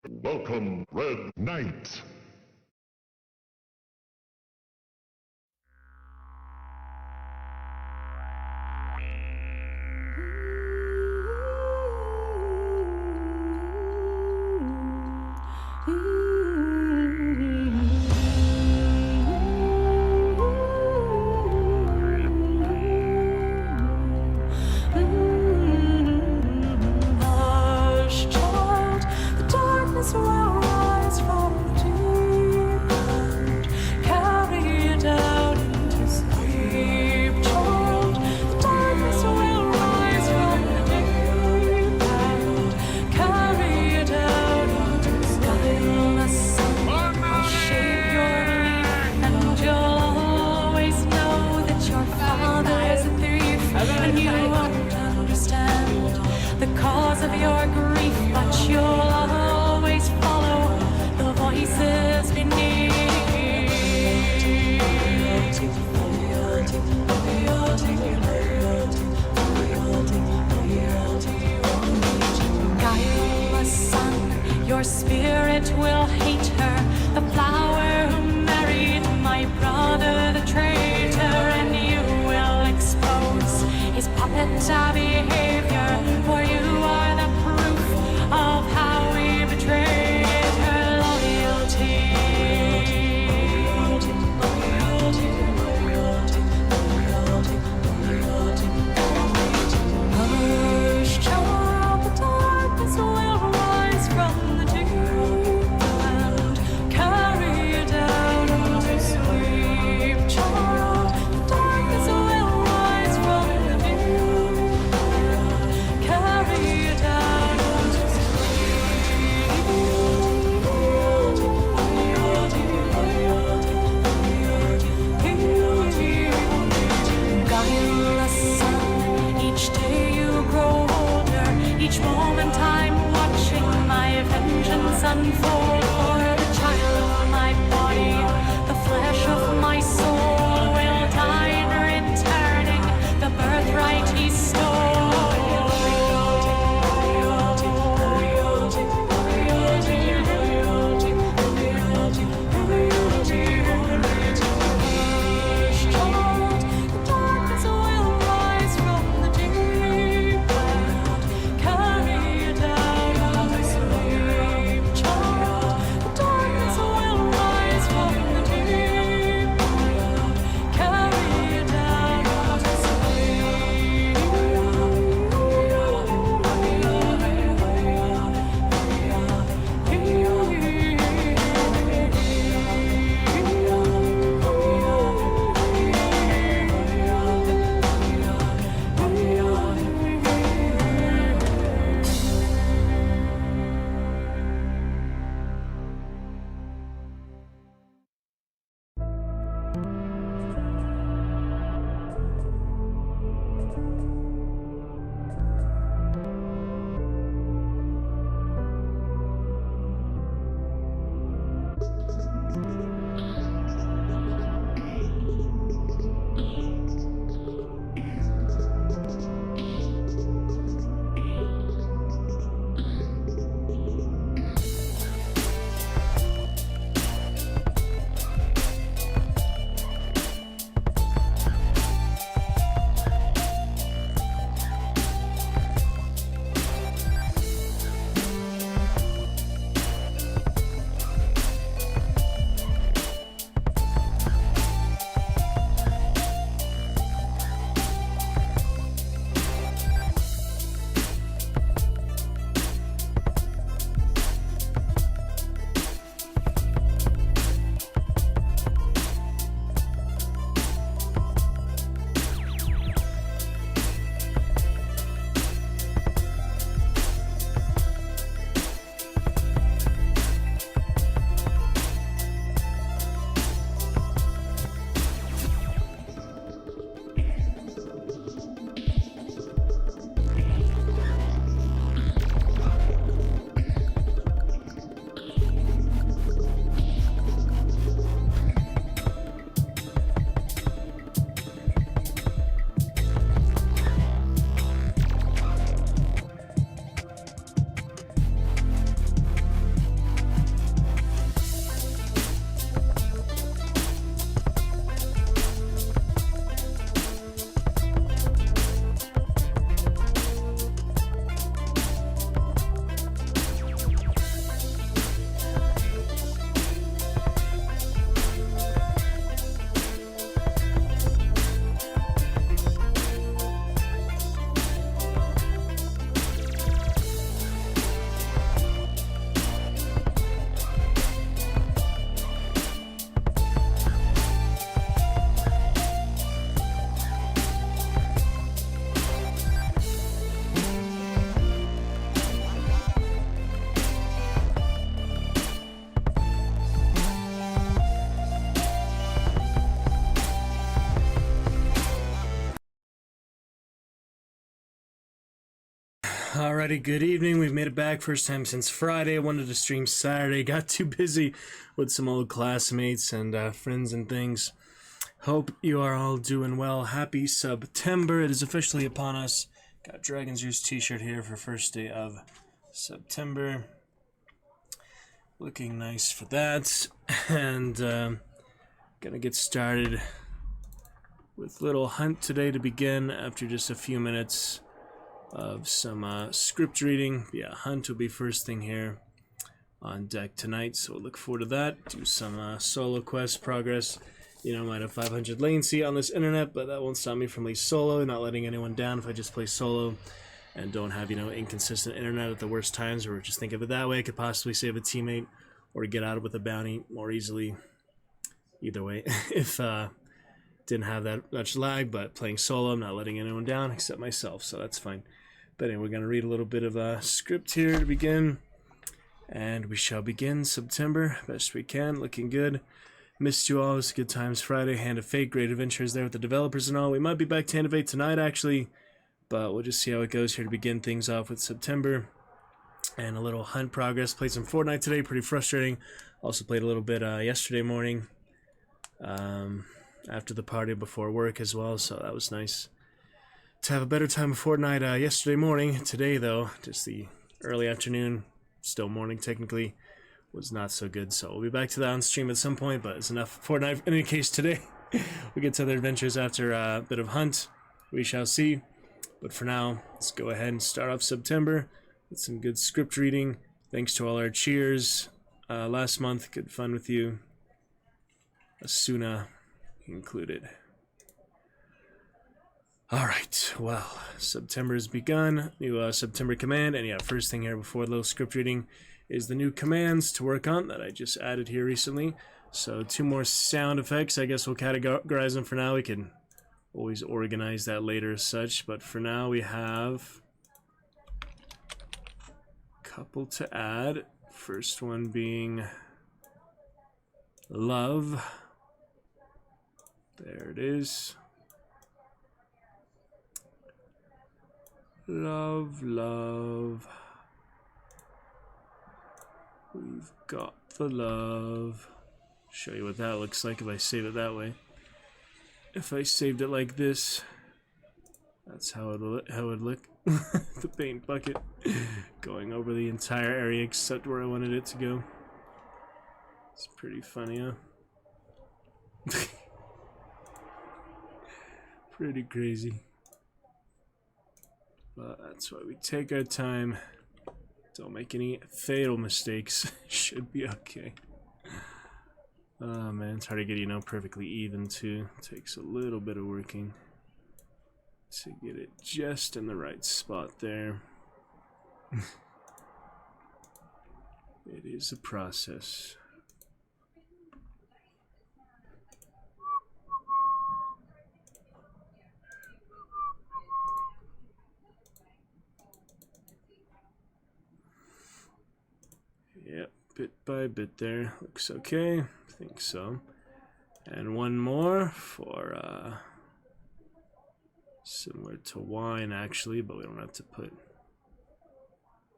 Welcome, Red Knight. Hush, child, the darkness will rise from the deep and carry you down into sleep, child. The darkness will rise from the deep and carry you down into sleep. The sun will shape your belief, and you'll always know that your father is a thief, and you won't understand the cause of your grief, but you'll always follow the voices beneath. Guileless son, your spirit will hate her, the flower who married my brother, the traitor, and you will expose his puppet behavior, for you are the proof of how we betrayed her loyalty. Hush, child, the darkness will rise from the deep and carry you down into sleep, child. The darkness will rise from the deep and carry you down into sleep. Guileless son, each day you grow older, each moment I'm watching my vengeance unfold. For the child of my body, the flesh of my soul will die in returning the birthright he stole. The darkness will rise from the deep and carry you down to sleep, child. The Alrighty, good evening. We've made it back. First time since Friday. Wanted to stream Saturday. Got too busy with some old classmates and friends and things. Hope you are all doing well. Happy SUBtember. It is officially upon us. Got Dragon's Roost t-shirt here for first day of SUBtember. Looking nice for that. And gonna get started with little hunt today to begin after just a few minutes of some script reading. Yeah, hunt will be first thing here on deck tonight, so we'll look forward to that. Do some solo quest progress. You know, I might have 500 latency on this internet, but that won't stop me from playing solo, not letting anyone down if I just play solo and don't have, you know, inconsistent internet at the worst times, or just think of it that way. I could possibly save a teammate or get out with a bounty more easily. Either way, if didn't have that much lag, but playing solo, I'm not letting anyone down except myself, so that's fine. But anyway, we're going to read a little bit of a script here to begin, and we shall begin SUBtember best we can. Looking good. Missed you all. It was good times Friday. Hand of Fate, great adventures there with the developers and all. We might be back to Hand of Fate tonight, actually, but we'll just see how it goes here to begin things off with SUBtember. And a little hunt progress. Played some Fortnite today, pretty frustrating. Also played a little bit yesterday morning. After the party before work as well, so that was nice to have a better time of Fortnite yesterday morning. Today though, just the early afternoon, still morning technically, was not so good, so we'll be back to that on stream at some point, but it's enough Fortnite. In any case, today we get to other adventures after a bit of hunt. We shall see, but for now, let's go ahead and start off SUBtember with some good script reading. Thanks to all our cheers last month. Good fun with you. Asuna included. Alright, well, SUBtember has begun. New SUBtember command, and yeah, first thing here before the little script reading is the new commands to work on that I just added here recently. So 2 more sound effects. I guess we'll categorize them for now. We can always organize that later as such, but for now we have a couple to add. First one being love. There it is. Love, love. We've got the love. Show you what that looks like if I save it that way. If I saved it like this, that's how it would look. The paint bucket going over the entire area except where I wanted it to go. It's pretty funny, huh? Pretty crazy. But that's why we take our time. Don't make any fatal mistakes. Should be okay. Oh man, it's hard to get, you know, perfectly even too. Takes a little bit of working to get it just in the right spot there. It is a process. Yep, bit by bit there. Looks okay. I think so. And one more for similar to wine actually, but we don't have to put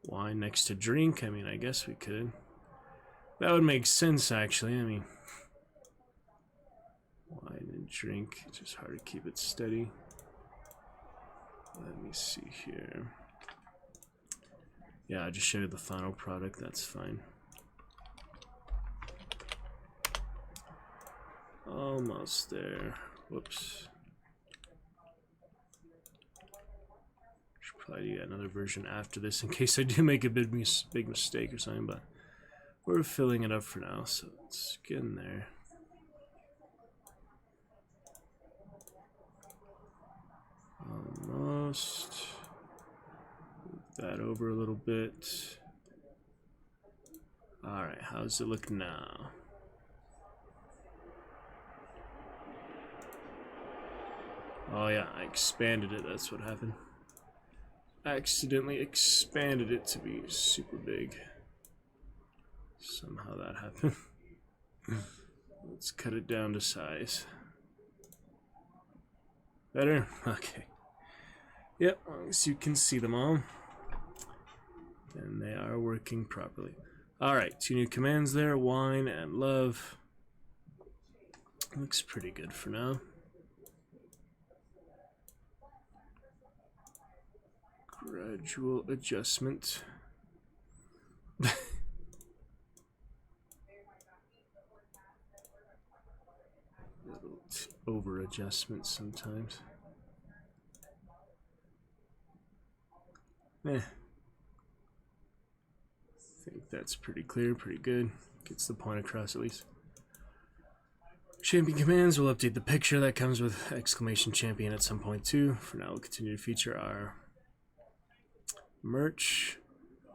wine next to drink. I mean, I guess we could. That would make sense actually. I mean, wine and drink. It's just hard to keep it steady. Let me see here. Yeah, I just showed the final product, that's fine. Almost there. Whoops. Should probably do another version after this in case I do make a big mistake or something, but we're filling it up for now, so let's get in there. Almost. That over a little bit. Alright, how's it look now? Oh yeah, I expanded it, that's what happened. I accidentally expanded it to be super big. Somehow that happened. Let's cut it down to size. Better? Okay. Yep, as long as you can see them all. And they are working properly. Alright, 2 new commands there, wine and love. Looks pretty good for now. Gradual adjustment. Little over adjustment sometimes. I think that's pretty clear, pretty good. Gets the point across at least. Champion commands will update the picture that comes with exclamation champion at some point too. For now, we'll continue to feature our merch.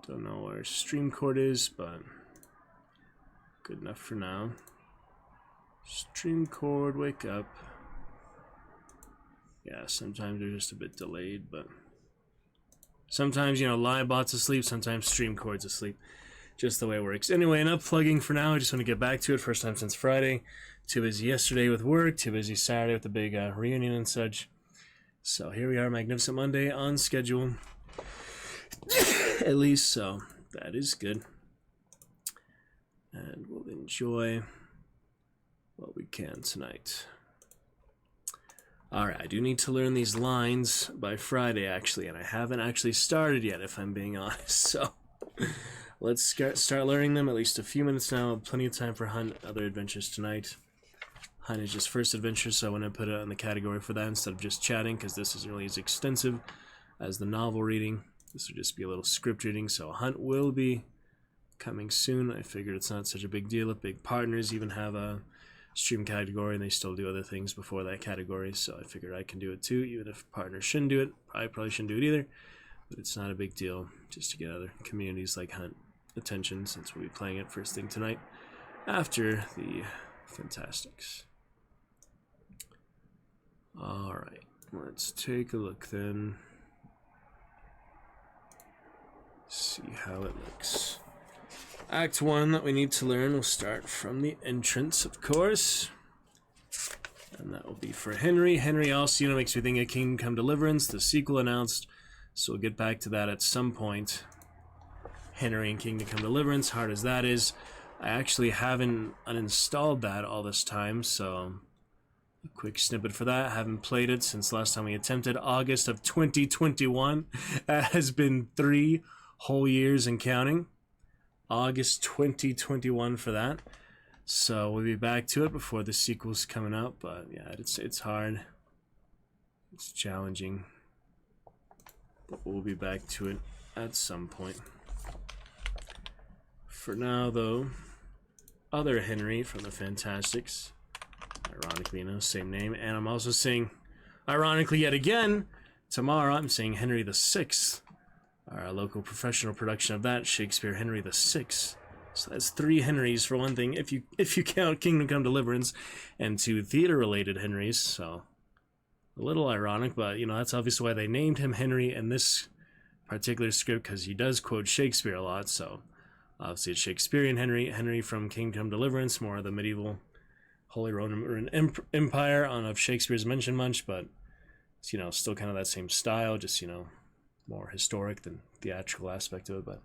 Don't know where stream cord is, but good enough for now. Stream cord, wake up. Yeah, sometimes they're just a bit delayed, but sometimes, you know, live bot's asleep, sometimes stream cord's asleep. Just the way it works. Anyway, enough plugging for now. I just want to get back to it. First time since Friday. Too busy yesterday with work, too busy Saturday with the big reunion and such. So here we are, Magnificent Monday, on schedule. At least, so that is good. And we'll enjoy what we can tonight. Alright, I do need to learn these lines by Friday, actually, and I haven't actually started yet, if I'm being honest. So let's start learning them. At least a few minutes now. Plenty of time for Hunt, other adventures tonight. Hunt is just first adventure, so I want to put it on the category for that instead of just chatting, because this isn't really as extensive as the novel reading. This would just be a little script reading, so Hunt will be coming soon. I figured it's not such a big deal if big partners even have a stream category and they still do other things before that category, so I figured I can do it too, even if partners shouldn't do it. I probably shouldn't do it either, but it's not a big deal just to get other communities like Hunt attention, since we'll be playing it first thing tonight after the Fantastics. Alright, let's take a look then. See how it looks. Act 1 that we need to learn will start from the entrance, of course. And that will be for Henry. Henry also, you know, makes me think of Kingdom Come Deliverance, the sequel announced. So we'll get back to that at some point. Henry and Kingdom Come Deliverance, hard as that is. I actually haven't uninstalled that all this time, so a quick snippet for that. I haven't played it since last time we attempted, August of 2021. That has been 3 whole years and counting. August 2021 for that. So we'll be back to it before the sequel's coming out, but yeah, it's hard. It's challenging. But we'll be back to it at some point. For now, though, other Henry from the Fantastics. Ironically, you know, same name. And I'm also saying, ironically yet again, tomorrow I'm saying Henry VI. Our local professional production of that, Shakespeare Henry VI. So that's 3 Henrys for one thing, if you count Kingdom Come Deliverance, and 2 theater-related Henrys. So a little ironic, but you know, that's obviously why they named him Henry in this particular script, because he does quote Shakespeare a lot. So obviously it's Shakespearean Henry, Henry from Kingdom Come Deliverance, more of the medieval Holy Roman Empire. I don't know if Shakespeare's mentioned much, but it's, you know, still kind of that same style, just, you know, more historic than theatrical aspect of it. But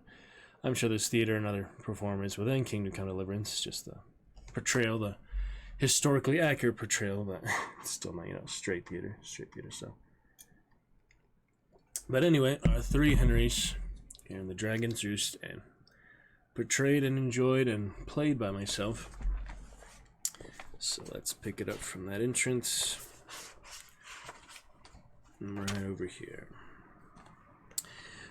I'm sure there's theater and other performers within Kingdom Come Deliverance, just the portrayal, the historically accurate portrayal, but it's still not, you know, straight theater stuff. But anyway, our 3 Henrys here in the Dragon's Roost, and portrayed and enjoyed and played by myself. So let's pick it up from that entrance. Right over here.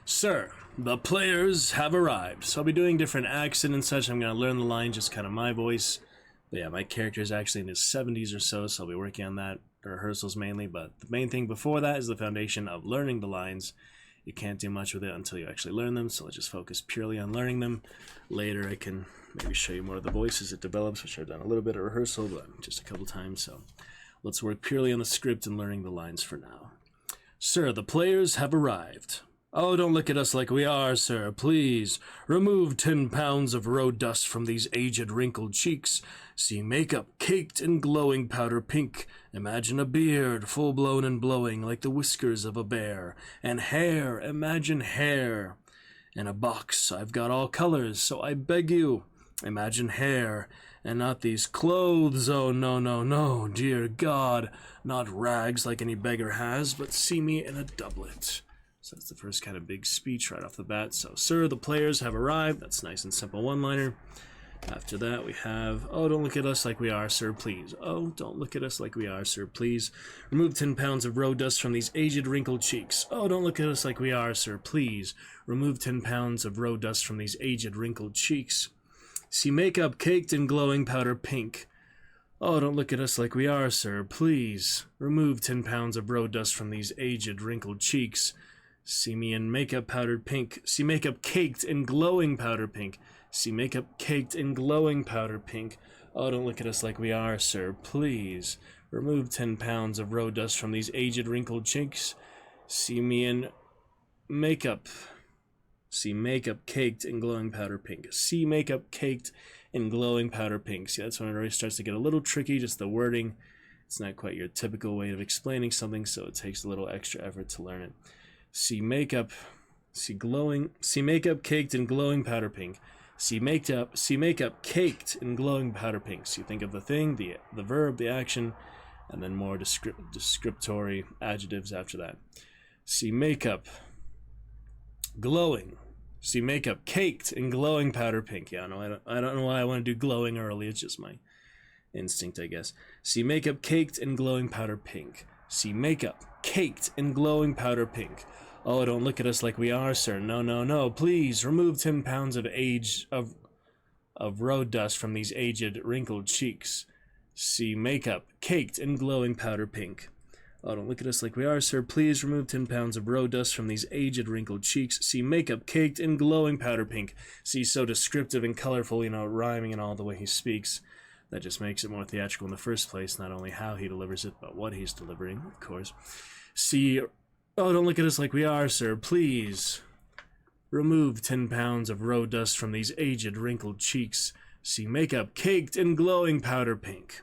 Sir, the players have arrived. So I'll be doing different accents and such. I'm going to learn the line, just kind of my voice. But yeah, my character is actually in his 70s or so, so I'll be working on that, rehearsals mainly. But the main thing before that is the foundation of learning the lines. You can't do much with it until you actually learn them, so let's just focus purely on learning them. Later I can maybe show you more of the voice as it develops, which I've done a little bit of rehearsal, but just a couple times. So let's work purely on the script and learning the lines for now. Sir, the players have arrived. Oh, don't look at us like we are, sir. Please, remove 10 pounds of road dust from these aged, wrinkled cheeks. See makeup caked in glowing powder pink. Imagine a beard, full-blown and blowing like the whiskers of a bear. And hair, imagine hair. In a box I've got all colors, so I beg you, imagine hair, and not these clothes. Oh, no, no, no, dear God, not rags like any beggar has, but see me in a doublet. So that's the first kind of big speech right off the bat. So, sir, the players have arrived. That's nice and simple one-liner. After that, we have, oh, don't look at us like we are, sir, please. Oh, don't look at us like we are, sir, please. Remove 10 pounds of road dust from these aged, wrinkled cheeks. Oh, don't look at us like we are, sir, please. Remove 10 pounds of road dust from these aged, wrinkled cheeks. See makeup caked in glowing powder pink. Oh, don't look at us like we are, sir, please. Remove 10 pounds of road dust from these aged, wrinkled cheeks. See me in makeup powdered pink. See makeup caked in glowing powder pink. See makeup caked in glowing powder pink. Oh, don't look at us like we are, sir, please. Remove 10 pounds of road dust from these aged, wrinkled cheeks. See me in makeup. See makeup caked in glowing powder pink. See makeup caked in glowing powder pink. See, that's when it already starts to get a little tricky, just the wording. It's not quite your typical way of explaining something, so it takes a little extra effort to learn it. See makeup caked in glowing powder pink. See makeup caked in glowing powder pink. So you think of the thing, the verb, the action, and then more descriptory adjectives after that. See makeup glowing. See makeup caked in glowing powder pink. Yeah, no, I don't know why I want to do glowing early. It's just my instinct, I guess. See makeup caked in glowing powder pink. See makeup caked in glowing powder pink. Oh, don't look at us like we are, sir. No, no, no. Please remove 10 pounds of road dust from these aged, wrinkled cheeks. See makeup caked in glowing powder pink. Oh, don't look at us like we are, sir. Please remove 10 pounds of road dust from these aged, wrinkled cheeks. See makeup caked in glowing powder pink. See, so descriptive and colorful, you know, rhyming and all the way he speaks. That just makes it more theatrical in the first place, not only how he delivers it, but what he's delivering, of course. See, oh, don't look at us like we are, sir. Please remove 10 pounds of road dust from these aged, wrinkled cheeks. See makeup caked in glowing powder pink.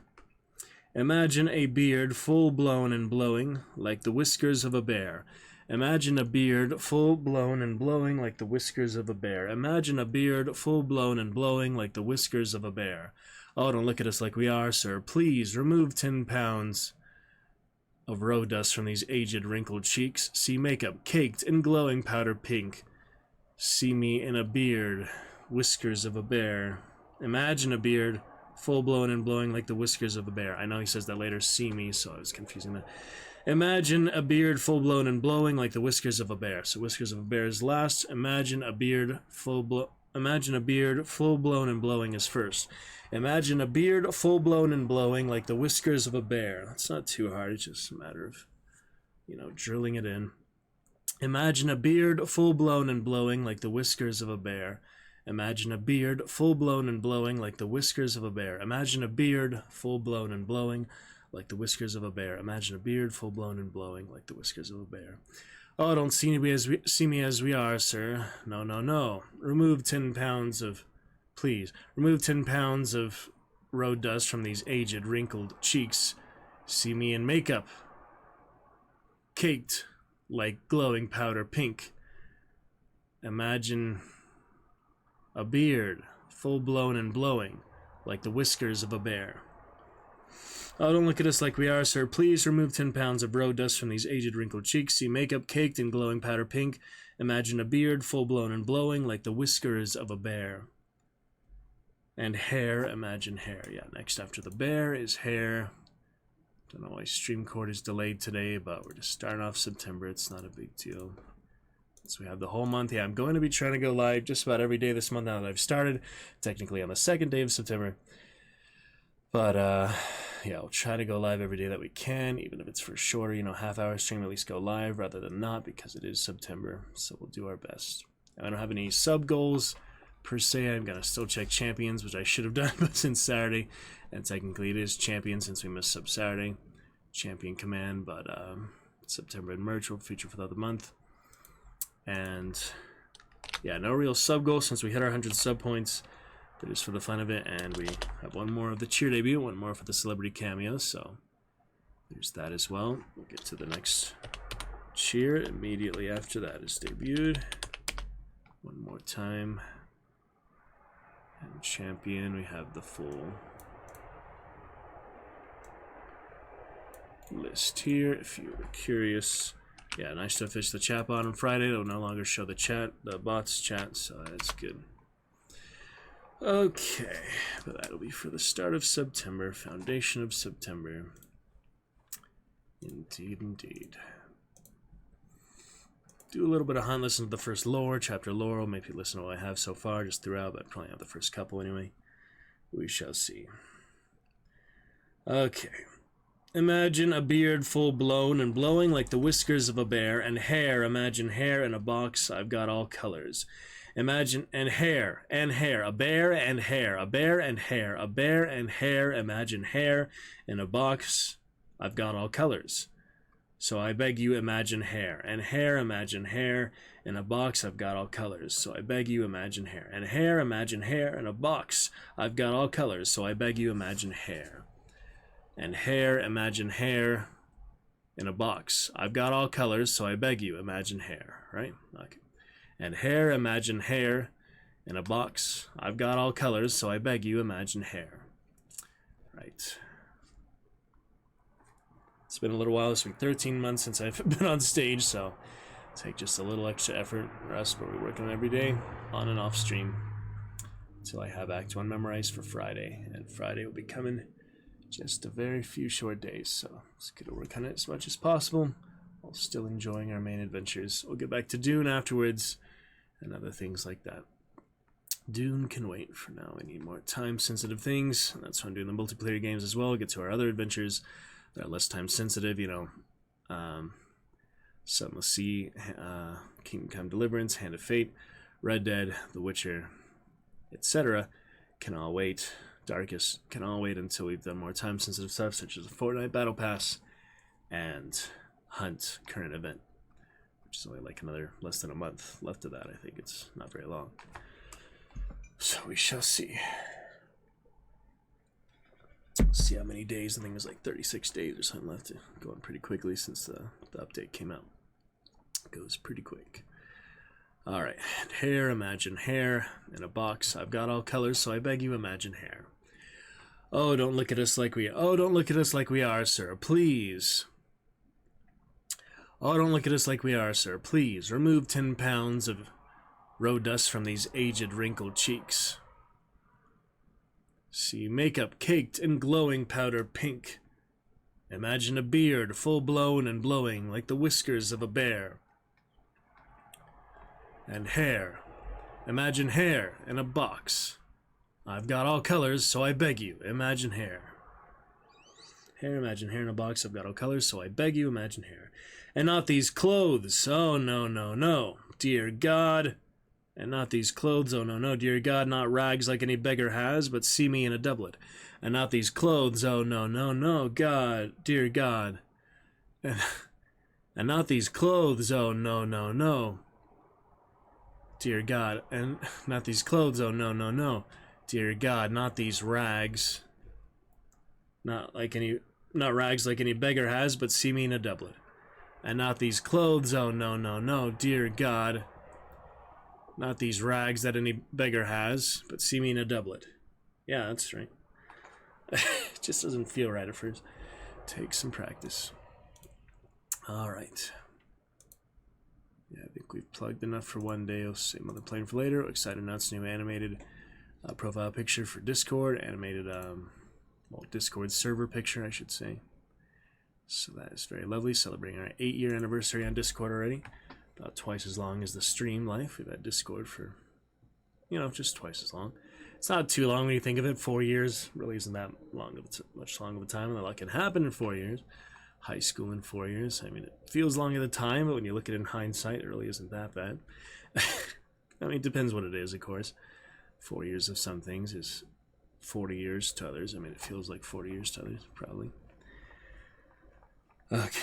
Imagine a beard full-blown and blowing like the whiskers of a bear. Imagine a beard full-blown and blowing like the whiskers of a bear. Imagine a beard full-blown and blowing like the whiskers of a bear. Oh, don't look at us like we are, sir. Please remove 10 pounds of road dust from these aged, wrinkled cheeks. See makeup caked in glowing powder pink. See me in a beard, whiskers of a bear. Imagine a beard full-blown and blowing like the whiskers of a bear. I know he says that later, see me, so I was confusing that. Imagine a beard full-blown and blowing like the whiskers of a bear. So whiskers of a bear is last. Imagine a beard full-blown and blowing is first. Imagine a beard full-blown and blowing like the whiskers of a bear. That's not too hard. It's just a matter of, you know, drilling it in. Imagine a beard full-blown and blowing like the whiskers of a bear. Imagine a beard full-blown and blowing like the whiskers of a bear. Imagine a beard full-blown and blowing like the whiskers of a bear. Imagine a beard full-blown and blowing like the whiskers of a bear. Oh, don't see me as we are, sir. No, no, no. Remove 10 pounds of road dust from these aged, wrinkled cheeks. See me in makeup, caked like glowing powder pink. Imagine a beard full-blown and blowing like the whiskers of a bear. Oh, don't look at us like we are, sir. Please remove 10 pounds of road dust from these aged, wrinkled cheeks. See makeup caked in glowing powder pink. Imagine a beard full-blown and blowing like the whiskers of a bear. And hair, imagine hair. Yeah, next after the bear is hair. Don't know why StreamCord is delayed today, but we're just starting off September. It's not a big deal. So we have the whole month. Yeah, I'm going to be trying to go live just about every day this month now that I've started. Technically on the 2nd day of September. But, yeah, we'll try to go live every day that we can, even if it's for shorter, you know, half-hour stream, at least go live rather than not, because it is September. So we'll do our best. I don't have any sub goals per se. I'm going to still check champions, which I should have done, but since Saturday, and technically it is champion since we missed sub Saturday. Champion command, but September and merch will feature for the other month. And yeah, no real sub goal since we hit our 100 sub points. But just for the fun of it, and we have one more of the cheer debut, one more for the celebrity cameo, so there's that as well. We'll get to the next cheer immediately after that is debuted. One more time. And champion, we have the full list here if you were curious. Yeah, nice to fish the chat bot on Friday. It'll no longer show the bots chat, so that's good. Okay, but that'll be for the start of SUBtember, foundation of SUBtember. Indeed, indeed. Do a little bit of hunt, listen to the first lore, chapter lore, maybe listen to what I have so far, just throughout, but I probably have the first couple anyway. We shall see. Okay. Imagine a beard full blown and blowing like the whiskers of a bear, and hair, imagine hair in a box, I've got all colors. Imagine, and hair, a bear and hair, a bear and hair, a bear and hair, imagine hair in a box, I've got all colors. So I beg you, imagine hair, and hair, imagine hair in a box, I've got all colors. So I beg you, imagine hair, and hair, imagine hair in a box, I've got all colors. So I beg you, imagine hair. And hair, imagine hair in a box. I've got all colors, so I beg you, imagine hair, right? Okay. And hair, imagine hair in a box. I've got all colors, so I beg you, imagine hair. Right. It's been a little while. It's been 13 months since I've been on stage, so take just a little extra effort for us, but we're working every day, on and off stream, until I have Act 1 memorized for Friday. And Friday will be coming just a very few short days, so let's get to work on it as much as possible while still enjoying our main adventures. We'll get back to Dune afterwards and other things like that. Dune can wait for now. We need more time-sensitive things. That's why I'm doing the multiplayer games as well. Get to our other adventures that are less time-sensitive, you know. Some will see Kingdom Come Deliverance, Hand of Fate, Red Dead, The Witcher, etc. Can all wait. Darkest can all wait until we've done more time-sensitive stuff, such as a Fortnite Battle Pass and Hunt current event, which is only like another less than a month left of that. I think it's not very long. So we shall see. See how many days. I think it was like 36 days or something left. Going pretty quickly since the update came out. It goes pretty quick. Alright, hair, imagine hair in a box. I've got all colors, so I beg you, imagine hair. Oh, don't look at us like we are, sir. Please. Oh, don't look at us like we are, sir. Please, remove 10 pounds of road dust from these aged, wrinkled cheeks. See makeup caked in glowing powder pink. Imagine a beard full blown and blowing like the whiskers of a bear. And hair. Imagine hair in a box. I've got all colors, so I beg you, imagine hair. Hair, imagine hair in a box. I've got all colors, so I beg you, imagine hair. And not these clothes. Oh, no, no, no. Dear God. And not these clothes. Oh, no, no. Dear God, not rags like any beggar has, but see me in a doublet. And not these clothes. Oh, no, no, no. God, dear God. And not these clothes. Oh, no, no, no. Dear God. And not these clothes. Oh, no, no, no. Dear God, not these rags. Not rags like any beggar has, but see me in a doublet. And not these clothes, oh no, no, no, dear God. Not these rags that any beggar has, but see me in a doublet. Yeah, that's right. It just doesn't feel right at first. Take some practice. Alright. Yeah, I think we've plugged enough for one day. I'll save another plane for later. Excited to announce new animated profile picture for Discord. Animated, well, Discord server picture, I should say. So that is very lovely. Celebrating our 8-year anniversary on Discord already. About twice as long as the stream life. We've had Discord for, you know, just twice as long. It's not too long when you think of it. 4 years really isn't that long of much long of a time. And a lot can happen in 4 years. High school in 4 years. I mean, it feels long at the time, but when you look at it in hindsight, it really isn't that bad. I mean, it depends what it is, of course. 4 years of some things is 40 years to others. I mean, it feels like 40 years to others, probably. Okay.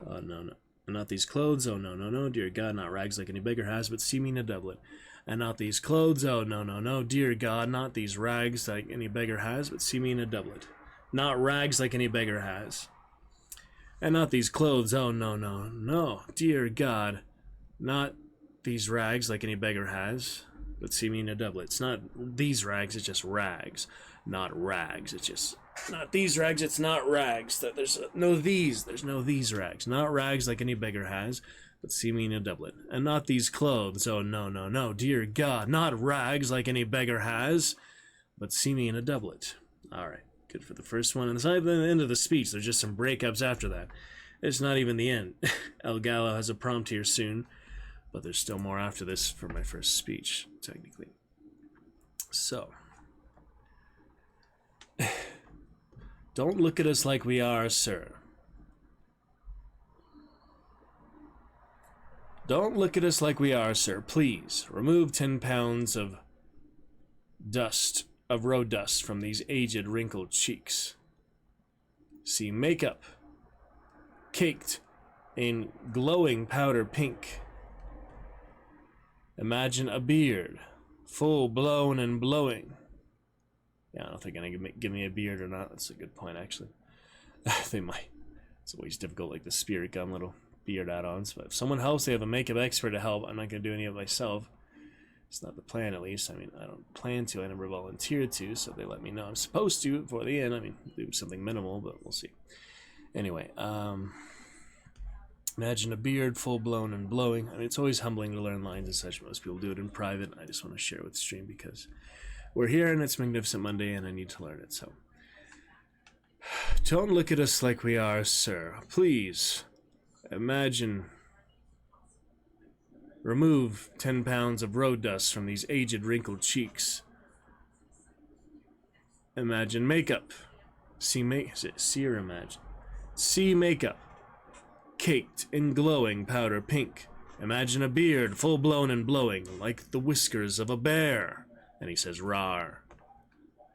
Oh, no, no. Not these clothes. Oh, no, no, no. Dear God, not rags like any beggar has, but see me in a doublet. And not these clothes. Oh, no, no, no. Dear God, not these rags like any beggar has, but see me in a doublet. Not rags like any beggar has. And not these clothes. Oh, no, no, no. Dear God, not these rags like any beggar has, but see me in a doublet. It's not these rags, it's just rags. Not rags, it's just... Not these rags, it's not rags. There's no these rags. Not rags like any beggar has, but see me in a doublet. And not these clothes, oh no, no, no, dear God. Not rags like any beggar has, but see me in a doublet. Alright, good for the first one. And it's not even the end of the speech, there's just some breakups after that. It's not even the end. El Gallo has a prompt here soon, but there's still more after this for my first speech, technically. So... Don't look at us like we are, sir. Don't look at us like we are, sir. Please, remove 10 pounds of dust, of road dust from these aged, wrinkled cheeks. See makeup, caked in glowing powder pink. Imagine a beard, full blown and blowing. Yeah, I don't think they're gonna give me a beard or not. That's a good point, actually. They might. It's always difficult, like the spirit gun little beard add-ons. But if someone helps, they have a makeup expert to help. I'm not gonna do any of it myself. It's not the plan, at least. I mean, I don't plan to. I never volunteered to, so they let me know I'm supposed to before the end. I mean, do something minimal, but we'll see. Anyway, imagine a beard full blown and blowing. I mean, it's always humbling to learn lines and such. Most people do it in private. I just want to share with the stream because we're here and it's Magnificent Monday and I need to learn it, so. Don't look at us like we are, sir. Please, imagine. Remove 10 pounds of road dust from these aged, wrinkled cheeks. Imagine makeup. Is it see or imagine? See makeup. Caked in glowing powder pink. Imagine a beard full blown and blowing like the whiskers of a bear. And he says rar.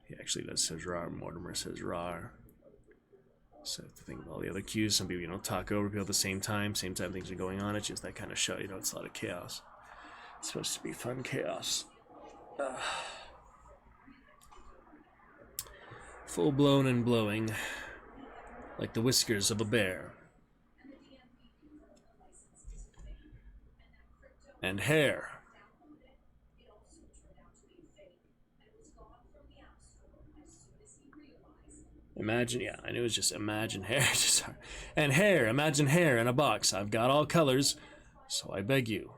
He actually does says rar. Mortimer says rar. So I have to think of all the other cues. Some people, talk over people at the same time things are going on. It's just that kind of show, it's a lot of chaos. It's supposed to be fun chaos. Full blown and blowing like the whiskers of a bear. And hair. Imagine, yeah, I knew it was just imagine hair. And hair, imagine hair in a box. I've got all colors, so I beg you,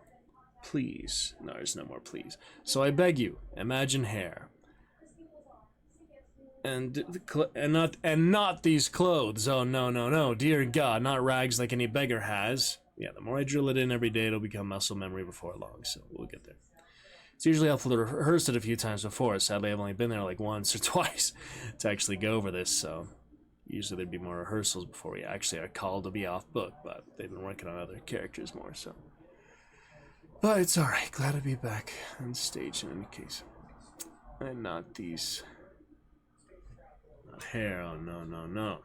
please. No, there's no more please. So I beg you, imagine hair. And not these clothes. Oh, no, no, no, dear God, not rags like any beggar has. Yeah, the more I drill it in every day, it'll become muscle memory before long, so we'll get there. It's usually helpful to rehearse it a few times before. Sadly, I've only been there like once or twice to actually go over this, so usually there'd be more rehearsals before we actually are called to be off book, but they've been working on other characters more, so. But it's alright, glad to be back on stage in any case. And not these. Not hair, oh no, no, no.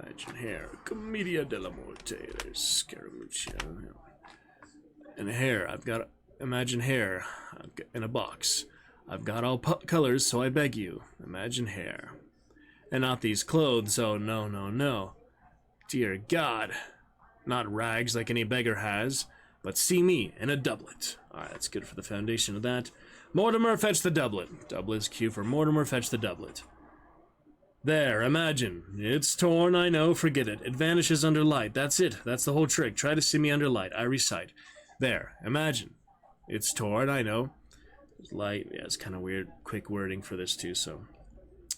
Imagine hair. Commedia della Morte, there's Scaramuccia. And hair, I've got, imagine hair in a box. I've got all colors, so I beg you, imagine hair. And not these clothes, oh no, no, no. Dear God, not rags like any beggar has, but see me in a doublet. Alright, that's good for the foundation of that. Mortimer, fetch the doublet. Doublet's cue for Mortimer, fetch the doublet. There, imagine. It's torn, I know, forget it. It vanishes under light. That's it, that's the whole trick. Try to see me under light, I recite. There, imagine. It's torn, I know. Light, yeah, it's kind of weird, quick wording for this too, so.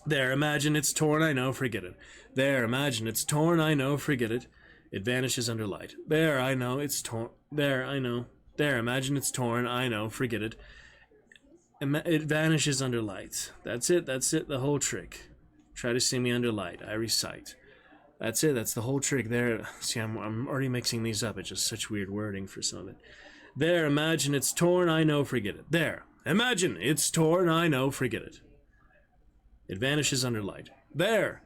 There, imagine it's torn, I know, forget it. There, imagine it's torn, I know, forget it. It vanishes under light. There, I know, it's torn. There, I know. There, imagine it's torn, I know, forget it. It vanishes under light. That's it, the whole trick. Try to see me under light, I recite. That's it, that's the whole trick there. See, I'm already mixing these up. It's just such weird wording for some of it. There, imagine it's torn, I know, forget it. There, imagine it's torn, I know, forget it. It vanishes under light. There,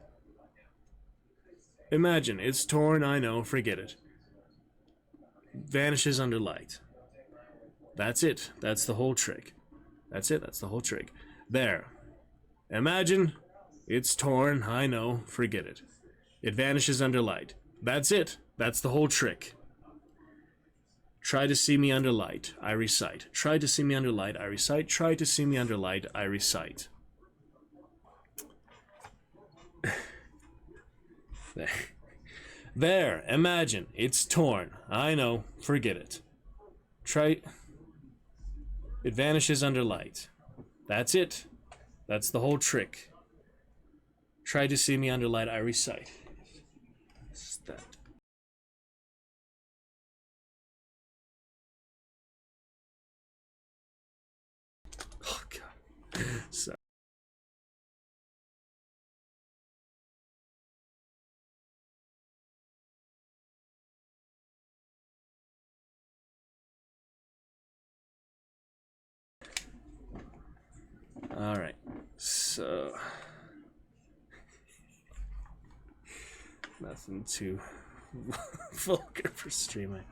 imagine it's torn, I know, forget it. Vanishes under light. That's it, that's the whole trick. That's it, that's the whole trick. There, imagine it's torn, I know, forget it. It vanishes under light. That's it. That's the whole trick. Try to see me under light, I recite. Try to see me under light, I recite. Try to see me under light, I recite. There. There, imagine, it's torn. I know, forget it. Try... It vanishes under light. That's it. That's the whole trick. Try to see me under light, I recite. What's that? Oh, God. Sorry. All right, so nothing too vulgar for streaming.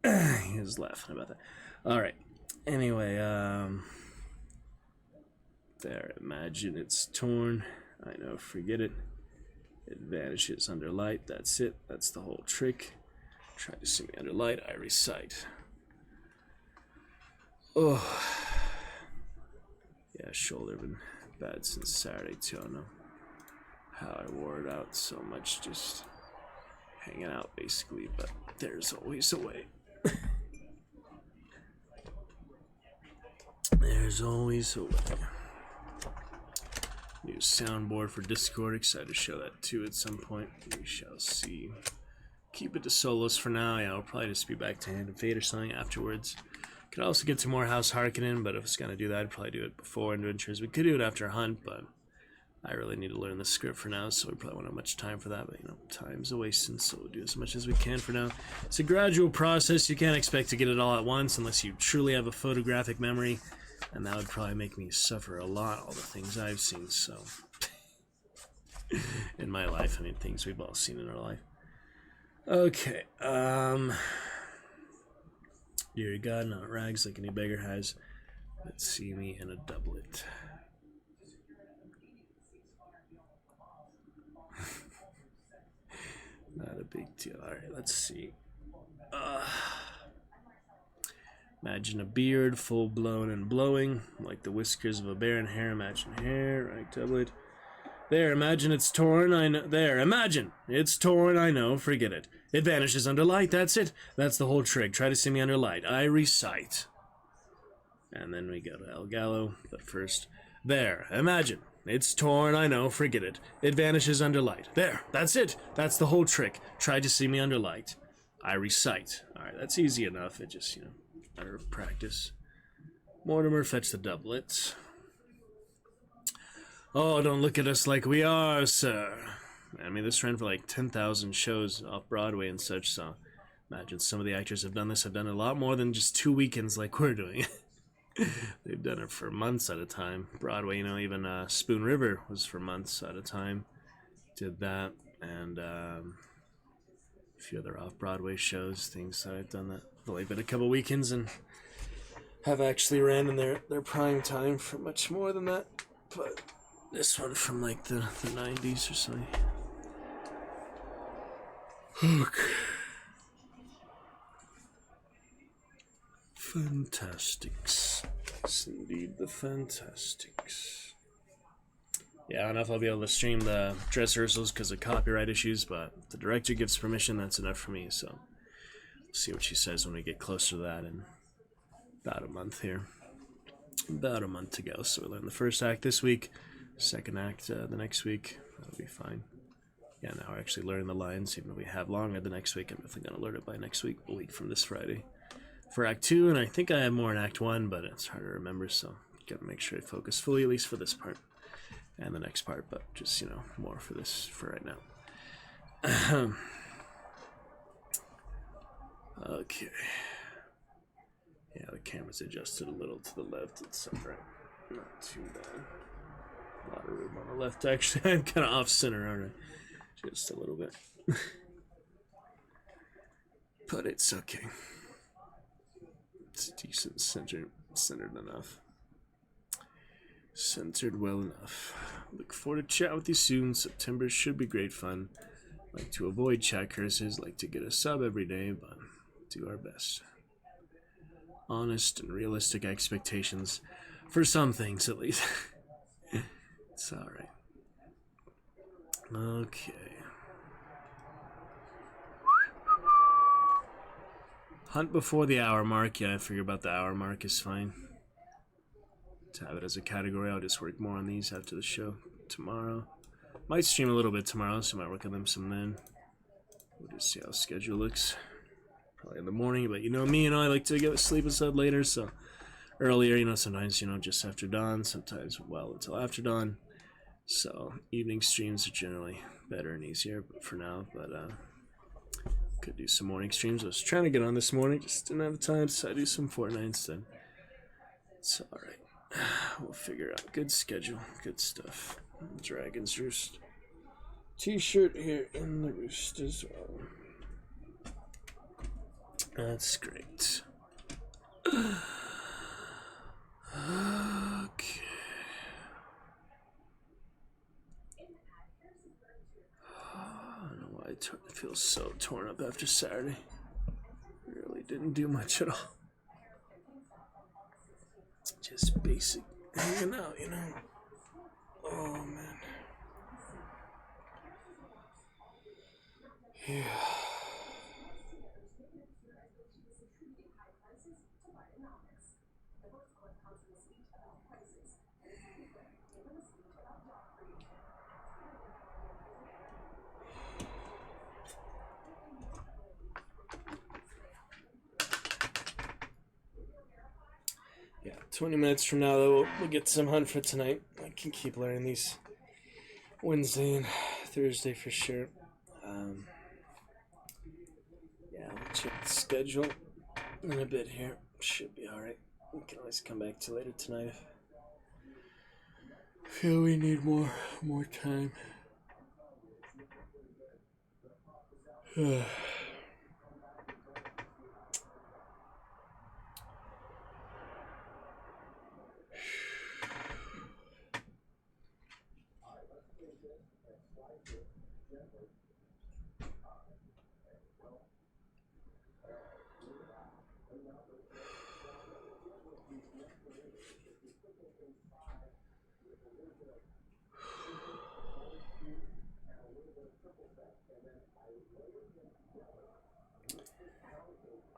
He was laughing about that. All right. Anyway, there. Imagine it's torn. I know. Forget it. It vanishes under light. That's it. That's the whole trick. Try to see me under light. I recite. Oh. Yeah, shoulder been bad since Saturday too. I don't know how I wore it out so much, just hanging out basically, but there's always a way. There's always a way. New soundboard for Discord, excited to show that too at some point. We shall see. Keep it to solos for now. Yeah, I'll probably just be back to Hand of Fate or something afterwards. Could also get some more House Harkonnen, but if it's gonna do that, I'd probably do it before Adventures. We could do it after Hunt, but I really need to learn the script for now, so we probably won't have much time for that. But you know, time's a wasting, so we'll do as much as we can for now. It's a gradual process. You can't expect to get it all at once unless you truly have a photographic memory, and that would probably make me suffer a lot. All the things I've seen, so in my life, I mean, things we've all seen in our life. Okay, Dear God, not rags like any beggar has, but see me in a doublet. Not a big deal. Alright, let's see. Imagine a beard, full blown and blowing, like the whiskers of a bear and hair. Imagine hair, right doublet. There, imagine it's torn, I know. There, imagine it's torn, I know, forget it. It vanishes under light, that's it. That's the whole trick. Try to see me under light. I recite. And then we go to El Gallo, but first. There, imagine. It's torn, I know, forget it. It vanishes under light. There, that's it. That's the whole trick. Try to see me under light. I recite. Alright, that's easy enough. It just, you know, matter of practice. Mortimer, fetch the doublets. Oh, don't look at us like we are, sir. I mean, this ran for like 10,000 shows off Broadway and such, so imagine some of the actors have done this. Have done a lot more than just 2 weekends like we're doing. They've done it for months at a time. Broadway, you know, even Spoon River was for months at a time. Did that, and a few other off-Broadway shows, things that I've done that. I've only been a couple weekends and have actually ran in their prime time for much more than that, but this one from like the 90s or something. Okay. Fantastics. Yes, indeed, the Fantastics. Yeah, I don't know if I'll be able to stream the dress rehearsals because of copyright issues, but if the director gives permission, that's enough for me, so we'll see what she says when we get closer to that in about a month here. About a month to go, so we learn the first act this week. Second act the next week. That'll be fine. Yeah, now we're actually learning the lines, even if we have longer the next week. I'm definitely going to learn it by next week, a week from this Friday. For Act 2, and I think I have more in Act 1, but it's hard to remember, so got to make sure I focus fully, at least for this part and the next part, but just, you know, more for this for right now. Okay. Yeah, the camera's adjusted a little to the left. It's alright. Not too bad. A lot of room on the left, actually. I'm kind of off-center, aren't I? Just a little bit. But it's okay. It's decent, centered enough. Centered well enough. Look forward to chat with you soon. September should be great fun. Like to avoid chat curses, like to get a sub every day, but do our best. Honest and realistic expectations for some things, at least. It's alright. Okay. Hunt before the hour mark. Yeah, I figure about the hour mark is fine. To have it as a category, I'll just work more on these after the show tomorrow. Might stream a little bit tomorrow, so I might work on them some then. We'll just see how the schedule looks. Probably in the morning, but you know me, I like to get sleep aside later, so earlier, sometimes, just after dawn, sometimes well until after dawn. So evening streams are generally better and easier for now, but could do some morning streams. I was trying to get on this morning, just didn't have the time, so I do some Fortnite instead. It's alright. We'll figure out. Good schedule, good stuff. Dragon's Roost t-shirt here in the Roost as well. That's great. Okay. I don't know why I feel so torn up after Saturday. Really didn't do much at all. Just basic hanging out, Oh, man. Yeah. Yeah, 20 minutes from now, though, we'll get some hunt for tonight. I can keep learning these Wednesday and Thursday for sure. Yeah, I'll check the schedule in a bit here. Should be alright. We can always come back to later tonight if I feel we need more time.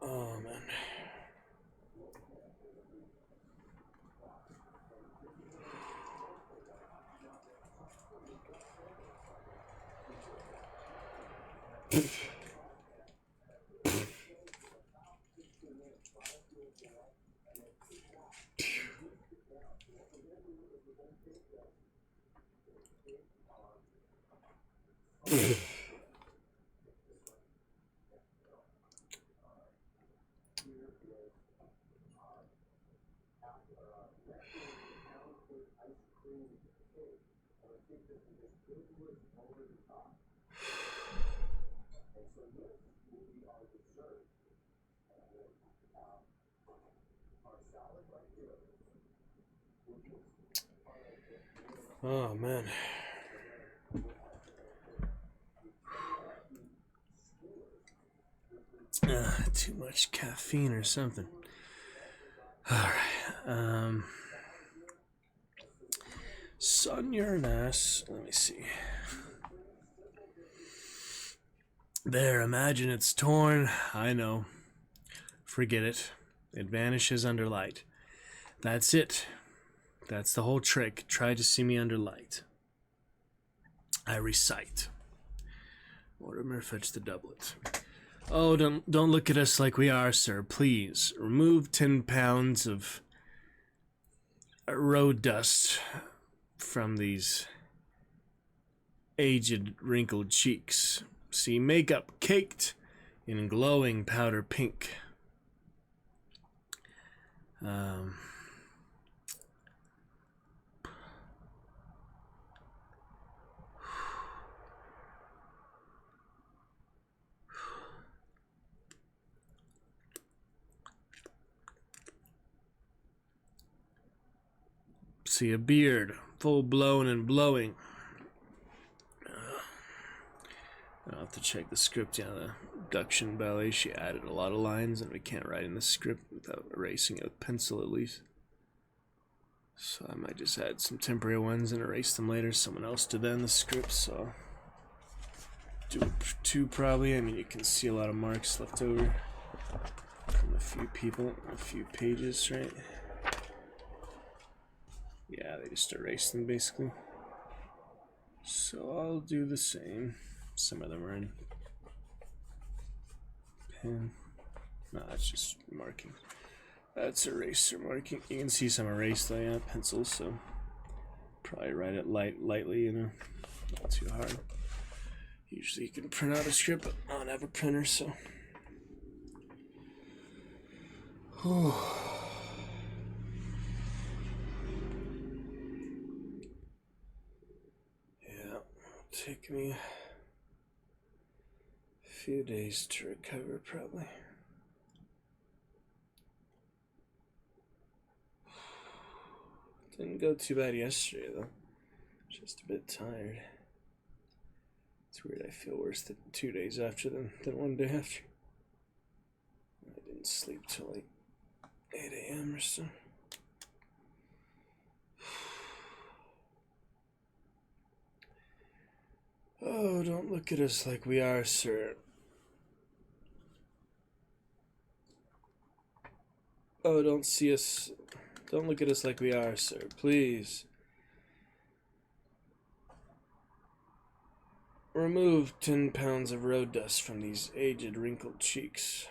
Oh, man. Oh, man. Too much caffeine or something. Alright, Sun, you're an ass. Let me see. There, imagine it's torn. I know. Forget it. It vanishes under light. That's it. That's the whole trick. Try to see me under light. I recite. Mortimer, fetch the doublet. Oh, don't look at us like we are, sir. Please remove 10 pounds of road dust from these aged, wrinkled cheeks. See makeup caked in glowing powder pink. See a beard, full blown and blowing. I'll have to check the script. Yeah, the production ballet, she added a lot of lines, and we can't write in the script without erasing it with pencil at least. So I might just add some temporary ones and erase them later. Someone else did that in the script, so do 2 probably. I mean, you can see a lot of marks left over from a few people, a few pages, right? Yeah, they just erased them basically. So I'll do the same. Some of them are in pen. No, that's just marking. That's eraser marking. You can see some erased though, yeah, pencils, so probably write it lightly, you know, not too hard. Usually you can print out a script, but I don't have a printer, so. Yeah, take me a few days to recover, probably. Didn't go too bad yesterday, though. Just a bit tired. It's weird, I feel worse than 2 days after than 1 day after. I didn't sleep till like 8 a.m. or so. Oh, don't look at us like we are, sir. Oh, don't see us. Don't look at us like we are, sir. Please. Remove 10 pounds of road dust from these aged, wrinkled cheeks.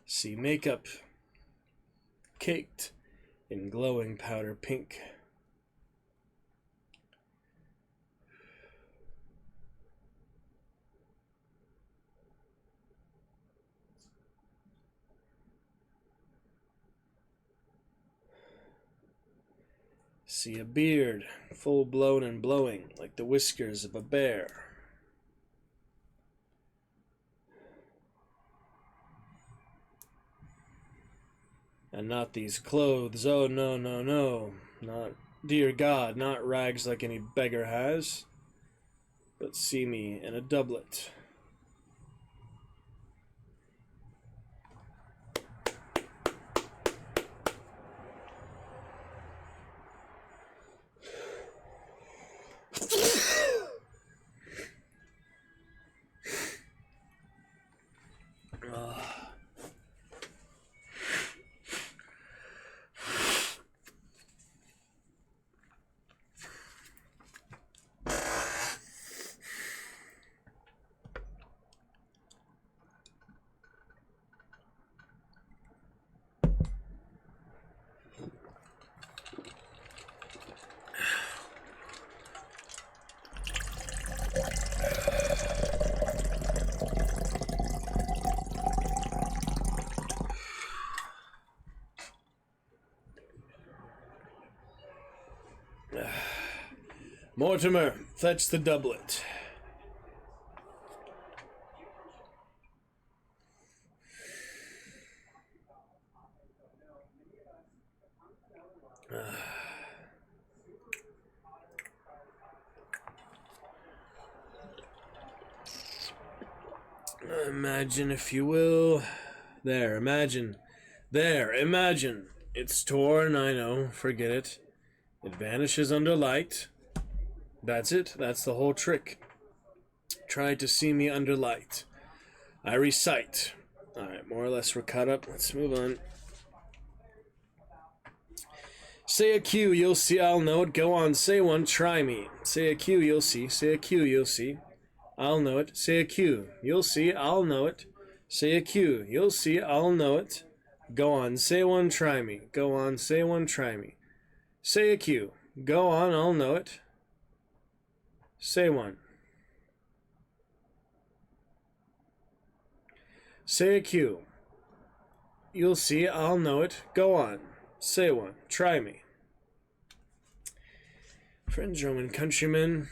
See makeup caked in glowing powder pink. See a beard, full blown and blowing like the whiskers of a bear. And not these clothes, oh no, no, no, not, dear God, not rags like any beggar has, but see me in a doublet. Mortimer, fetch the doublet. Imagine, if you will. There, imagine. There, imagine. It's torn, I know, forget it. It vanishes under light. That's it, that's the whole trick. Try to see me under light. I recite. Alright, more or less we're caught up. Let's move on. Say a Q, you'll see, I'll know it. Go on, say one, try me. Say a Q, you'll see. Say a Q, you'll see. I'll know it. Say a Q, you'll see, I'll know it. Say a Q, you'll see, I'll know it. Go on, say one, try me. Go on, say one, try me. Say a Q, go on, I'll know it. Say one. Say a Q. You'll see, I'll know it. Go on. Say one. Try me. Friends, Roman countrymen,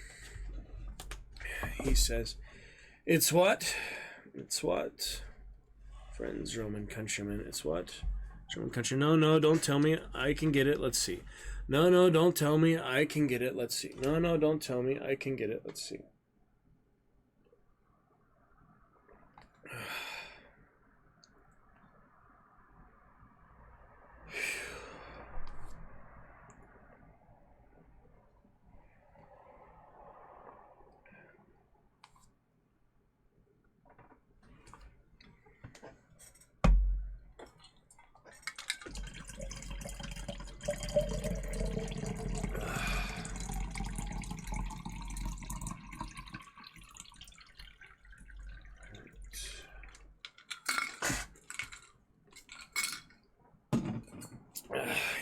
he says, it's what? It's what? Friends, Roman countrymen, it's what? Roman country, no, don't tell me. I can get it. Let's see. No, don't tell me. I can get it. Let's see. No, don't tell me. I can get it. Let's see.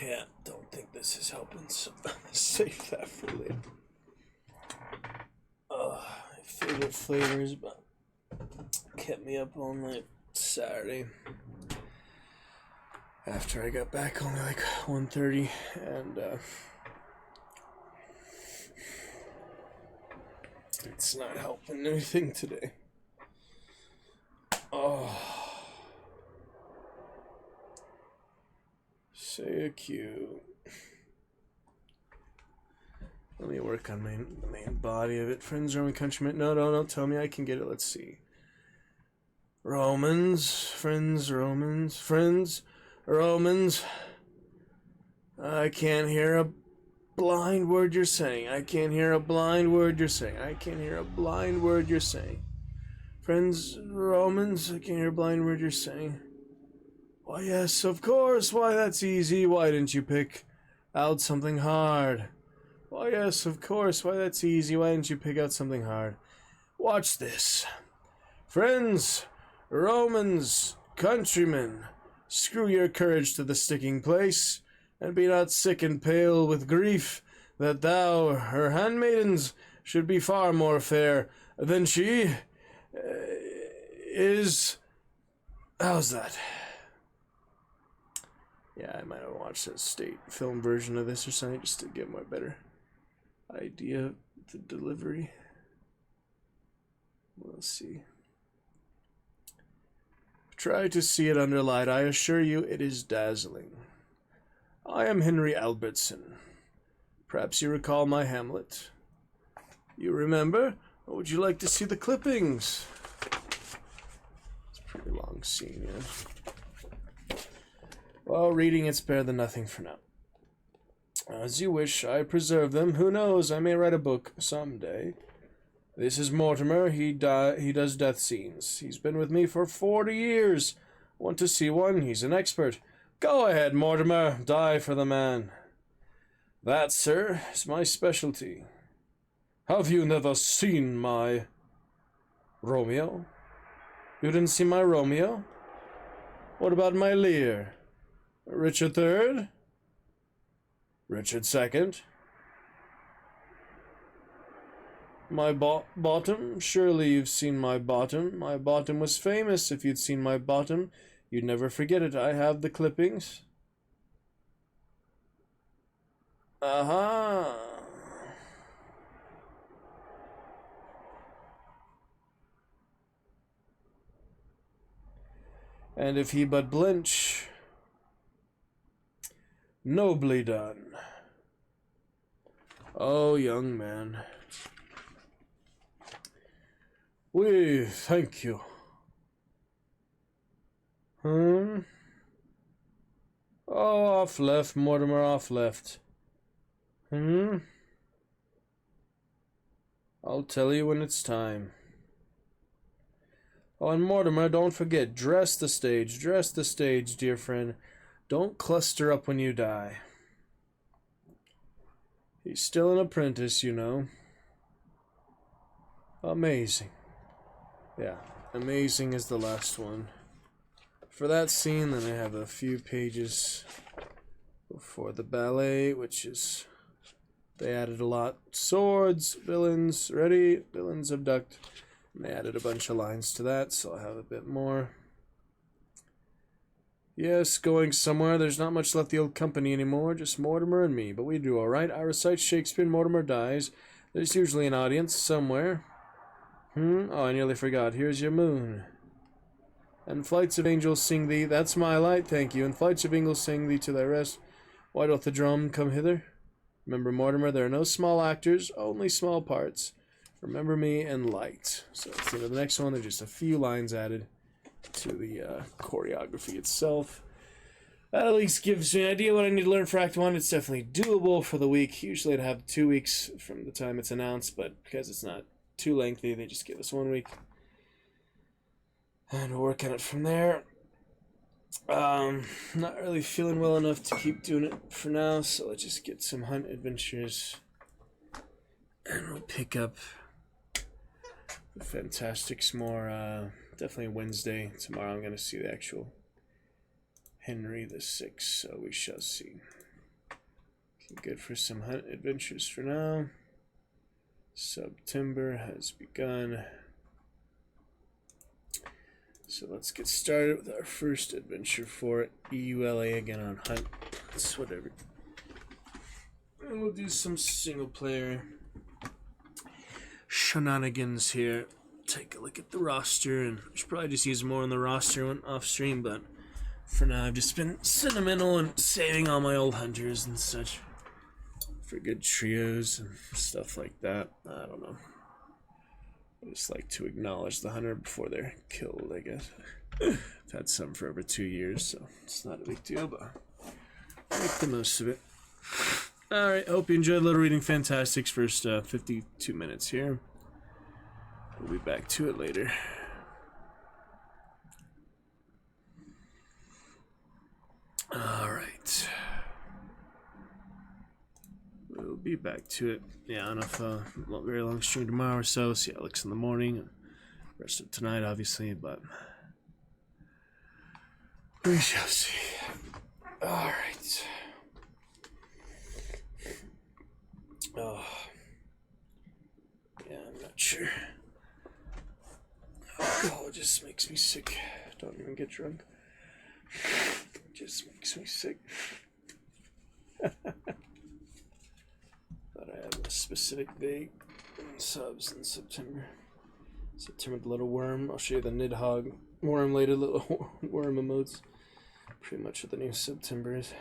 Yeah, don't think this is helping, so save that for later. My favorite flavors, but kept me up all night Saturday. After I got back only like 1:30, and it's not helping anything today. Oh. Say a cue. Let me work on the main body of it. Friends, Roman countrymen. No, don't tell me. I can get it. Let's see. Romans. Friends, Romans. Friends, Romans. I can't hear a blind word you're saying. I can't hear a blind word you're saying. I can't hear a blind word you're saying. Friends, Romans. I can't hear a blind word you're saying. Why, yes, of course. Why, that's easy. Why didn't you pick out something hard? Why, yes, of course. Why, that's easy. Why didn't you pick out something hard? Watch this. Friends, Romans, countrymen, screw your courage to the sticking place, and be not sick and pale with grief that thou, her handmaidens, should be far more fair than she is. How's that? Yeah, I might have watched a state film version of this or something just to get my better idea of the delivery. We'll see. Try to see it under light. I assure you it is dazzling. I am Henry Albertson. Perhaps you recall my Hamlet. You remember? Or would you like to see the clippings? It's a pretty long scene, yeah. Well, reading it's better than nothing for now. As you wish, I preserve them. Who knows, I may write a book someday. This is Mortimer. He does death scenes. He's been with me for 40 years. Want to see one? He's an expert. Go ahead, Mortimer. Die for the man. That, sir, is my specialty. Have you never seen my Romeo? You didn't see my Romeo? What about my Lear? Richard III? Richard II? My bottom? Surely you've seen my bottom. My bottom was famous. If you'd seen my bottom, you'd never forget it. I have the clippings. Aha! And if he but blench, nobly done. Oh, young man. We thank you. Oh, off left, Mortimer, off left. I'll tell you when it's time. Oh, and Mortimer, don't forget, dress the stage, dear friend. Don't cluster up when you die. He's still an apprentice, you know. Amazing. Yeah, amazing is the last one. For that scene, then I have a few pages before the ballet, which is... They added a lot. Swords, villains, ready, villains abduct. And they added a bunch of lines to that, so I'll have a bit more. Yes, going somewhere. There's not much left of the old company anymore, just Mortimer and me, but we do all right. I recite Shakespeare and Mortimer dies. There's usually an audience somewhere. Oh, I nearly forgot. Here's your moon. And flights of angels sing thee. That's my light, thank you. And flights of angels sing thee to thy rest. Why doth the drum come hither? Remember, Mortimer, there are no small actors, only small parts. Remember me and light. So that's the end of the next one. There's just a few lines added to the choreography itself. That at least gives me an idea what I need to learn for Act 1. It's definitely doable for the week. Usually I'd have 2 weeks from the time it's announced, but because it's not too lengthy, they just give us 1 week. And we'll work on it from there. Not really feeling well enough to keep doing it for now, so let's just get some hunt adventures. And we'll pick up the Fantastics more, definitely Wednesday. Tomorrow I'm going to see the actual Henry VI, so we shall see. Okay, good for some hunt adventures for now. SUBtember has begun. So let's get started with our first adventure for it. EULA again on hunt. It's whatever. And we'll do some single player shenanigans here. Take a look at the roster, and I should probably just use more on the roster when off stream, but for now I've just been sentimental and saving all my old hunters and such for good trios and stuff like that. I don't know. I just like to acknowledge the hunter before they're killed, I guess. I've had some for over 2 years, so it's not a big deal, but I make the most of it. Alright, hope you enjoyed Little Reading Fantastics first 52 minutes here. We'll be back to it later. Alright. We'll be back to it. Yeah, I don't know if not very long stream tomorrow or so. See how it looks in the morning and rest of tonight, obviously, but we shall see. Alright. Oh. Yeah, I'm not sure. Alcohol just makes me sick. Don't even get drunk. It just makes me sick. Thought I had a specific date. Subs in September. September, the little worm. I'll show you the Nidhogg worm later. Little worm emotes. Pretty much what the new September is.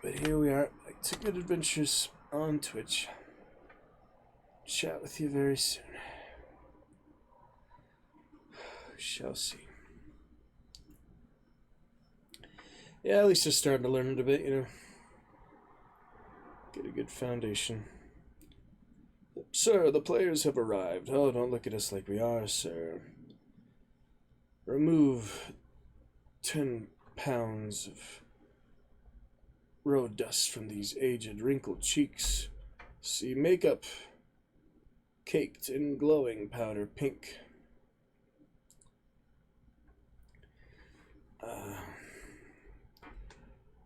But here we are. Back to good adventures on Twitch. Chat with you very soon. Shall see. Yeah, at least just starting to learn it a bit, you know. Get a good foundation. Sir, the players have arrived. Oh, don't look at us like we are, sir. Remove 10 pounds of road dust from these aged, wrinkled cheeks. See makeup caked in glowing powder pink.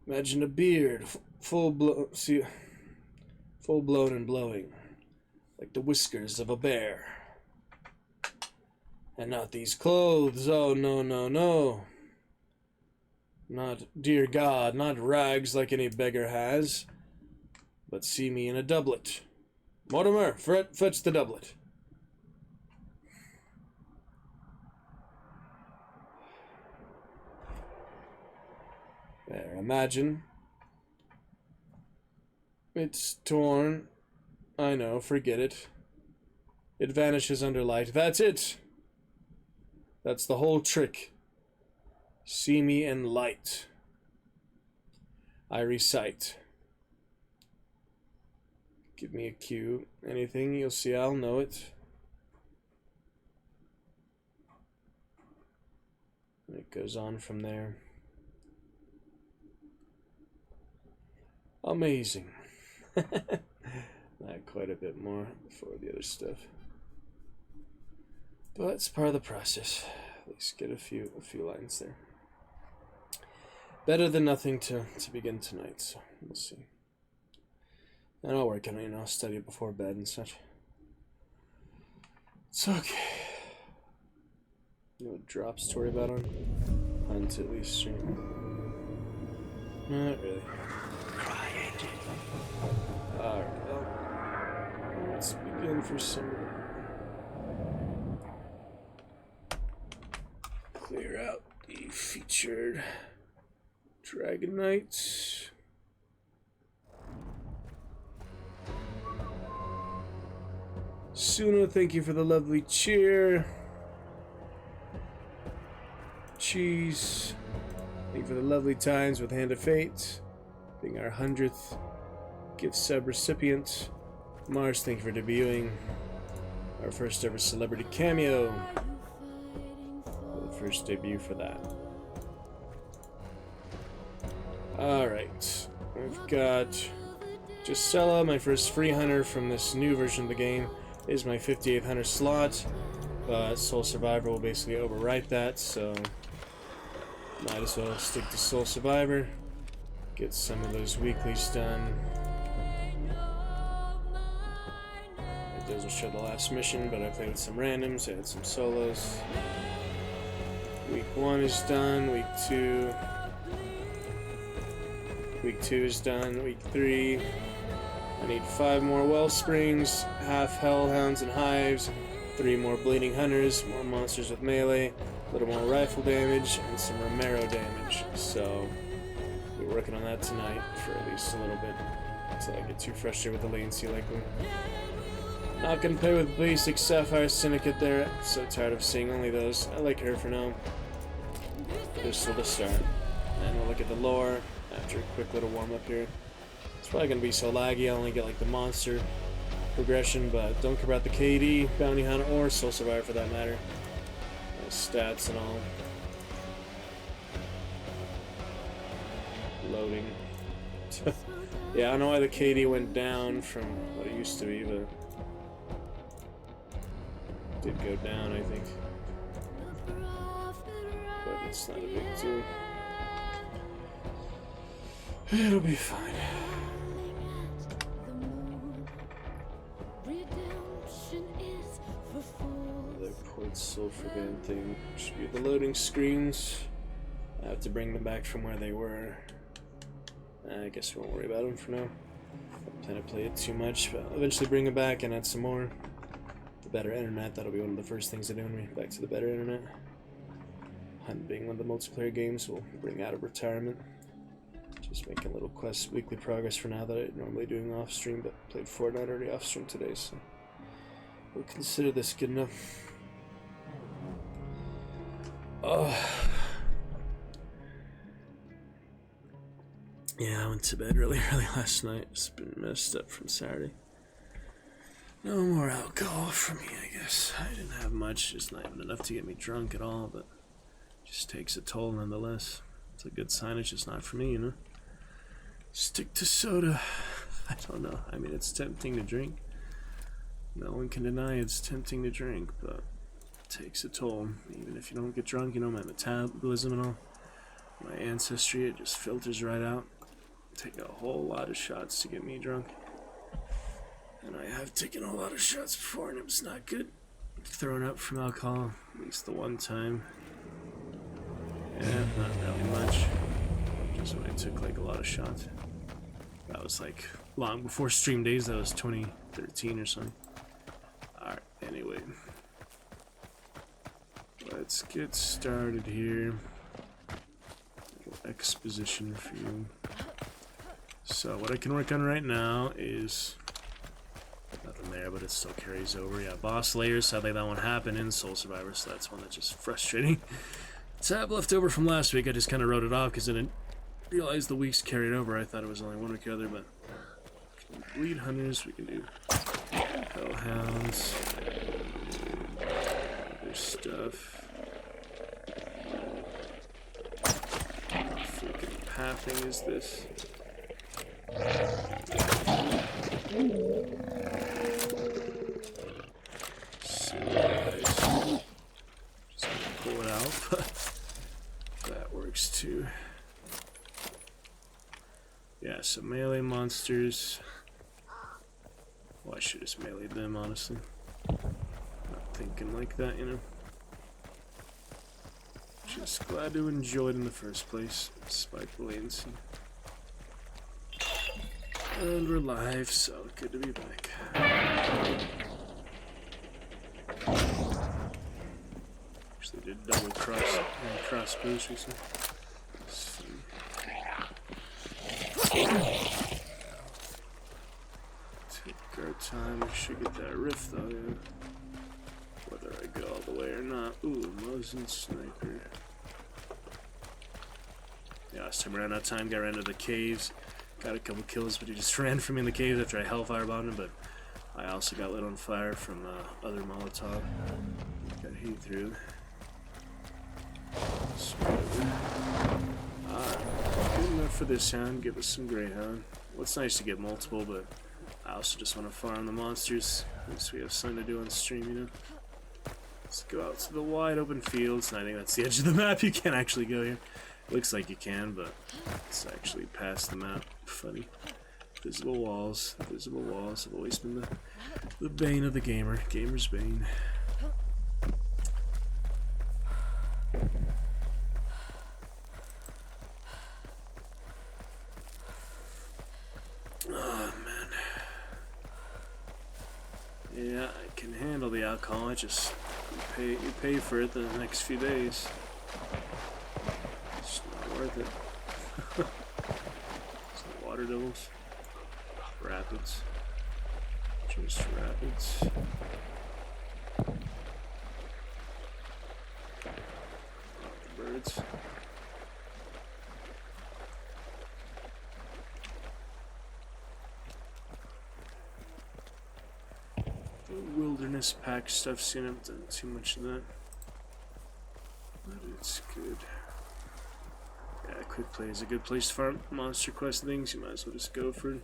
Imagine a beard, full blown and blowing, like the whiskers of a bear. And not these clothes. Oh, no, no, no. Not, dear God, not rags like any beggar has, but see me in a doublet. Mortimer, fetch the doublet. There, imagine. It's torn. I know, forget it. It vanishes under light. That's it! That's the whole trick. See me in light. I recite. Give me a cue. Anything, you'll see I'll know it. And it goes on from there. Amazing. Not quite a bit more for the other stuff. But it's part of the process. At least get a few lines there. Better than nothing to begin tonight, so we'll see. And I'll work on it, I'll study it before bed and such. It's okay. No drops to worry about on Hunt at least. Right? Not really. Alright, well, let's begin for some. Clear out the featured Dragon Knights. Suna, thank you for the lovely cheer. Cheese, thank you for the lovely times with Hand of Fate, being our 100th gift sub recipient. Mars, thank you for debuting our first ever celebrity cameo. The first debut for that. Alright, we've got Gisela, my first free hunter from this new version of the game. Is my 58th hunter slot, but Soul Survivor will basically overwrite that, so might as well stick to Soul Survivor, get some of those weeklies done. Those will show the last mission, but I played with some randoms, I had some solos. Week 1 is done, week 2 is done, week 3. I need 5 more Wellsprings, half Hellhounds and Hives, 3 more Bleeding Hunters, more monsters with melee, a little more rifle damage, and some Romero damage. So, we're working on that tonight for at least a little bit, until I get too frustrated with the latency likely. Not gonna play with basic Sapphire Syndicate there, so tired of seeing only those. I like her for now. There's still the start. And we'll look at the lore after a quick little warm up here. It's probably going to be so laggy, I only get like the monster progression, but don't care about the KD, Bounty Hunter, or Soul Survivor for that matter. Stats and all. Loading. Yeah, I don't know why the KD went down from what it used to be, but it did go down, I think. But it's not a big deal. It'll be fine. Another Port Sulphur Band thing. Should be the loading screens. I have to bring them back from where they were. I guess we won't worry about them for now. I plan to play it too much, but I'll eventually bring them back and add some more. The better internet, that'll be one of the first things I do when we get back to the better internet. Hunt being one of the multiplayer games we'll bring out of retirement. Just making a little quest weekly progress for now that I'm normally doing off stream, but played Fortnite already off stream today, so we'll consider this good enough. Oh. Yeah, I went to bed really early last night. It's been messed up from Saturday. No more alcohol for me, I guess. I didn't have much, just not even enough to get me drunk at all, but it just takes a toll nonetheless. It's a good sign, it's just not for me, you know? Stick to soda. I don't know. I mean, it's tempting to drink. No one can deny it's tempting to drink, but it takes a toll. Even if you don't get drunk, you know, my metabolism and all, my ancestry, it just filters right out. Take a whole lot of shots to get me drunk. And I have taken a lot of shots before, and it was not good. Thrown up from alcohol, at least the one time. Yeah, not really much. Just when I took like a lot of shots. That was like long before stream days. That was 2013 or something. Alright, anyway. Let's get started here. Exposition for you. So what I can work on right now is nothing there, but it still carries over. Yeah, boss layers. Sadly, that won't happen in Soul Survivor, so that's one that's just frustrating. Tab left over from last week. I just kind of wrote it off because I didn't realize the weeks carried over. I thought it was only one week or other, but we can do Bleed Hunters. We can do Hellhounds. Other stuff. Freaking pathing is this? Just gonna pull it out, but that works too. Yeah, so melee monsters. Well, I should just melee them, honestly. Not thinking like that, you know. Just glad to enjoy it in the first place, despite the latency. And we're live, so good to be back. Actually did double cross boost recently. Take our time, we should get that rift though, yeah. Whether I go all the way or not. Ooh, Mosin Sniper. Yeah, last time around that time, got ran into the caves. Got a couple kills, but he just ran from me in the caves after I hellfire bombed him, but I also got lit on fire from other Molotov. Got heat through. Good enough for this hound. Give us some Greyhound. Well, it's nice to get multiple, but I also just want to farm the monsters. At least we have something to do on stream, you know. Let's go out to the wide open fields, and I think that's the edge of the map. You can't actually go here. Looks like you can, but it's actually past the map. Funny. Visible walls. Visible walls have always been the bane of the gamer. Gamer's bane. Oh, man. Yeah, I can handle the alcohol. I just you pay for it the next few days. It's not worth it. It's the water devils. Rapids. Just rapids. The birds. The wilderness pack stuff, seen it, done too much of that. But it's good. Yeah, quick play is a good place to farm monster quest things. You might as well just go for it.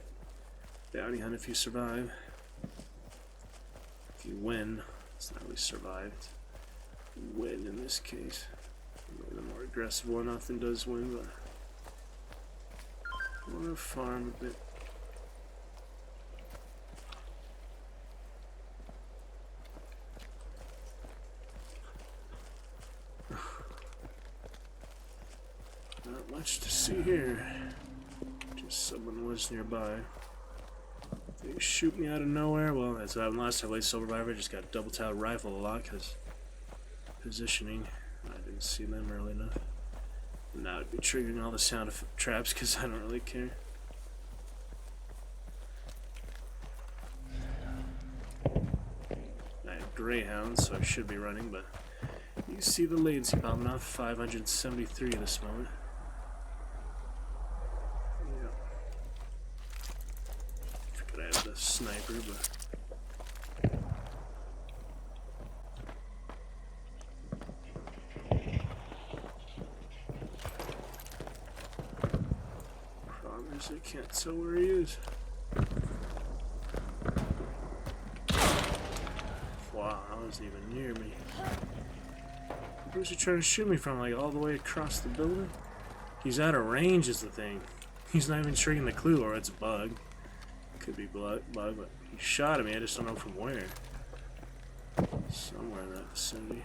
Bounty hunt if you survive. If you win, it's not really survived. You win in this case. The more aggressive one often does win, but I want to farm a bit. Not much to see here. Just someone was nearby. They shoot me out of nowhere. Well, that's what happened last time I played Survivor. I just got double-tailed rifle a lot because positioning. I didn't see them early enough. And now I'd be triggering all the sound of traps because I don't really care. I have Greyhounds, so I should be running, but you see the latency popping off. 573 at this moment. I have the sniper, but problem is I can't tell where he is. Wow, that wasn't even near me. Where's he trying to shoot me from? Like all the way across the building? He's out of range is the thing. He's not even triggering the clue, or it's a bug. Could be bug, but he shot at me. I just don't know from where. Somewhere in that vicinity.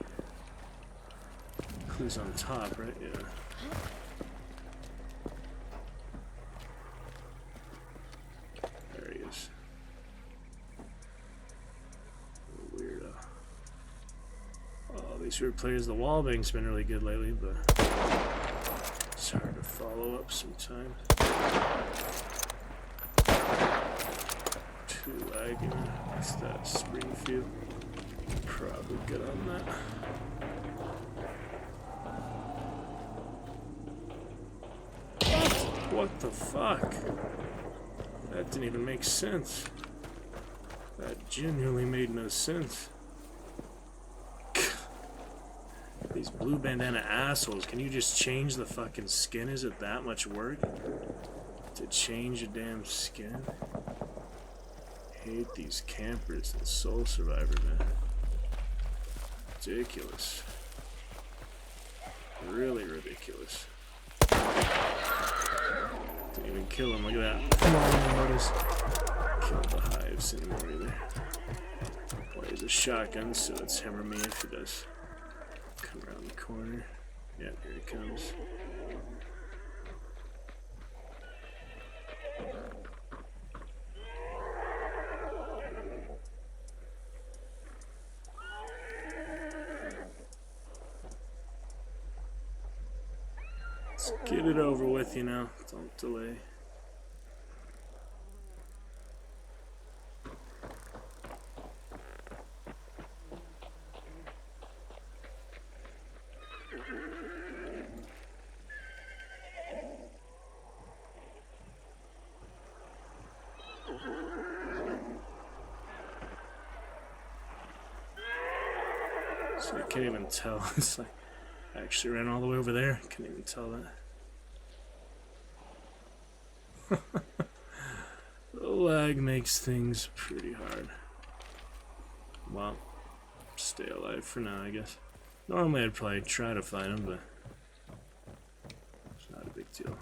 Clue's on top, right? Yeah. There he is. Weirdo. Oh, these weird players. The wallbang's been really good lately, but it's hard to follow up sometimes. Too lagging. What's that? Springfield. Probably good on that. What the fuck? That didn't even make sense. That genuinely made no sense. These blue bandana assholes. Can you just change the fucking skin? Is it that much work to change a damn skin? Hate these campers in Soul Survivor, man. Ridiculous. Really ridiculous. Didn't even kill him, look at that. Notice. Kill the hives anymore either. Well, he's a shotgun, so it's hammer me if he does come around the corner. Yeah, here he comes. Let's get it over with, you know. Don't delay. So I can't even tell. It's like I actually ran all the way over there. Can't even tell that. The lag makes things pretty hard. Well, stay alive for now, I guess. Normally I'd probably try to find him, but it's not a big deal.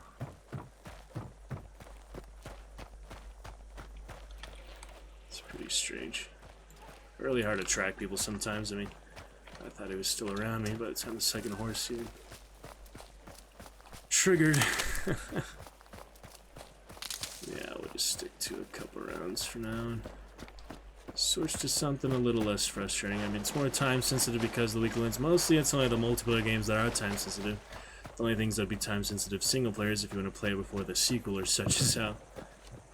It's pretty strange. Really hard to track people sometimes. I mean, I thought he was still around me by the time the second horse even triggered. Yeah, we'll just stick to a couple rounds for now and switch to something a little less frustrating. I mean, it's more time sensitive because of the weak links. Mostly it's only the multiplayer games that are time sensitive. The only things that would be time sensitive single players if you want to play it before the sequel or such is out,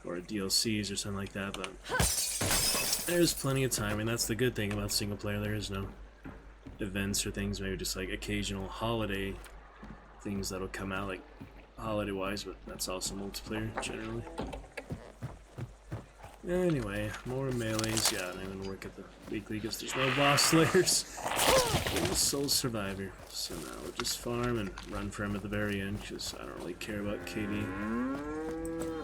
or DLCs or something like that. But there's plenty of time, and that's the good thing about single player. There is no events or things, maybe just like occasional holiday things that'll come out, like holiday wise, but that's also multiplayer generally. Anyway, more melees. Yeah, I don't even work at the weekly because there's no boss slayers. I'm a sole survivor, so now we'll just farm and run for him at the very end because I don't really care about KD.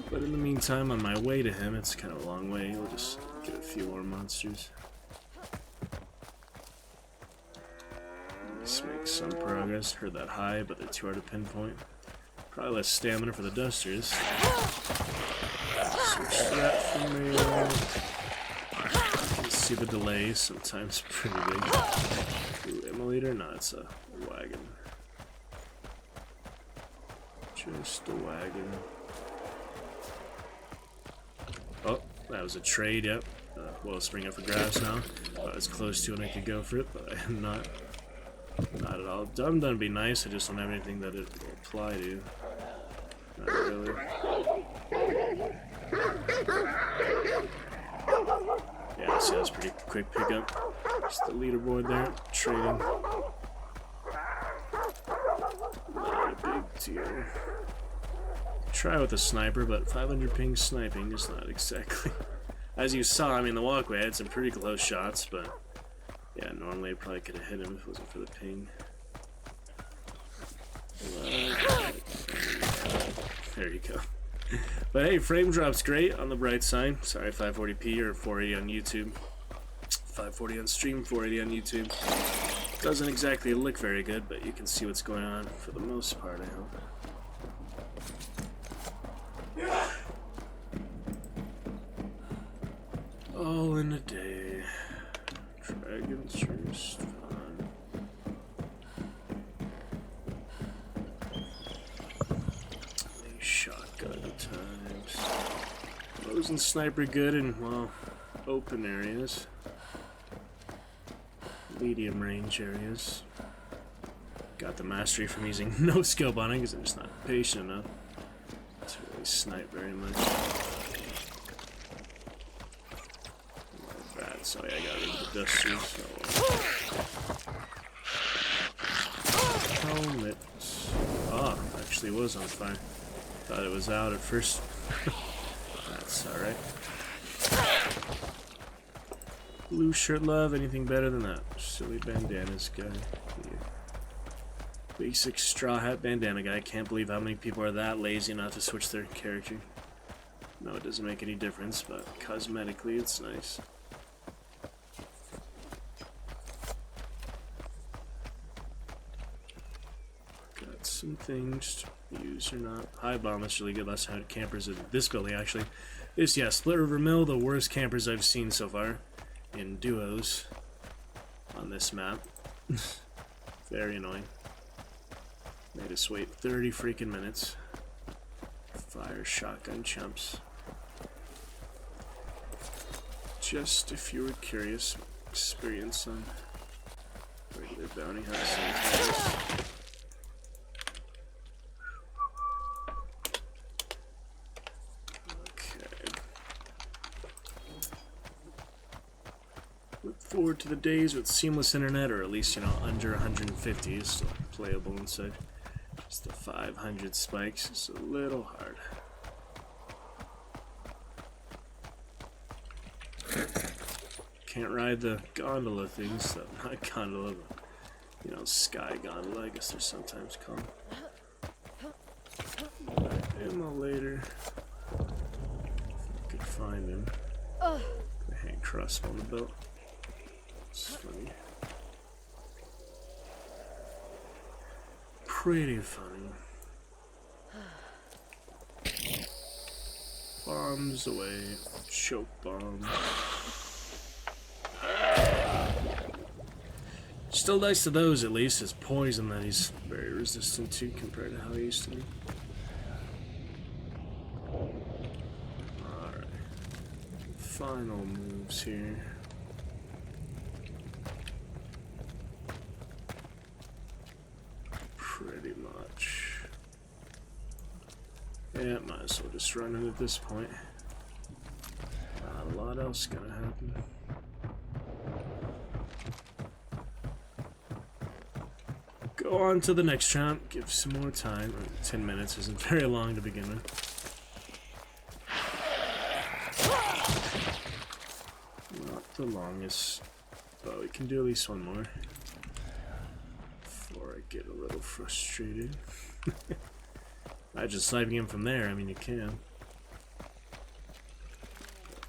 But in the meantime, on my way to him, it's kind of a long way. We'll just get a few more monsters. Let's make some progress. Heard that high, but they're too hard to pinpoint. Probably less stamina for the dusters. Switch that for me. You can see the delay, sometimes pretty big. Ooh, emulator? No, it's a wagon. Just a wagon. Oh, that was a trade, yep. Well, spring up for grabs now. I was close to when I could go for it, but I am not. Not at all. Done would be nice, I just don't have anything that it will apply to. Not really. Yeah, see, that's pretty quick pickup. Just the leaderboard there, trading. Not a big deal. Try with a sniper, but 500 ping sniping is not exactly. As you saw, I mean, the walkway had some pretty close shots, but yeah, normally I probably could have hit him if it wasn't for the ping. There you go. But hey, frame drop's great on the bright side. Sorry, 540p or 480 on YouTube. 540 on stream, 480 on YouTube. Doesn't exactly look very good, but you can see what's going on for the most part, I hope. All in a day. Dragon's Roost fun. Shotgun at times. Rose and sniper good in, well, open areas. Medium range areas. Got the mastery from using no scope on it because I'm just not patient enough to really snipe very much. So yeah, I got rid of the dusters. So. Helmet. Ah, actually was on fire. Thought it was out at first. That's alright. Blue shirt love, anything better than that? Silly bandanas guy. Yeah. Basic straw hat bandana guy. Can't believe how many people are that lazy not to switch their character. No, it doesn't make any difference, but cosmetically it's nice. Some things to use or not. High bomb is really good. Last time I had campers in this building actually. This, yeah, Split River Mill, the worst campers I've seen so far in duos on this map. Very annoying. Made us wait 30 freaking minutes. Fire shotgun chumps. Just if you were curious, experience on regular bounty hunt sometimes. Okay. Look forward to the days with seamless internet, or at least, you know, under 150 is still playable inside. Just the 500 spikes is a little hard. Can't ride the gondola things, though. Not gondola, but, you know, sky gondola, I guess they're sometimes called. Ammo later. If I could find him. The hand crossbow on the belt. It's funny. Pretty funny. Bombs away. Choke bomb. Still nice to those, at least. It's poison that he's very resistant to compared to how he used to be. Alright. Final moves here. Pretty much. Yeah, might as well just run it at this point. Not a lot else gonna happen. Go on to the next champ, give some more time. 10 minutes isn't very long to begin with. Not the longest, but we can do at least one more before I get a little frustrated. Imagine sniping him from there, I mean you can.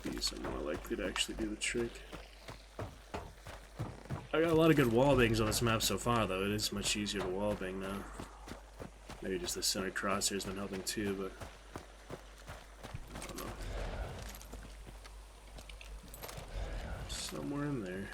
These are more likely to actually do the trick. I got a lot of good wallbangs on this map so far, though. It is much easier to wallbang now. Maybe just the center crosshair's been helping too, but I don't know. Somewhere in there.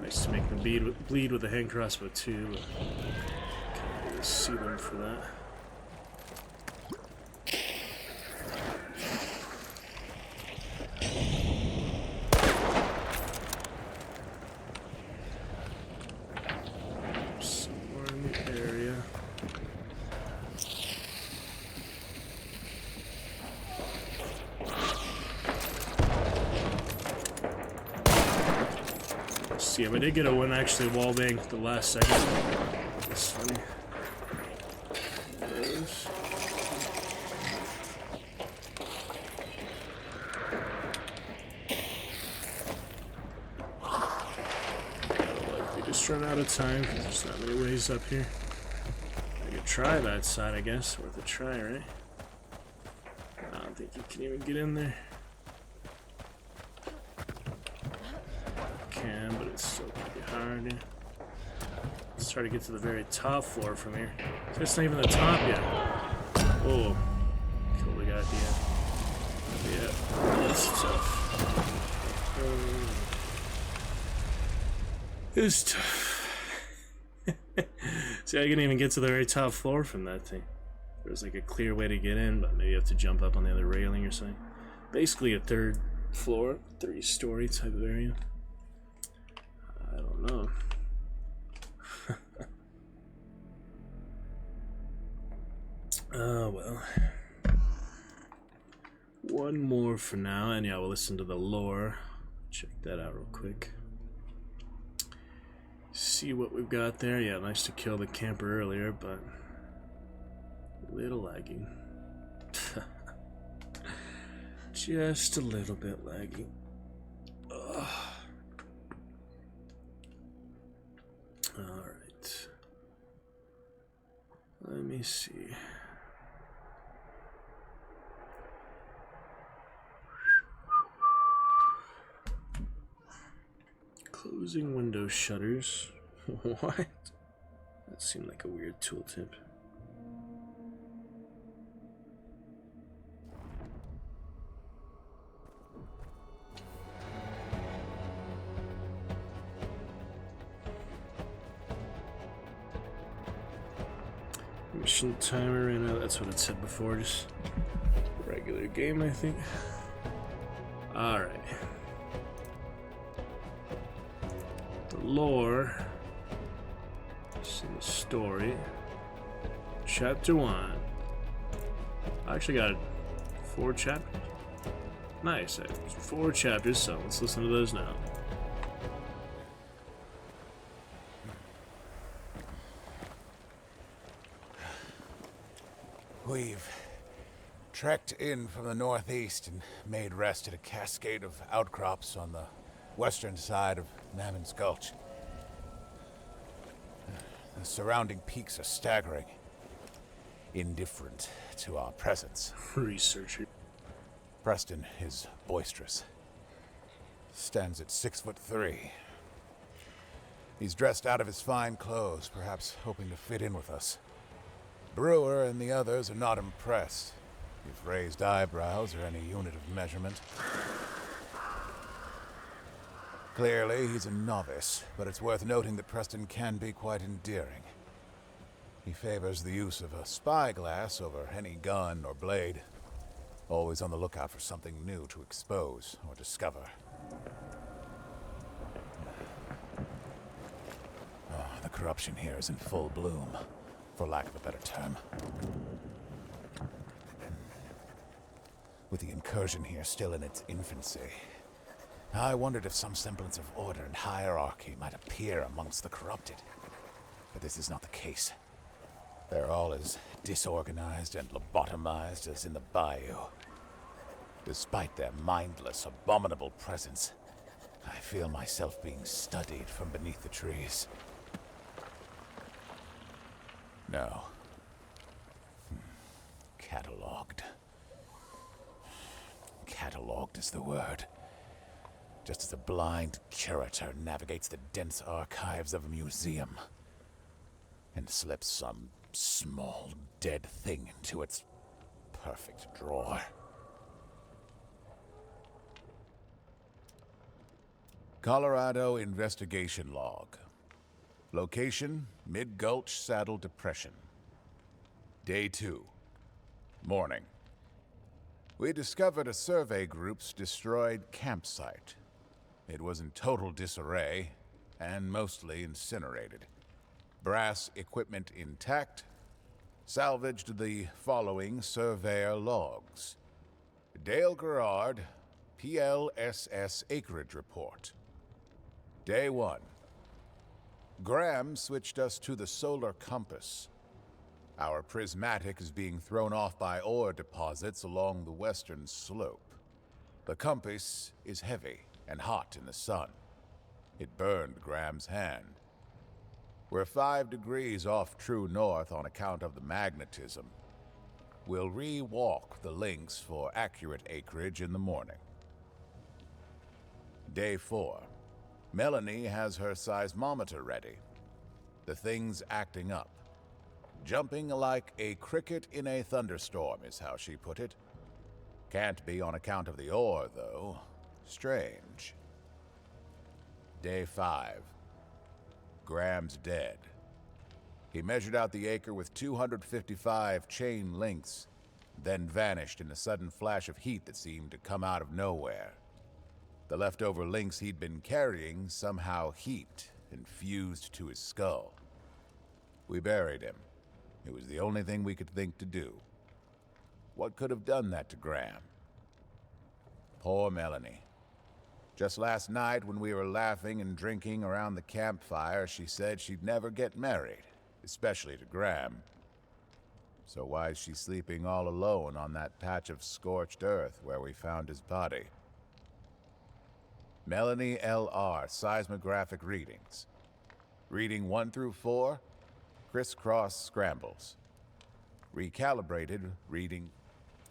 Nice to make them bleed with the hand crossbow too. Can't really see them for that. Somewhere in the area. See him. I did get a one actually wallbang the last second. That's funny. Likely just run out of time because there's not many ways up here. I could try that side, I guess. Worth a try, right? I don't think you can even get in there. Can, but it's still pretty hard. Yeah. Let's try to get to the very top floor from here. It's not even the top yet. Oh, kill the guy at the end. Yeah, that's tough. It's tough. See, I couldn't even get to the very top floor from that thing. There's like a clear way to get in, but maybe you have to jump up on the other railing or something. Basically a third floor, 3-story type of area. I don't know. Oh well. One more for now, and yeah, we'll listen to the lore. Check that out real quick. See what we've got there. Yeah, nice to kill the camper earlier, but a little laggy. Just a little bit laggy. Ugh. Alright. Let me see. Closing window shutters. What? That seemed like a weird tooltip. Mission timer, you know, that's what it said before, just regular game, I think. Alright. The lore. It's in the story. Chapter 1. I actually got 4 chapters. Nice. 4 chapters, so let's listen to those now. We've trekked in from the northeast and made rest at a cascade of outcrops on the western side of Mammon's Gulch. The surrounding peaks are staggering, indifferent to our presence. Researcher. Preston is boisterous. Stands at 6'3". He's dressed out of his fine clothes, perhaps hoping to fit in with us. Brewer and the others are not impressed, if raised eyebrows are any unit of measurement. Clearly, he's a novice, but it's worth noting that Preston can be quite endearing. He favors the use of a spyglass over any gun or blade, always on the lookout for something new to expose or discover. Oh, the corruption here is in full bloom, for lack of a better term. With the incursion here still in its infancy, I wondered if some semblance of order and hierarchy might appear amongst the corrupted. But this is not the case. They're all as disorganized and lobotomized as in the bayou. Despite their mindless, abominable presence, I feel myself being studied from beneath the trees. No. Catalogued. Catalogued is the word. Just as a blind curator navigates the dense archives of a museum and slips some small, dead thing into its perfect drawer. Colorado Investigation Log. Location, Mid-Gulch Saddle Depression. Day 2. Morning. We discovered a survey group's destroyed campsite. It was in total disarray and mostly incinerated. Brass equipment intact. Salvaged the following surveyor logs. Dale Gerard, PLSS Acreage Report. Day 1. Graham switched us to the solar compass. Our prismatic is being thrown off by ore deposits along the western slope. The compass is heavy and hot in the sun. It burned Graham's hand. We're 5 degrees off true north on account of the magnetism. We'll re-walk the links for accurate acreage in the morning. Day 4. Melanie has her seismometer ready. The thing's acting up. Jumping like a cricket in a thunderstorm is how she put it. Can't be on account of the ore, though. Strange. Day 5. Graham's dead. He measured out the acre with 255 chain links, then vanished in a sudden flash of heat that seemed to come out of nowhere. The leftover links he'd been carrying somehow heaped and fused to his skull. We buried him. It was the only thing we could think to do. What could have done that to Graham? Poor Melanie. Just last night, when we were laughing and drinking around the campfire, she said she'd never get married, especially to Graham. So why is she sleeping all alone on that patch of scorched earth where we found his body? Melanie L.R. seismographic readings. Reading 1 through 4, crisscross scrambles. Recalibrated reading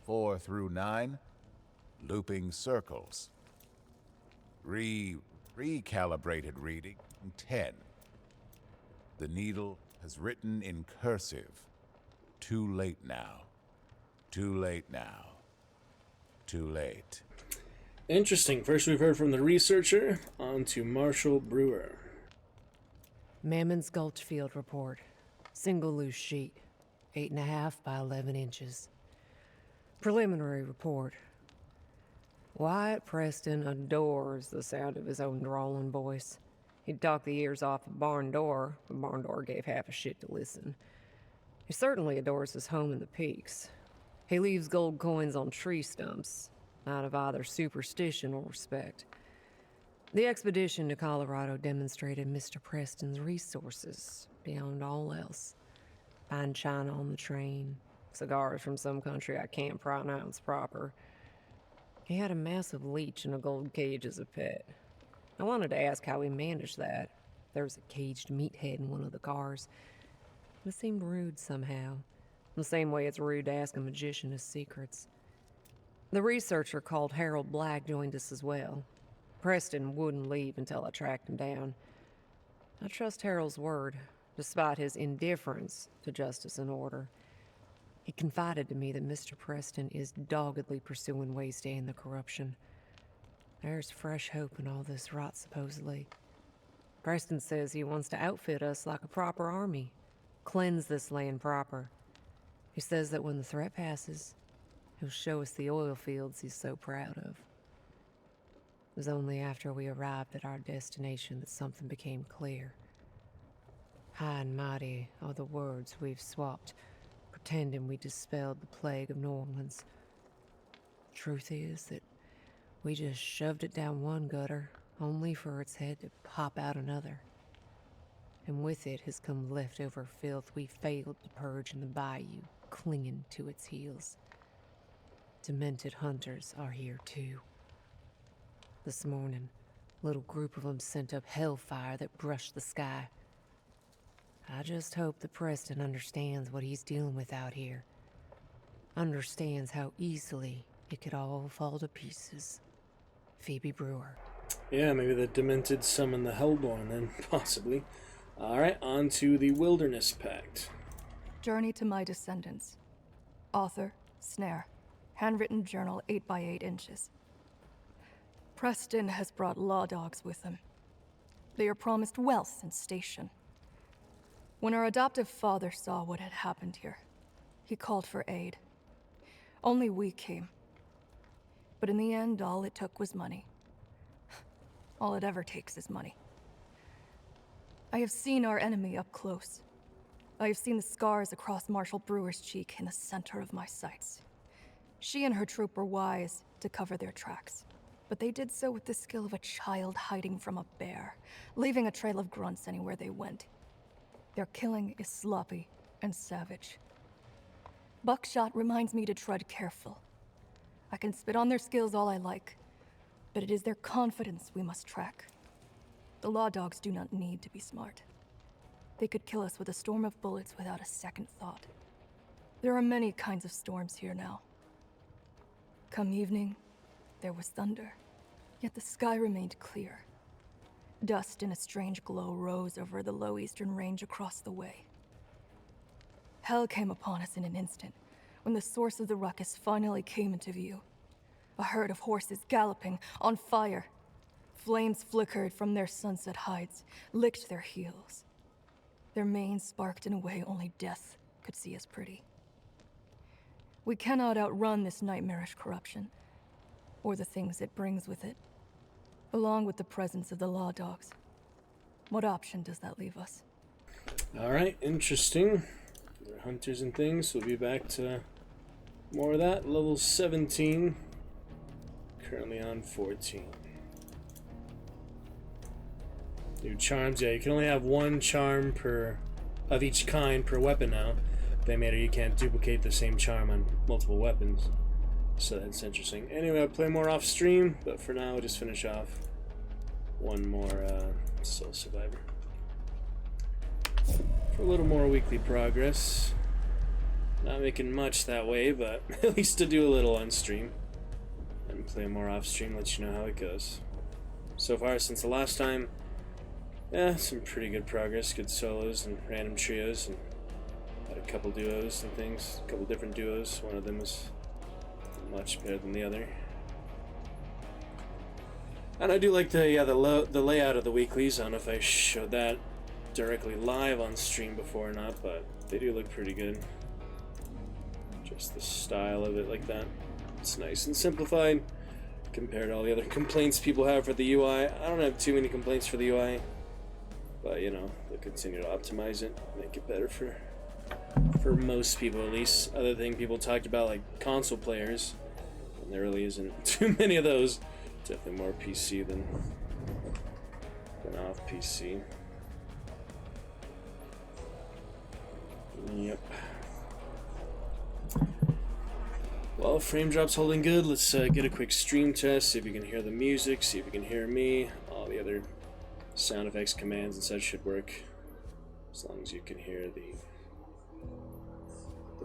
4 through 9, looping circles. Recalibrated reading 10. The needle has written in cursive, "Too late now. Too late now. Too late." Interesting. First we've heard from the researcher, on to Marshall Brewer. Mammon's Gulch Field Report. Single loose sheet. 8.5 by 11 inches. Preliminary report. Wyatt Preston adores the sound of his own drawling voice. He'd talk the ears off a barn door, but barn door gave half a shit to listen. He certainly adores his home in the peaks. He leaves gold coins on tree stumps, out of either superstition or respect. The expedition to Colorado demonstrated Mr. Preston's resources beyond all else. Fine china on the train, cigars from some country I can't pronounce proper. He had a massive leech in a gold cage as a pet. I wanted to ask how he managed that. There was a caged meathead in one of the cars. It seemed rude somehow, the same way it's rude to ask a magician his secrets. The researcher called Harold Black joined us as well. Preston wouldn't leave until I tracked him down. I trust Harold's word, despite his indifference to justice and order. He confided to me that Mr. Preston is doggedly pursuing ways to end the corruption. There's fresh hope in all this rot, supposedly. Preston says he wants to outfit us like a proper army, cleanse this land proper. He says that when the threat passes, he'll show us the oil fields he's so proud of. It was only after we arrived at our destination that something became clear. High and mighty are the words we've swapped, pretending we dispelled the plague of New Orleans. Truth is that we just shoved it down one gutter, only for its head to pop out another. And with it has come leftover filth we failed to purge in the bayou, clinging to its heels. Demented hunters are here too. This morning, a little group of them sent up hellfire that brushed the sky. I just hope that Preston understands what he's dealing with out here. Understands how easily it could all fall to pieces. Phoebe Brewer. Yeah, maybe the Demented summon the Hellborn then, possibly. Alright, on to the Wilderness Pact. Journey to My Descendants. Author, Snare. Handwritten journal 8 by 8 inches. Preston has brought law dogs with him. They are promised wealth and station. When our adoptive father saw what had happened here, he called for aid. Only we came. But in the end, all it took was money. All it ever takes is money. I have seen our enemy up close. I have seen the scars across Marshal Brewer's cheek in the center of my sights. She and her troop were wise to cover their tracks, but they did so with the skill of a child hiding from a bear, leaving a trail of grunts anywhere they went. Their killing is sloppy and savage. Buckshot reminds me to tread careful. I can spit on their skills all I like, but it is their confidence we must track. The law dogs do not need to be smart. They could kill us with a storm of bullets without a second thought. There are many kinds of storms here now. Come evening, there was thunder, yet the sky remained clear. Dust in a strange glow rose over the low eastern range across the way. Hell came upon us in an instant, when the source of the ruckus finally came into view. A herd of horses galloping, on fire. Flames flickered from their sunset hides, licked their heels. Their manes sparked in a way only death could see as pretty. We cannot outrun this nightmarish corruption, or the things it brings with it, along with the presence of the law dogs. What option does that leave us? Alright, interesting. They're hunters and things. We'll be back to more of that. Level 17. Currently on 14. New charms. Yeah, you can only have one charm of each kind per weapon now. They made it you can't duplicate the same charm on multiple weapons. So that's interesting. Anyway, I'll play more off stream, but for now, I'll just finish off one more Soul Survivor. For a little more weekly progress. Not making much that way, but at least to do a little on stream. And play more off stream, let you know how it goes. So far, since the last time, yeah, some pretty good progress. Good solos and random trios, and had a couple duos and things. A couple different duos. One of them was much better than the other. And I do like the layout of the weeklies. I don't know if I showed that directly live on stream before or not, but they do look pretty good. Just the style of it like that. It's nice and simplified compared to all the other complaints people have for the UI. I don't have too many complaints for the UI, but you know, they'll continue to optimize it, make it better for most people at least. Other thing people talked about, like console players, and there really isn't too many of those. Definitely more PC than off PC. Yep. Well, frame drop's holding good. Let's get a quick stream test, see if you can hear the music, see if you can hear me. All the other sound effects, commands, and such should work, as long as you can hear the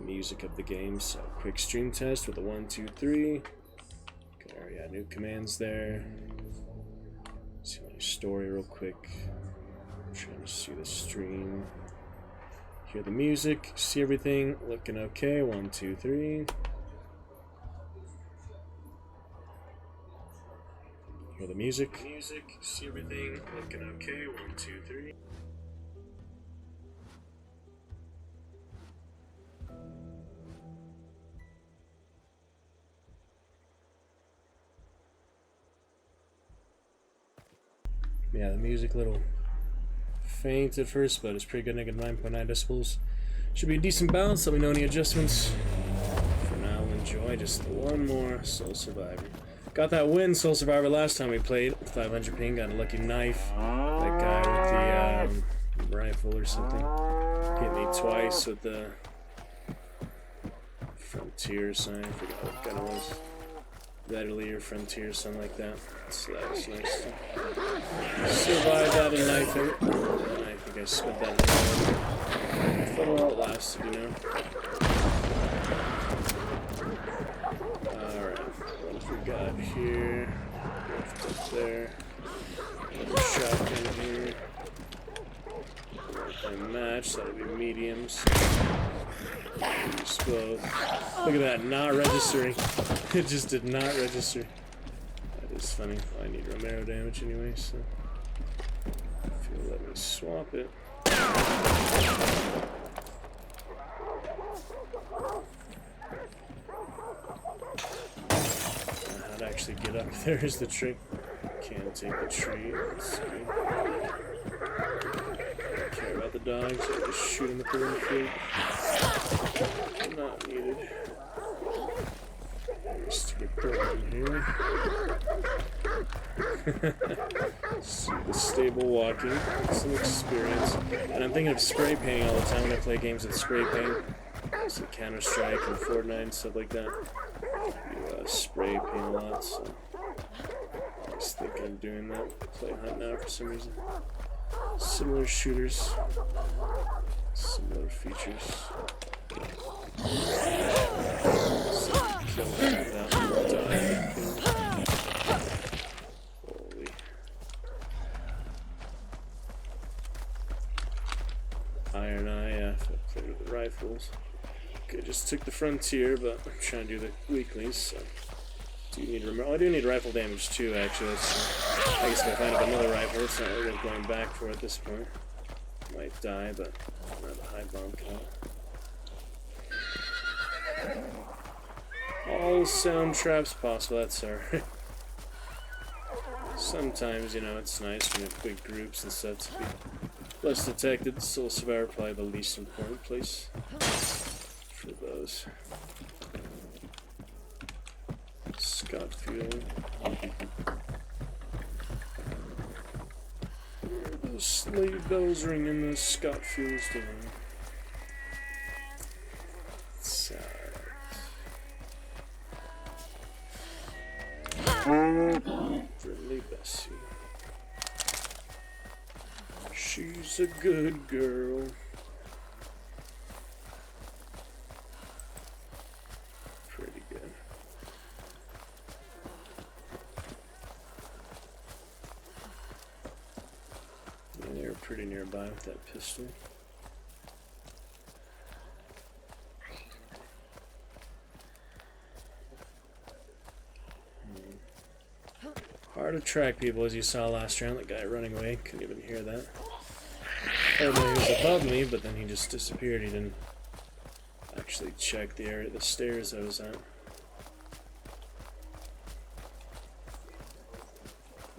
music of the game. So, quick stream test with a 1, 2, 3. Okay, yeah, new commands there. See my story real quick. I'm trying to see the stream. Hear the music, see everything, looking okay. 1, 2, 3. Hear the music, see everything, looking okay. 1, 2, 3. Yeah, the music a little faint at first, but it's pretty good. Negative 9.9 decibels. Should be a decent balance. Let me know any adjustments. For now, enjoy just one more Soul Survivor. Got that win, Soul Survivor, last time we played. 500 ping, got a lucky knife. That guy with the rifle or something hit me twice with the Frontier sign. I forgot what gun it was. Readily or Frontier, something like that. So that was nice. Survived that and knife it. And I think I spent that in the while it lasted, you know. Alright, what have we got here? Left up there. Another shotgun here. And match, that'll be mediums. Use both. Look at that, not registering. It just did not register. That is funny. I need Romero damage anyway, so if you'll let me swap it. How to actually get up there is the trick. Can't take the tree. Let's see. Don't care about the dogs. I just shoot them with the wind field. Not needed. Stupid purple in here. See the stable walking. Some experience. And I'm thinking of spray painting all the time when I play games with spray paint. So Counter-Strike and Fortnite and stuff like that. You spray paint a lot, so I was thinking of doing that. Play Hunt now for some reason. Similar shooters. Similar features. Holy. Iron Eye, I played with the rifles. Okay, just took the Frontier, but I'm trying to do the weaklings, so I do need rifle damage too, actually. So I guess if I find up another rifle, it's not really worth going back for at this point. Might die, but not a high bomb count. All sound traps possible, that's alright. Sometimes, you know, it's nice when you have big groups and stuff to be less detected. Soul Survivor probably the least important place for those. Scott Fuel. Where are those slave bells ringing? Those Scott Fuel's doing. It's Friendly Bessie. She's a good girl. Pretty good. Yeah, they were pretty nearby with that pistol. Hard to track people, as you saw last round. That guy running away, couldn't even hear that. I don't know he was above me, but then he just disappeared. He didn't actually check the area, the stairs I was at.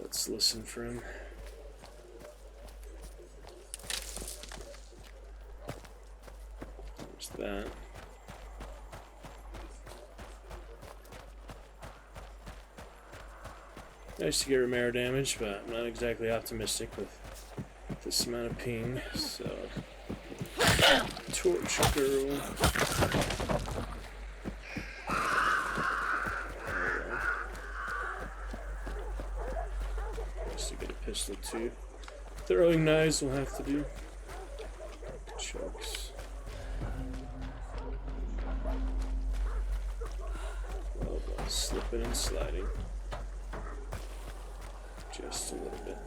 Let's listen for him. There's that. Nice to get Romero damage, but I'm not exactly optimistic with this amount of ping, so... Torch girl. Nice to get a pistol too. Throwing knives will have to do. Chucks. Oh boy, slipping and sliding. Just a little bit.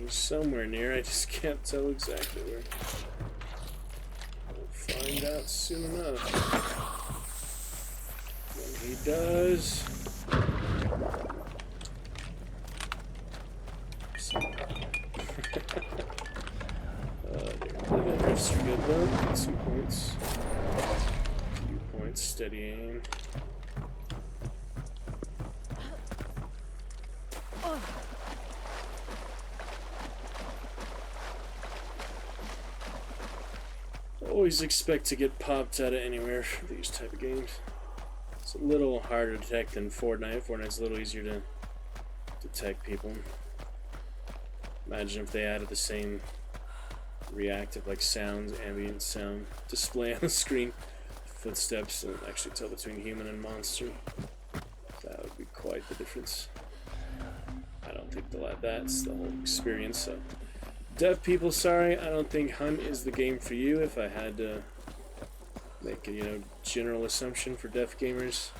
Somewhere near, I just can't tell exactly where. We'll find out soon enough. When he does. The drifts are good though. Get some points. A few points, steady aim. Always expect to get popped out of anywhere for these type of games. It's a little harder to detect than Fortnite. Fortnite's a little easier to detect people. Imagine if they added the same reactive, like sounds, ambient sound display on the screen, footsteps, and actually tell between human and monster. That would be quite the difference. I don't think they'll add that. It's the whole experience. So. Deaf people, sorry, I don't think Hunt is the game for you. If I had to make a general assumption for deaf gamers,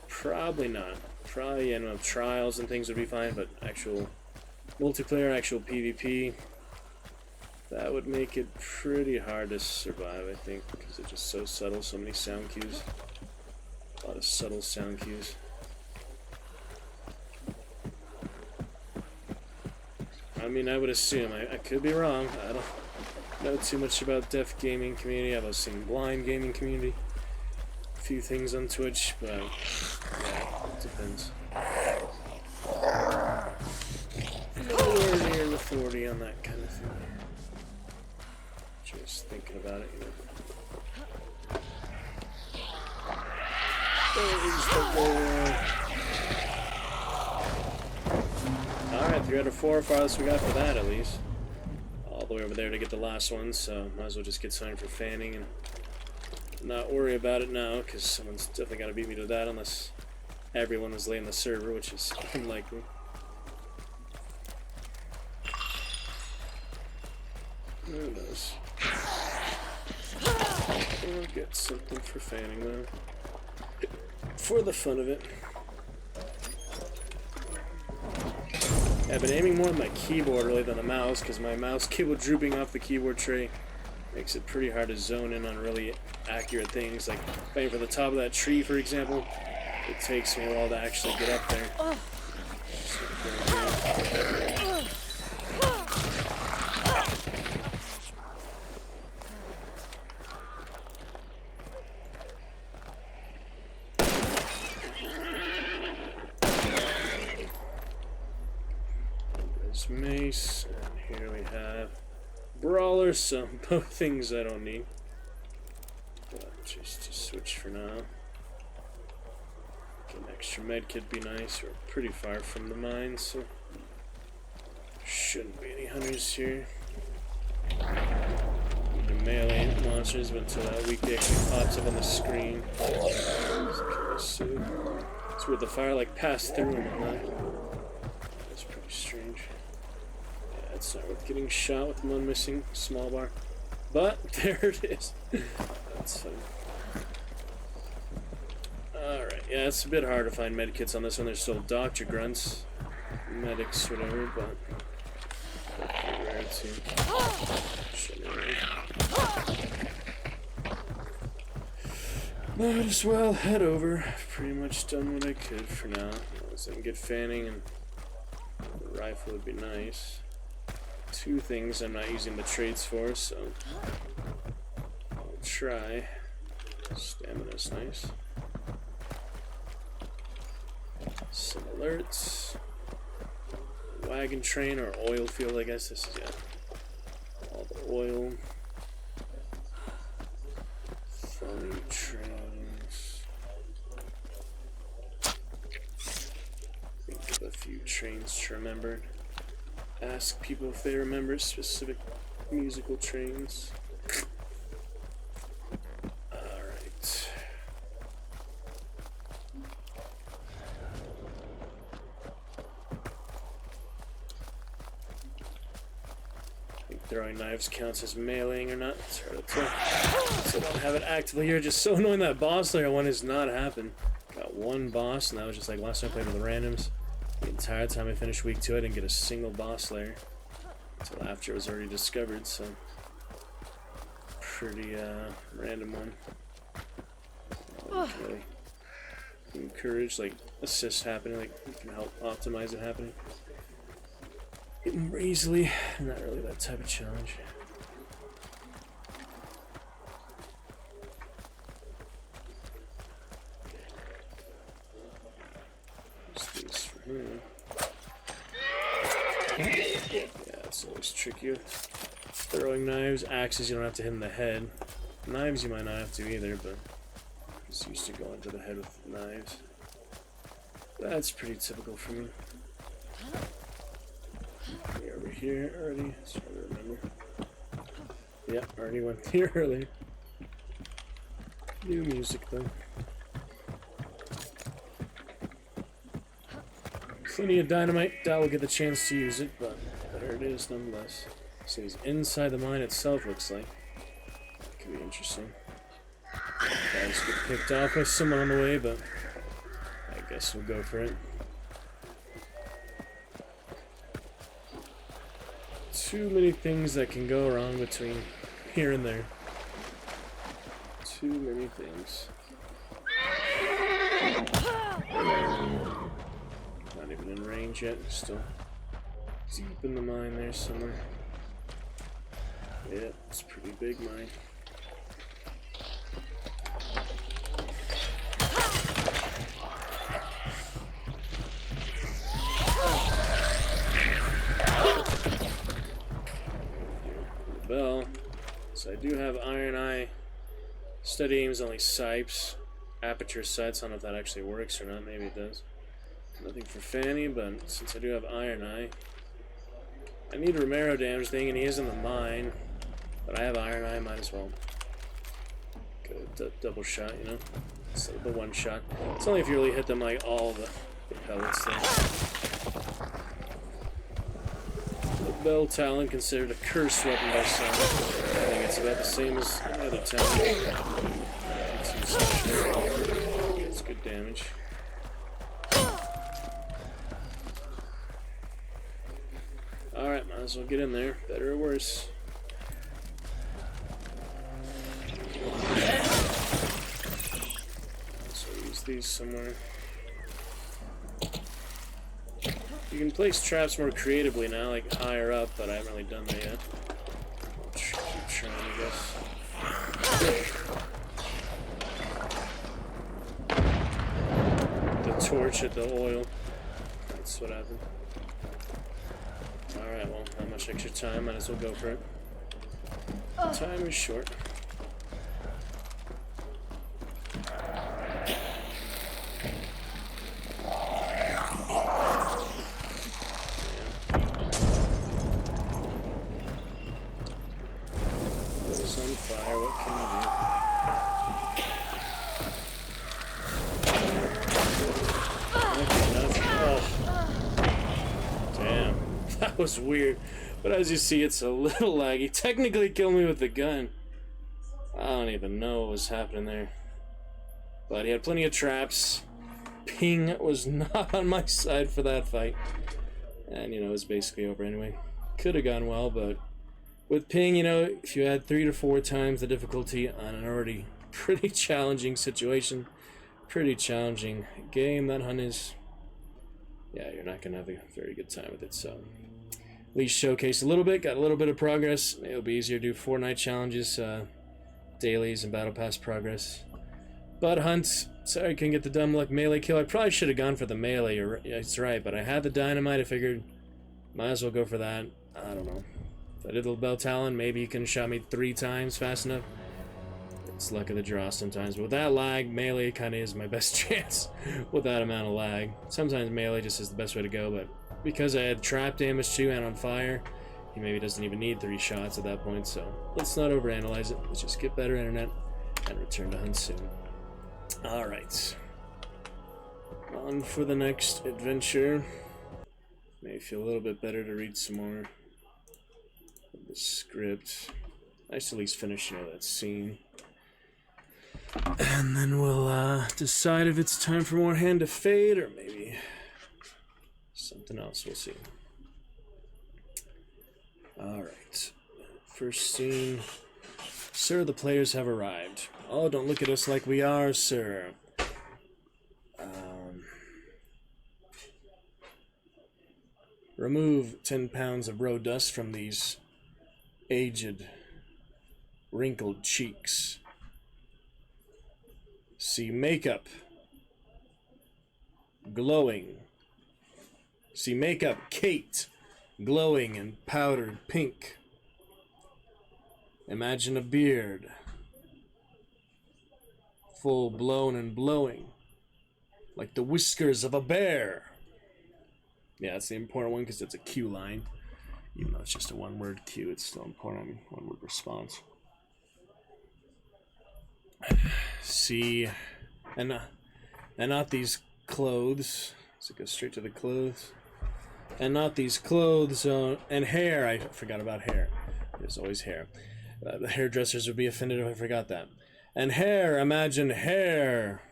probably not. Probably trials and things would be fine, but actual multiplayer, actual PvP, that would make it pretty hard to survive, I think, because it's just so subtle. So many sound cues, a lot of subtle sound cues. I mean, I would assume, I could be wrong, I don't know too much about deaf gaming community. I've also seen blind gaming community, a few things on Twitch, but yeah, it depends. Nowhere near authority on that kind of thing. Just thinking about it, There's the goal. Alright, 3 out of 4, farthest we got for that at least. All the way over there to get the last one, so might as well just get signed for fanning and not worry about it now, because someone's definitely got to beat me to that unless everyone was late in the server, which is unlikely. Who knows? We'll get something for fanning though. For the fun of it. I've been aiming more with my keyboard really than the mouse, because my mouse cable drooping off the keyboard tray makes it pretty hard to zone in on really accurate things. Like if I aim for the top of that tree, for example, it takes me a while to actually get up there. Mace, and here we have Brawler, so both things I don't need. But just to switch for now. Get an extra med kit be nice. We're pretty far from the mine, so shouldn't be any hunters here. The melee monsters, but until that week actually pops up on the screen. So it's where the fire like passed through and whatnot. That's pretty strange. It's not worth getting shot with one missing small bar. But there it is. That's funny. Alright, yeah, it's a bit hard to find medkits on this one. There's still doctor grunts, medics, whatever, but pretty rare too. Might as well head over. Pretty much done what I could for now. Unless I can get fanning, and the rifle would be nice. Two things I'm not using the traits for, so I'll try. Stamina's nice. Some alerts. Wagon train or oil field, I guess this is, yeah. All the oil. Phone trains. Think of a few trains to remember. Ask people if they remember specific musical trains. Alright. I think throwing knives counts as meleeing or not. It's hard to tell. So I don't have it actively here. Just so annoying that boss layer one has not happened. Got one boss, and that was just like last time I played with the randoms. The entire time I finished week 2, I didn't get a single boss layer until after it was already discovered, so pretty random one. Really encourage like assists happening, like you can help optimize it happening. Get more easily, not really that type of challenge. Yeah, it's always tricky with throwing knives. Axes, you don't have to hit in the head. Knives, you might not have to either, but I'm just used to going to the head with knives. That's pretty typical for me. We're over here already. It's hard to remember. Yep, already went here earlier. New music, though. Plenty of dynamite. Doubt we'll get the chance to use it, but there it is nonetheless. So he's inside the mine itself, looks like. Could be interesting. Guys get picked off by someone on the way, but I guess we'll go for it. Too many things that can go wrong between here and there. Too many things. Not even in range yet, still deep in the mine there somewhere. Yeah, it's a pretty big mine. Bell. So I do have iron eye. Steady aim is only sipes. Aperture sights, I don't know if that actually works or not, maybe it does. Nothing for Fanny, but since I do have Iron Eye, I need a Romero damage thing, and he is in the mine. But I have Iron Eye, might as well go double shot, you know? Instead of the one shot. It's only if you really hit them like all the pellets there. The Bell Talon, considered a cursed weapon by some. I think it's about the same as any other talon. It's good damage. Alright, might as well get in there. Better or worse. So use these somewhere. You can place traps more creatively now, like higher up, but I haven't really done that yet. I'll keep trying, I guess. The torch at the oil. That's what happened. Alright, well, not much extra time, might as well go for it. Time is short. It's on fire, what can you do? Oh. Damn. That was weird. But as you see, it's a little laggy. Technically killed me with the gun. I don't even know what was happening there. But he had plenty of traps. Ping was not on my side for that fight. And, you know, it was basically over anyway. Could have gone well, but with Ping, you know, if you had 3 to 4 times the difficulty on an already pretty challenging situation, pretty challenging game, that hunt is, yeah, you're not going to have a very good time with it. So, at least showcase a little bit, got a little bit of progress. It'll be easier to do Fortnite challenges, dailies, and Battle Pass progress. But hunts, sorry I couldn't get the dumb luck melee kill. I probably should have gone for the melee, it's right, but I had the dynamite, I figured might as well go for that. I don't know. If I did the Bell Talon, maybe he can shot me 3 times fast enough. It's luck of the draw sometimes, but with that lag, melee kind of is my best chance with that amount of lag. Sometimes melee just is the best way to go, but because I had trap damage too and on fire, he maybe doesn't even need 3 shots at that point, so let's not overanalyze it. Let's just get better internet and return to hunt soon. Alright. On for the next adventure. May feel a little bit better to read some more of the script. Nice to at least finish, you know, that scene. And then we'll decide if it's time for more Hand of Fate or maybe something else. We'll see. Alright. First scene. Sir, the players have arrived. Oh, don't look at us like we are, sir. Remove 10 pounds of road dust from these aged, wrinkled cheeks. See makeup glowing. See makeup Kate glowing and powdered pink. Imagine a beard full blown and blowing like the whiskers of a bear. Yeah, that's the important one because it's a Q line. Even though it's just a one-word Q, it's still important. One-word response. See, and not these clothes. So it goes straight to the clothes. And not these clothes and hair. I forgot about hair. There's always hair. The hairdressers would be offended if I forgot that. And hair, imagine hair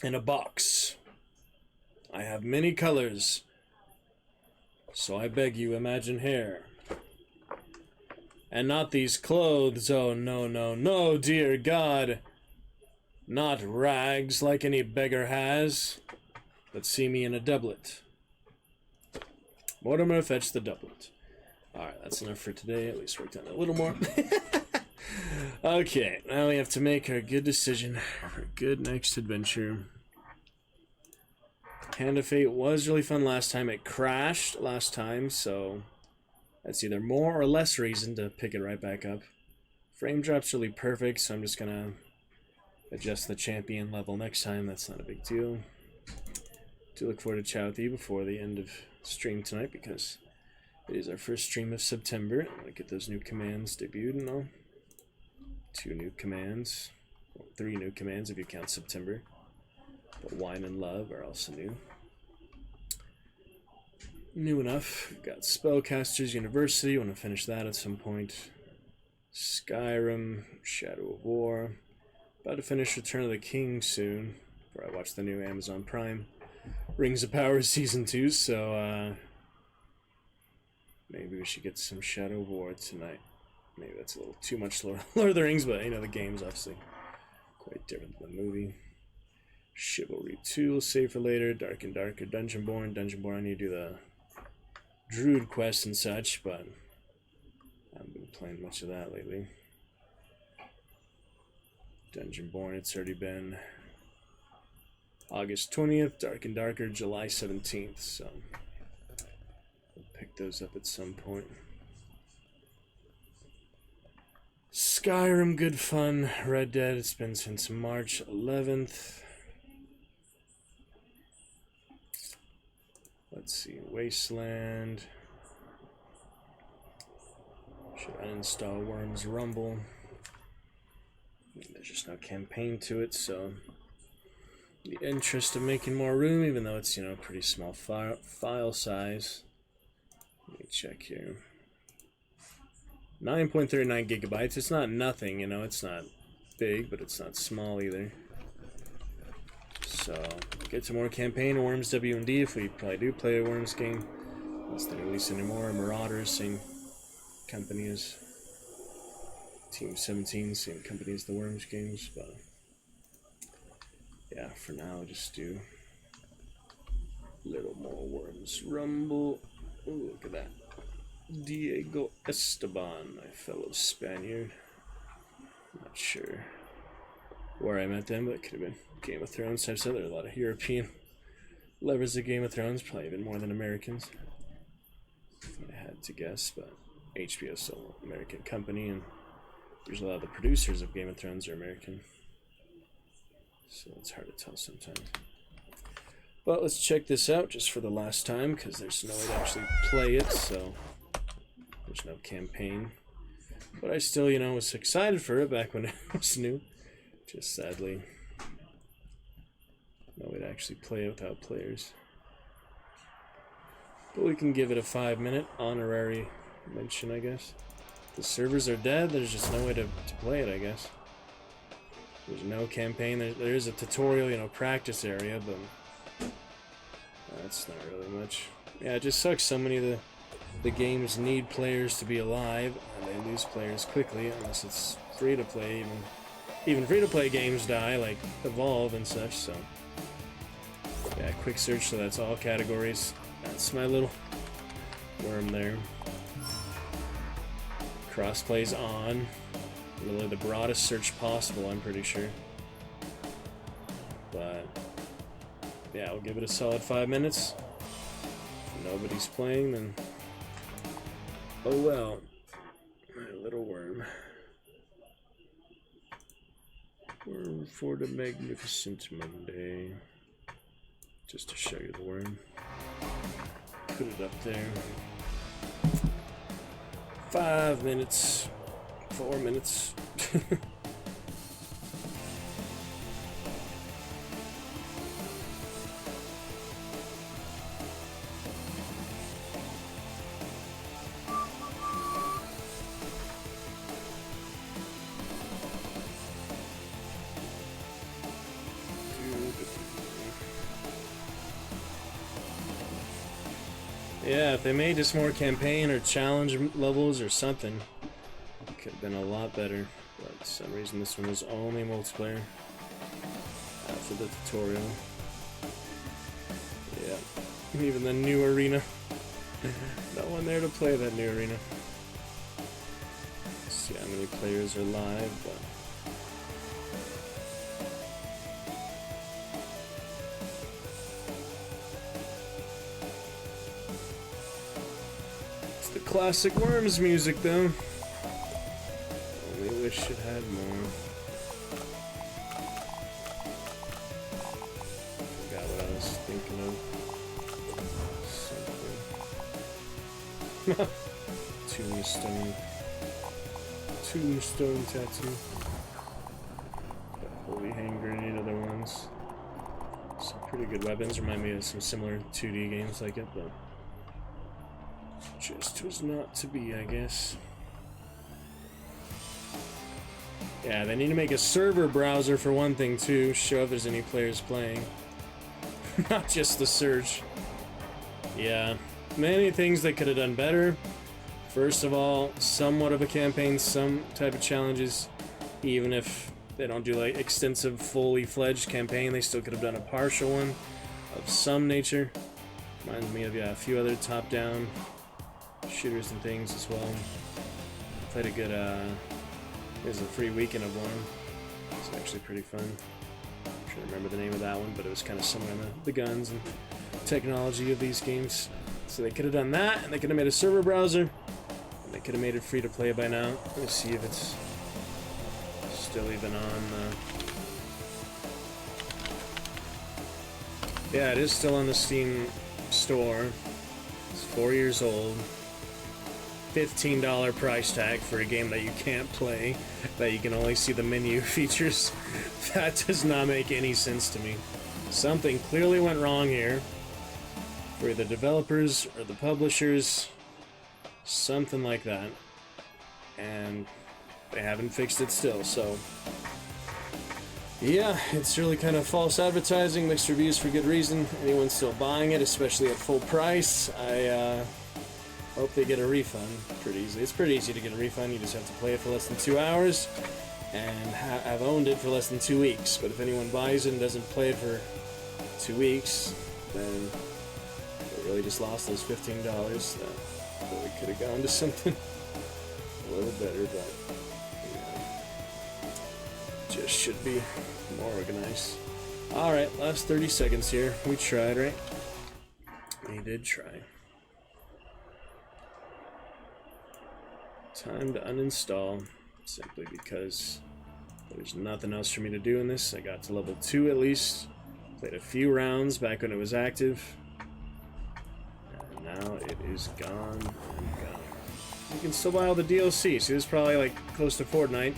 in a box. I have many colors, so I beg you, imagine hair. And not these clothes, oh no, no, no, dear God. Not rags like any beggar has, but see me in a doublet. Mortimer, fetch the doublet. Alright, that's enough for today. At least worked on it a little more. Okay, now we have to make our good decision for a good next adventure. Hand of Fate was really fun last time. It crashed last time, so that's either more or less reason to pick it right back up. Frame drop's really perfect, so I'm just gonna adjust the champion level next time. That's not a big deal. Do look forward to chat with you before the end of stream tonight because it is our first stream of September. I want to get those new commands debuted and all. 2 new commands. Well, 3 new commands if you count September. But Wine and Love are also new. New enough. We've got Spellcasters University. Want to finish that at some point. Skyrim. Shadow of War. About to finish Return of the King soon. Before I watch the new Amazon Prime Rings of Power Season 2. So, maybe we should get some Shadow of War tonight. Maybe that's a little too much Lord of the Rings, but, you know, the game's obviously quite different than the movie. Chivalry 2 will save for later. Dark and Darker, Dungeonborn. Dungeonborn, I need to do the Druid quest and such, but I haven't been playing much of that lately. Dungeonborn, it's already been August 20th. Dark and Darker, July 17th, so we'll pick those up at some point. Skyrim, good fun. Red Dead, it's been since March 11th. Let's see, Wasteland. Should uninstall Worms Rumble. There's just no campaign to it, so the interest of making more room, even though it's, you know, a pretty small file size. me check here. 9.39 gigabytes. It's not nothing, you know, it's not big, but it's not small either. So, get some more campaign, Worms W&D, if we probably do play a Worms game. Unless they release any more. Marauders, same company as Team 17, same company as the Worms games, but yeah, for now, I'll just do a little more Worms Rumble. Ooh, look at that. Diego Esteban, my fellow Spaniard. Not sure where I met them, but it could have been Game of Thrones. I've said there are a lot of European lovers of Game of Thrones, probably even more than Americans. If I had to guess, but HBO is still an American company, and there's a lot of the producers of Game of Thrones are American. So it's hard to tell sometimes. But let's check this out just for the last time, because there's no way to actually play it, so there's no campaign. But I still, you know, was excited for it back when it was new. Just sadly, no way to actually play it without players. But we can give it a 5-minute honorary mention, I guess. The servers are dead, there's just no way to play it, I guess. There's no campaign, there is a tutorial, you know, practice area, but that's not really much. Yeah, it just sucks. So many of the games need players to be alive, and they lose players quickly unless it's free to play. Even free to play games die, like Evolve and such. So yeah, quick search. So that's all categories. That's my little worm there. Crossplay's on. Really the broadest search possible, I'm pretty sure. But yeah, we'll give it a solid 5 minutes. If nobody's playing, then oh well. My little worm. Worm for the magnificent Monday. Just to show you the worm. Put it up there. 5 minutes. 4 minutes. Yeah, if they made just more campaign or challenge levels or something, it could have been a lot better. But for some reason this one was only multiplayer after the tutorial. Yeah, even the new arena. No one there to play that new arena. Let's see how many players are live, but classic Worms music, though. Only wish it had more. Forgot what I was thinking of. Something. Tombstone tattoo. Got holy hand grenade, other ones. Some pretty good weapons. Remind me of some similar 2D games like it, but just was not to be, I guess. Yeah, they need to make a server browser for one thing too, show if there's any players playing. Not just the search. Yeah, many things they could have done better. First of all, somewhat of a campaign, some type of challenges. Even if they don't do like extensive, fully fledged campaign, they still could have done a partial one of some nature. Reminds me of, yeah, a few other top-down shooters and things as well. Played a good, there's a free weekend of one. It's actually pretty fun. I'm trying to remember the name of that one, but it was kind of similar in the guns and technology of these games. So they could have done that, and they could have made a server browser, and they could have made it free to play by now. Let me see if it's still even on. Yeah, it is still on the Steam store. It's 4 years old. $15 price tag for a game that you can't play, that you can only see the menu features. That does not make any sense to me. Something clearly went wrong here for the developers or the publishers. Something like that. And they haven't fixed it still, so... yeah, it's really kind of false advertising, mixed reviews for good reason. Anyone still buying it, especially at full price, I hope they get a refund pretty easily. It's pretty easy to get a refund, you just have to play it for less than 2 hours, and have owned it for less than 2 weeks. But if anyone buys it and doesn't play it for 2 weeks, then they really just lost those $15 that we could have gone to something a little better, but just should be more organized. Alright, last 30 seconds here. We tried, right? We did try. Time to uninstall, simply because there's nothing else for me to do in this. I got to level 2 at least. Played a few rounds back when it was active. And now it is gone and gone. You can still buy all the DLC. See, this is probably like close to Fortnite.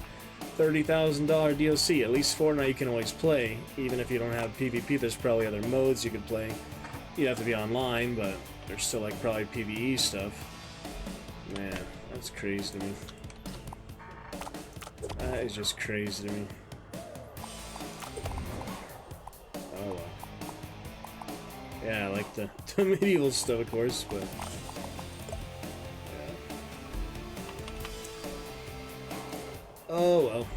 $30,000 DLC. At least Fortnite you can always play. Even if you don't have PvP, there's probably other modes you could play. You have to be online, but there's still like probably PvE stuff. Man, that's crazy to me. That is just crazy to me. Oh well. Yeah, I like the medieval stuff, of course, but... oh well.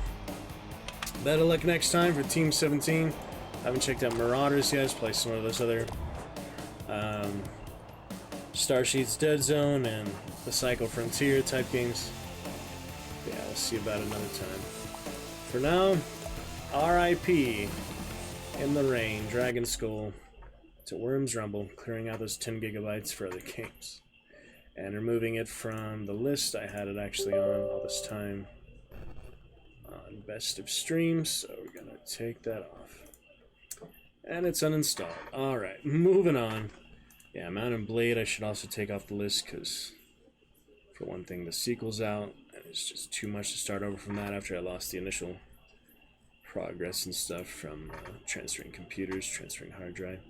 Better luck next time for Team 17. Haven't checked out Marauders yet. Play some of those other Starsheet's Dead Zone and the Psycho Frontier type games. Yeah, we'll see about another time. For now, R.I.P. in the rain, Dragon Skull to Worms Rumble, clearing out those 10 gigabytes for other games. And removing it from the list I had it actually on all this time. On best of streams, so we're gonna take that off. And it's uninstalled. Alright, moving on. Yeah, Mount and Blade I should also take off the list, because for one thing the sequel's out, and it's just too much to start over from that after I lost the initial progress and stuff from transferring computers, transferring hard drive.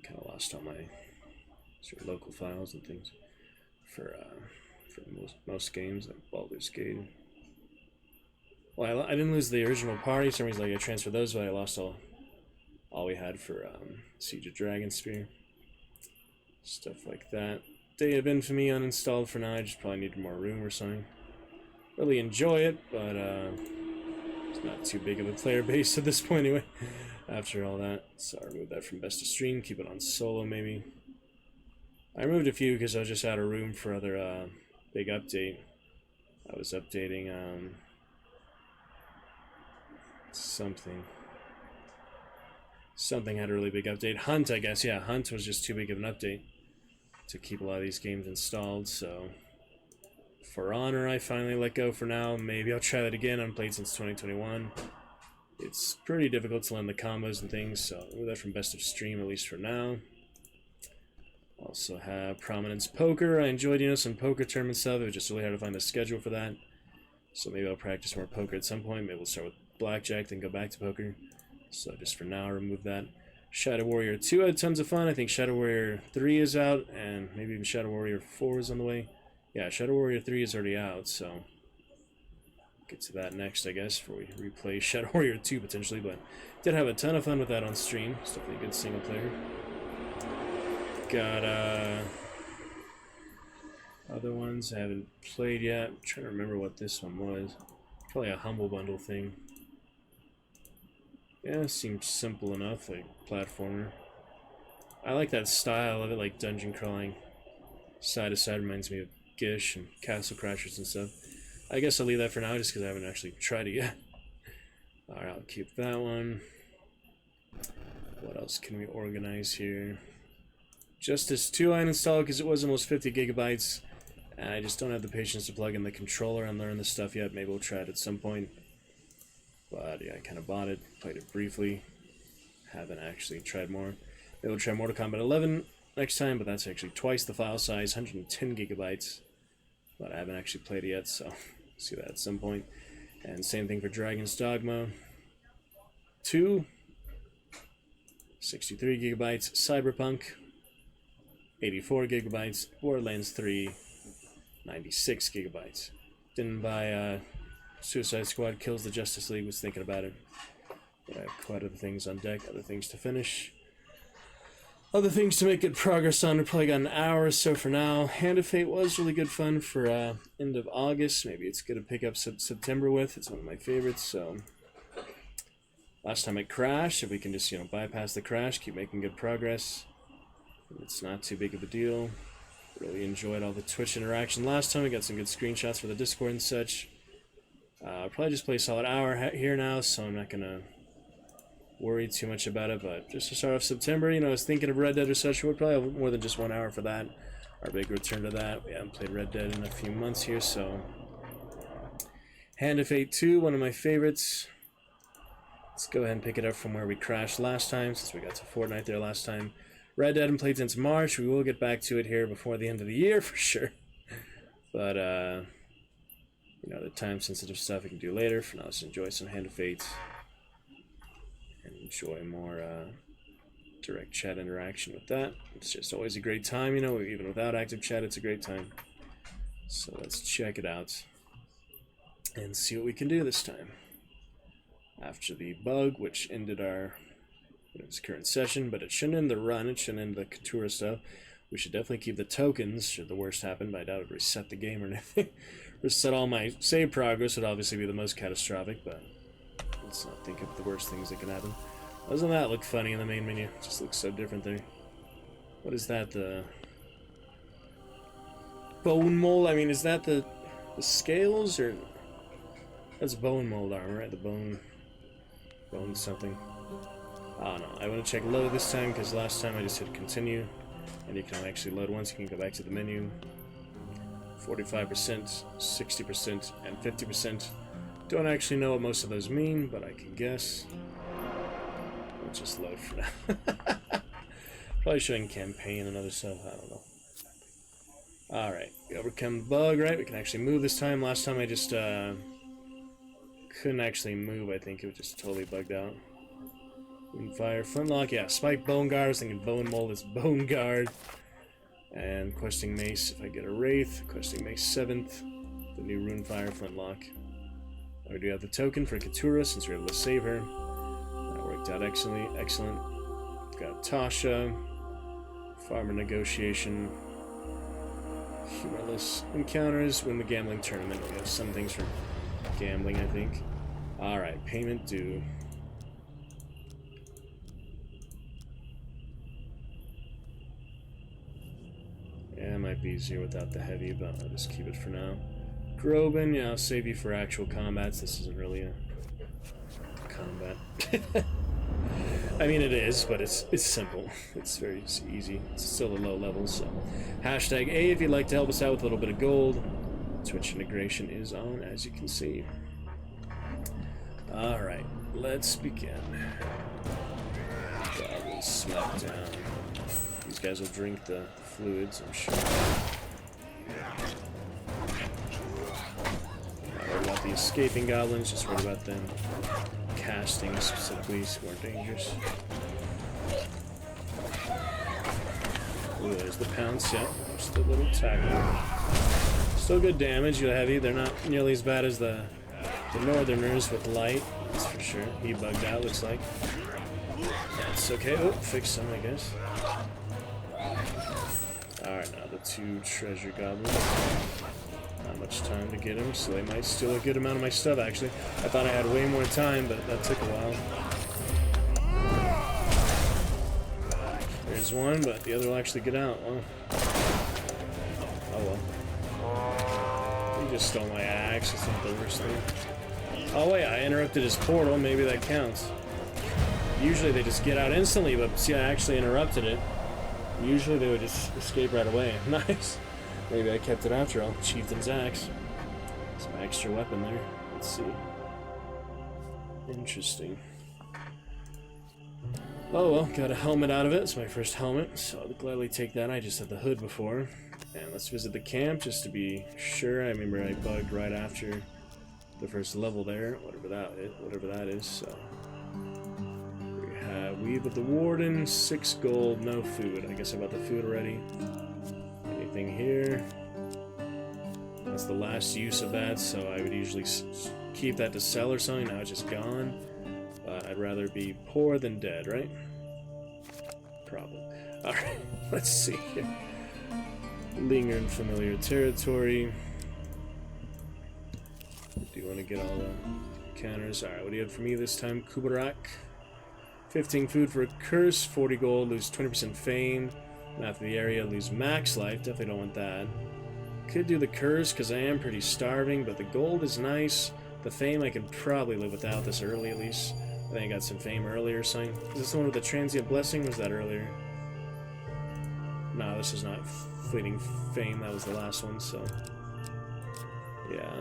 Kind of lost all my sort of local files and things for most games, like Baldur's Gate. Well, I didn't lose the original party, so like I transferred those, but I lost all we had for Siege of Dragonspear. Stuff like that. Day of Infamy uninstalled for now. I just probably need more room or something. Really enjoy it, but it's not too big of a player base at this point anyway. After all that, so I removed that from best of stream. Keep it on solo maybe. I removed a few because I was just out of room for other big update. I was updating something had a really big update. Hunt, I guess. Yeah, Hunt was just too big of an update to keep a lot of these games installed, so For Honor I finally let go for now. Maybe I'll try that again. I haven't played since 2021. It's pretty difficult to learn the combos and things, so I'll move that from best of stream at least for now. Also have Prominence Poker. I enjoyed some poker tournament stuff. It was just really hard to find the schedule for that. So maybe I'll practice more poker at some point. Maybe we'll start with blackjack, then go back to poker. So just for now, I'll remove that. Shadow Warrior 2 had tons of fun. I think Shadow Warrior 3 is out, and maybe even Shadow Warrior 4 is on the way. Yeah, Shadow Warrior 3 is already out, so get to that next, I guess, before we replay Shadow Warrior 2 potentially. But did have a ton of fun with that on stream. It's definitely a good single player. Got other ones I haven't played yet. I'm trying to remember what this one was. Probably a Humble Bundle thing. Yeah, it seems simple enough, like platformer. I like that style of it, like dungeon crawling. Side to side reminds me of Gish and Castle Crashers and stuff. I guess I'll leave that for now just because I haven't actually tried it yet. Alright, I'll keep that one. What else can we organize here? Justice 2 I uninstalled because it was almost 50 gigabytes. And I just don't have the patience to plug in the controller and learn this stuff yet. Maybe we'll try it at some point. But yeah, I kind of bought it, played it briefly. Haven't actually tried more. Maybe we'll try Mortal Kombat 11 next time, but that's actually twice the file size, 110 gigabytes. But I haven't actually played it yet, so see that at some point. And same thing for Dragon's Dogma 2. 63 gigabytes. Cyberpunk 84 gigabytes. Borderlands 3 96 gigabytes. Didn't buy Suicide Squad Kills the Justice League, was thinking about it. But I have quite other things on deck, other things to finish. Other things to make good progress on. We probably got an hour or so for now. Hand of Fate was really good fun for end of August. Maybe it's good to pick up September with. It's one of my favorites, so... Last time it crashed, if we can just, bypass the crash, keep making good progress. It's not too big of a deal. Really enjoyed all the Twitch interaction last time. We got some good screenshots for the Discord and such. I'll probably just play a solid hour here now, so I'm not going to worry too much about it. But just to start off September, I was thinking of Red Dead or such. We'll probably have more than just 1 hour for that. Our big return to that. We haven't played Red Dead in a few months here, so... Hand of Fate 2, one of my favorites. Let's go ahead and pick it up from where we crashed last time, since we got to Fortnite there last time. Red Dead and played since March. We will get back to it here before the end of the year, for sure. But, the time-sensitive stuff we can do later. For now, let's enjoy some Hand of Fate. And enjoy more, direct chat interaction with that. It's just always a great time, even without active chat, it's a great time. So let's check it out. And see what we can do this time. After the bug, which ended our current session, but it shouldn't end the run, it shouldn't end the Katura stuff. We should definitely keep the tokens, should the worst happen, but I doubt it would reset the game or anything. Reset all my save progress would obviously be the most catastrophic, but let's not think of the worst things that can happen. Doesn't that look funny in the main menu? It just looks so different there. What is that, the... Bone mold? I mean, is that the scales, or... That's bone mold armor, right? The bone something. Oh no, I want to check load this time because last time I just hit continue, and you can actually load once. You can go back to the menu. 45%, 60%, and 50%. Don't actually know what most of those mean, but I can guess. We'll just load for now. Probably showing campaign and other stuff. I don't know. All right, we overcome the bug, right? We can actually move this time. Last time I just couldn't actually move. I think it was just totally bugged out. Fire, flintlock, yeah. Spike, bone guard. I was thinking bone mold is bone guard. And questing mace. If I get a wraith, questing mace 7th. The new rune fire, flintlock. I do have the token for Katura since we were able to save her. That worked out excellent. Excellent. Got Tasha. Farmer negotiation. Humorless encounters. Win the gambling tournament. We have some things for gambling, I think. Alright, payment due. Yeah, it might be easier without the heavy, but I'll just keep it for now. Groban, yeah, I'll save you for actual combats. This isn't really a combat. I mean, it is, but it's simple. It's very easy. It's still a low level, so... Hashtag A if you'd like to help us out with a little bit of gold. Twitch integration is on, as you can see. Alright, let's begin. Goggles, smack down. These guys will drink the fluids, I'm sure. Not worried about the escaping goblins, just worried about them casting specifically, so more dangerous. Ooh, there's the pounce, yeah. Just a little tackle. Still good damage, you heavy. They're not nearly as bad as the northerners with light, that's for sure. He bugged out, looks like. That's okay. Oh, fix some, I guess. Alright, now the 2 treasure goblins. Not much time to get them, so they might steal a good amount of my stuff, actually. I thought I had way more time, but that took a while. There's one, but the other will actually get out. Oh, oh well. He just stole my axe, it's not the worst thing. Oh wait, I interrupted his portal, maybe that counts. Usually they just get out instantly, but see, I actually interrupted it. Usually they would just escape right away. Nice. Maybe I kept it after all. Chieftain's axe. Some extra weapon there. Let's see. Interesting. Oh well, got a helmet out of it. It's my first helmet, so I'll gladly take that. I just had the hood before. And let's visit the camp just to be sure. I remember I bugged right after the first level there, whatever that is. So we have Weave of the Warden, 6 gold, no food. I guess I bought the food already. Anything here? That's the last use of that, so I would usually keep that to sell or something. Now it's just gone. I'd rather be poor than dead, right? Probably. Alright, let's see here. Linger in familiar territory. Do you want to get all the counters? Alright, what do you have for me this time? Kubarak. 15 food for a curse, 40 gold, lose 20% fame. Map of the area, lose max life. Definitely don't want that. Could do the curse because I am pretty starving, but the gold is nice. The fame I could probably live without this early at least. I think I got some fame earlier or something. Is this the one with the transient blessing? Or was that earlier? No, this is not fleeting fame. That was the last one, so... yeah.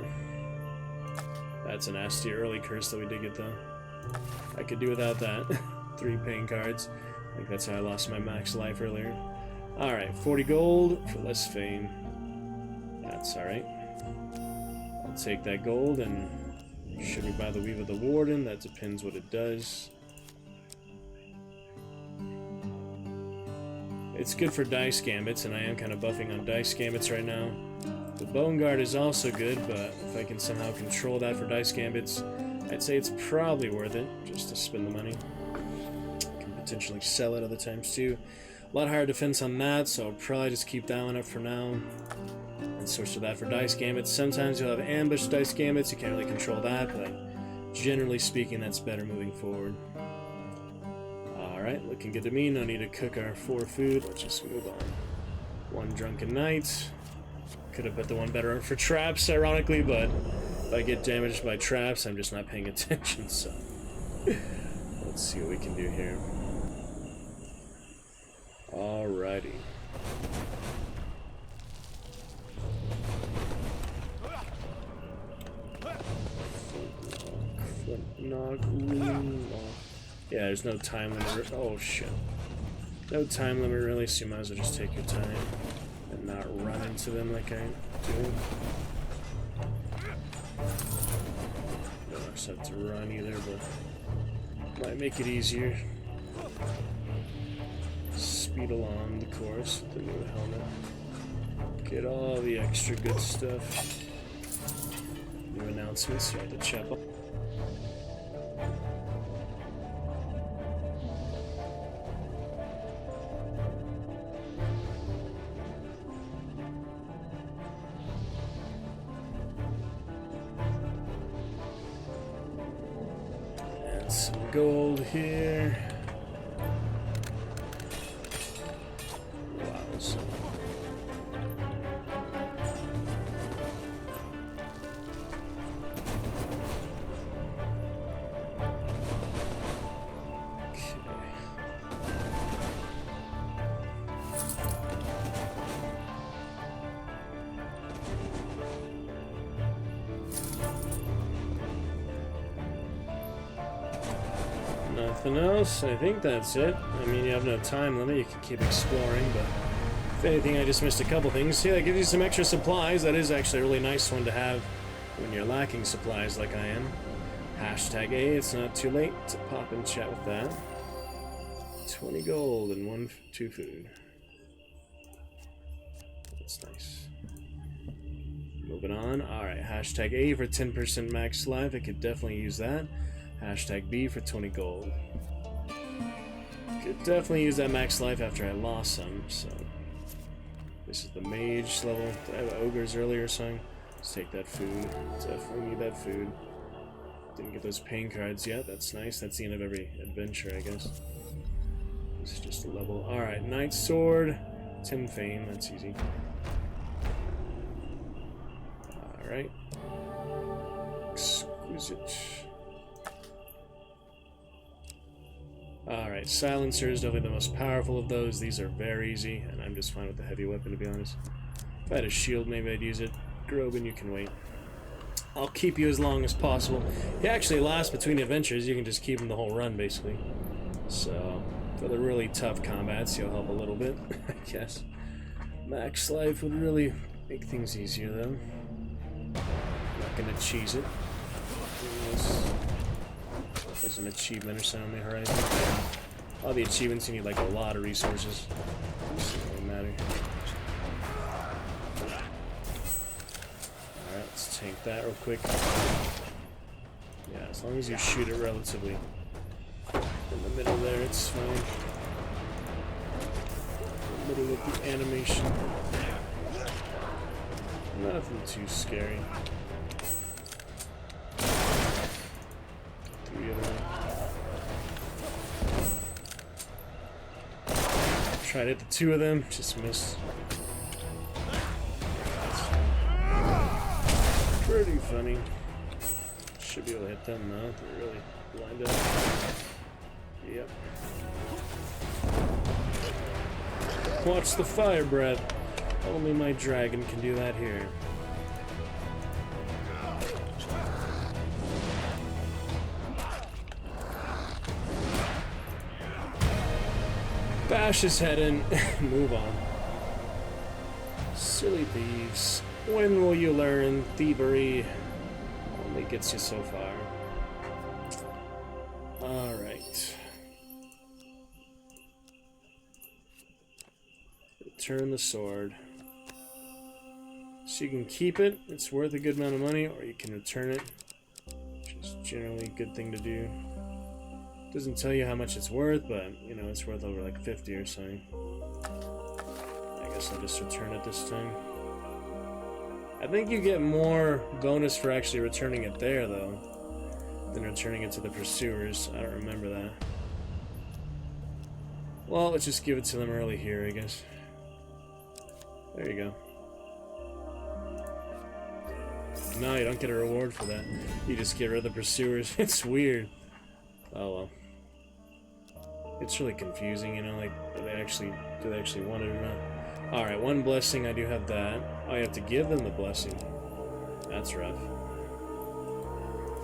That's a nasty early curse that we did get, though. I could do without that. 3 paying cards. I think that's how I lost my max life earlier. Alright, 40 gold for less fame. That's alright. I'll take that gold, and should we buy the Weave of the Warden? That depends what it does. It's good for dice gambits, and I am kind of buffing on dice gambits right now. The Bone Guard is also good, but if I can somehow control that for dice gambits, I'd say it's probably worth it, just to spend the money. Can potentially sell it other times too. A lot higher defense on that, so I'll probably just keep that one up for now. And switch to that for dice gambits. Sometimes you'll have ambush dice gambits, you can't really control that, but generally speaking, that's better moving forward. Alright, looking good to me. No need to cook our 4 food. Let's just move on. 1 drunken night. Could have put the one better for traps, ironically, but if I get damaged by traps, I'm just not paying attention, so... let's see what we can do here. Alrighty. Yeah, there's no time limit. Oh shit. No time limit really, so you might as well just take your time and not run into them like I do. Don't just have to run either, but might make it easier. Speed along the course with the new helmet. Get all the extra good stuff. New announcements, you have to check up. And some gold here. Wow, nothing else. I think that's it. I mean, you have no time limit. You can keep exploring, but if anything, I just missed a couple things. Yeah, that gives you some extra supplies. That is actually a really nice one to have when you're lacking supplies like I am. Hashtag A. It's not too late to pop and chat with that. 20 gold and 2 food. That's nice. Moving on. Alright, hashtag A for 10% max life. I could definitely use that. Hashtag B for 20 gold. Could definitely use that max life after I lost some, so... This is the mage level. Did I have ogres earlier or something? Let's take that food. Definitely need that food. Didn't get those pain cards yet. That's nice. That's the end of every adventure, I guess. This is just a level. Alright, Knight Sword. 10 fame. That's easy. Alright. Exquisite. Alright, Silencer is definitely the most powerful of those. These are very easy, and I'm just fine with the heavy weapon, to be honest. If I had a shield, maybe I'd use it. Groban, you can wait. I'll keep you as long as possible. He actually lasts between adventures. You can just keep him the whole run, basically. So, for the really tough combats, he'll help a little bit, I guess. Max life would really make things easier, though. Not gonna cheese it. There's an achievement or something on the horizon. All the achievements, you need like a lot of resources. It doesn't really matter. Let's tank that real quick. Yeah, as long as you shoot it relatively in the middle there, it's fine. In the middle of the animation. Nothing too scary. 3 of them. Tried to hit the 2 of them, just missed. Pretty funny. Should be able to hit them though. They're really lined up. Yep. Watch the fire breath. Only my dragon can do that here. Bash his head in. Move on. Silly thieves. When will you learn thievery only gets you so far? Alright. Return the sword. So you can keep it, it's worth a good amount of money, or you can return it, which is generally a good thing to do. Doesn't tell you how much it's worth, but you know, it's worth over like 50 or something. I guess I'll just return it this time. I think you get more bonus for actually returning it there, though, than returning it to the pursuers. I don't remember that. Well, let's just give it to them early here, I guess. There you go. No, you don't get a reward for that. You just get rid of the pursuers. It's weird. Oh well. It's really confusing, you know, like, do they actually want it or not? Alright, 1 blessing, I do have that. Oh, you have to give them the blessing. That's rough.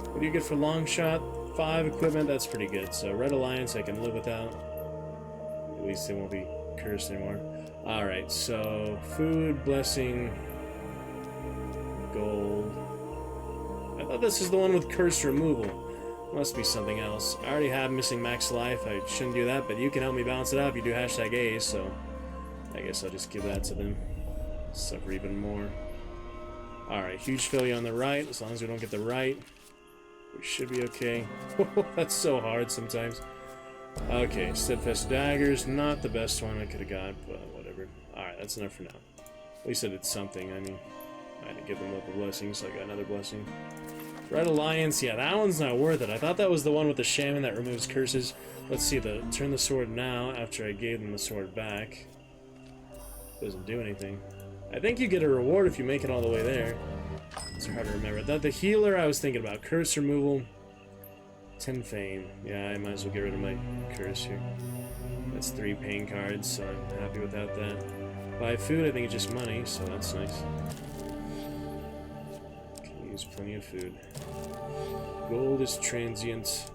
What do you get for long shot? 5 equipment, that's pretty good. So Red Alliance I can live without. At least they won't be cursed anymore. Alright, so food, blessing, gold. I thought this is the one with curse removal. Must be something else. I already have missing max life. I shouldn't do that, but you can help me balance it out if you do #A, so I guess I'll just give that to them. Suffer even more. Alright, huge failure on the right. As long as we don't get the right, we should be okay. That's so hard sometimes. Okay, steadfast daggers. Not the best one I could have got, but whatever. Alright, that's enough for now. At least I did something. I mean, I had to give them up a blessing, so I got another blessing. Red Alliance, yeah, that one's not worth it. I thought that was the one with the shaman that removes curses. Let's see, turn the sword now after I gave them the sword back. Doesn't do anything. I think you get a reward if you make it all the way there. It's hard to remember. The healer I was thinking about. Curse removal. 10 fame. Yeah, I might as well get rid of my curse here. That's 3 pain cards, so I'm happy without that. Buy food, I think it's just money, so that's nice. Can use plenty of food. Gold is transient.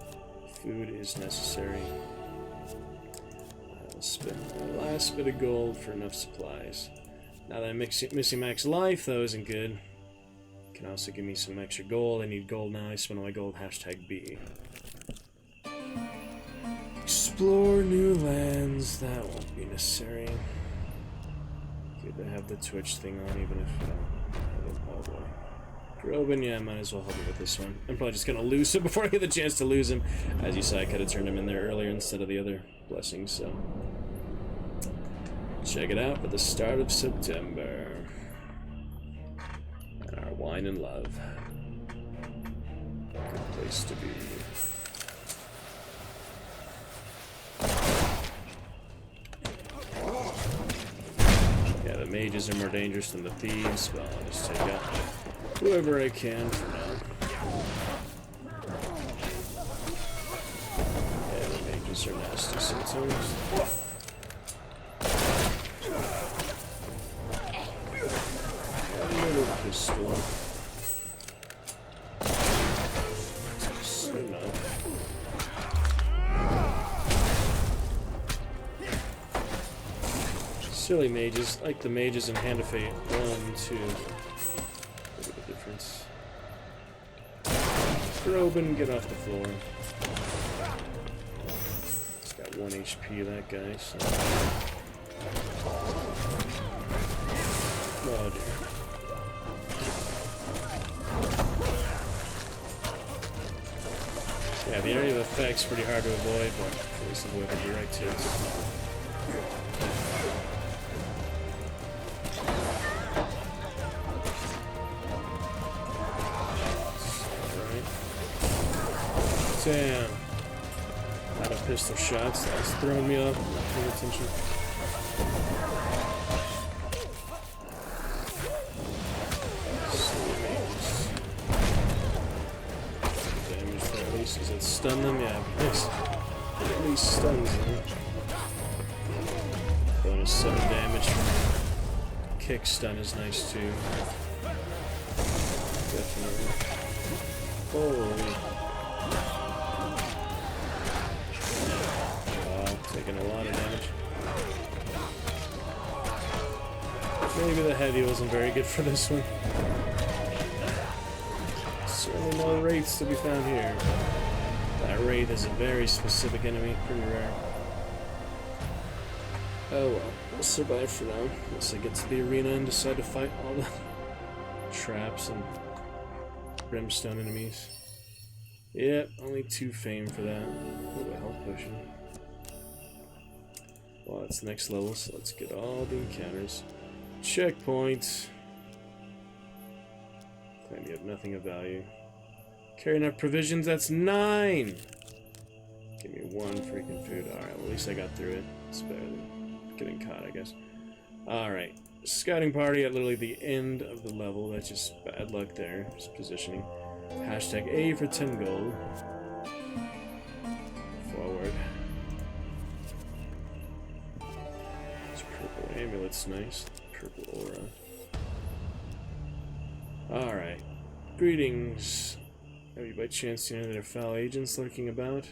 Food is necessary. I'll spend my last bit of gold for enough supplies. Now that I'm missing max life, though, isn't good. Can also give me some extra gold. I need gold now. I spent all my gold. #B. Explore new lands. That won't be necessary. Good to have the Twitch thing on, even if I don't. Oh boy. Groban, yeah, I might as well help him with this one. I'm probably just gonna lose him before I get the chance to lose him. As you saw, I could have turned him in there earlier instead of the other blessings, so. Check it out for the start of September. And our wine and love. Good place to be. Yeah, the mages are more dangerous than the thieves, but I'll just take out whoever I can for now. Yeah, the mages are nasty sometimes. Pistol. So enough. Silly mages, like the mages in Hand of Fate 1, 2. Look at the difference. Groban, get off the floor. He's got 1 HP, that guy, so. Oh dear. Yeah, the area of effect's pretty hard to avoid, but at least avoided the right hits. Alright. Damn. Out of pistol shots, that's throwing me off. I'm not paying attention. Does it stun them? Yeah, nice. At least stuns them. Bonus 7 damage from kick stun is nice too. Definitely. Holy. Wow, taking a lot of damage. Maybe the heavy wasn't very good for this one. Certainly no wraiths to be found here. That wraith is a very specific enemy, pretty rare. Oh well, we'll survive for now, unless I get to the arena and decide to fight all the traps and brimstone enemies. Yep, only 2 fame for that. Ooh, a health potion. Well, that's next level, so let's get all the encounters. Checkpoint. Claim you have nothing of value. Carry enough provisions, that's 9! Give me 1 freaking food. Alright, well, at least I got through it. It's better than getting caught, I guess. Alright, scouting party at literally the end of the level. That's just bad luck there. Just positioning. Hashtag A for 10 gold. Forward. This purple amulet's nice. Purple aura. Alright. Greetings. Have you by chance seen any other foul agents lurking about?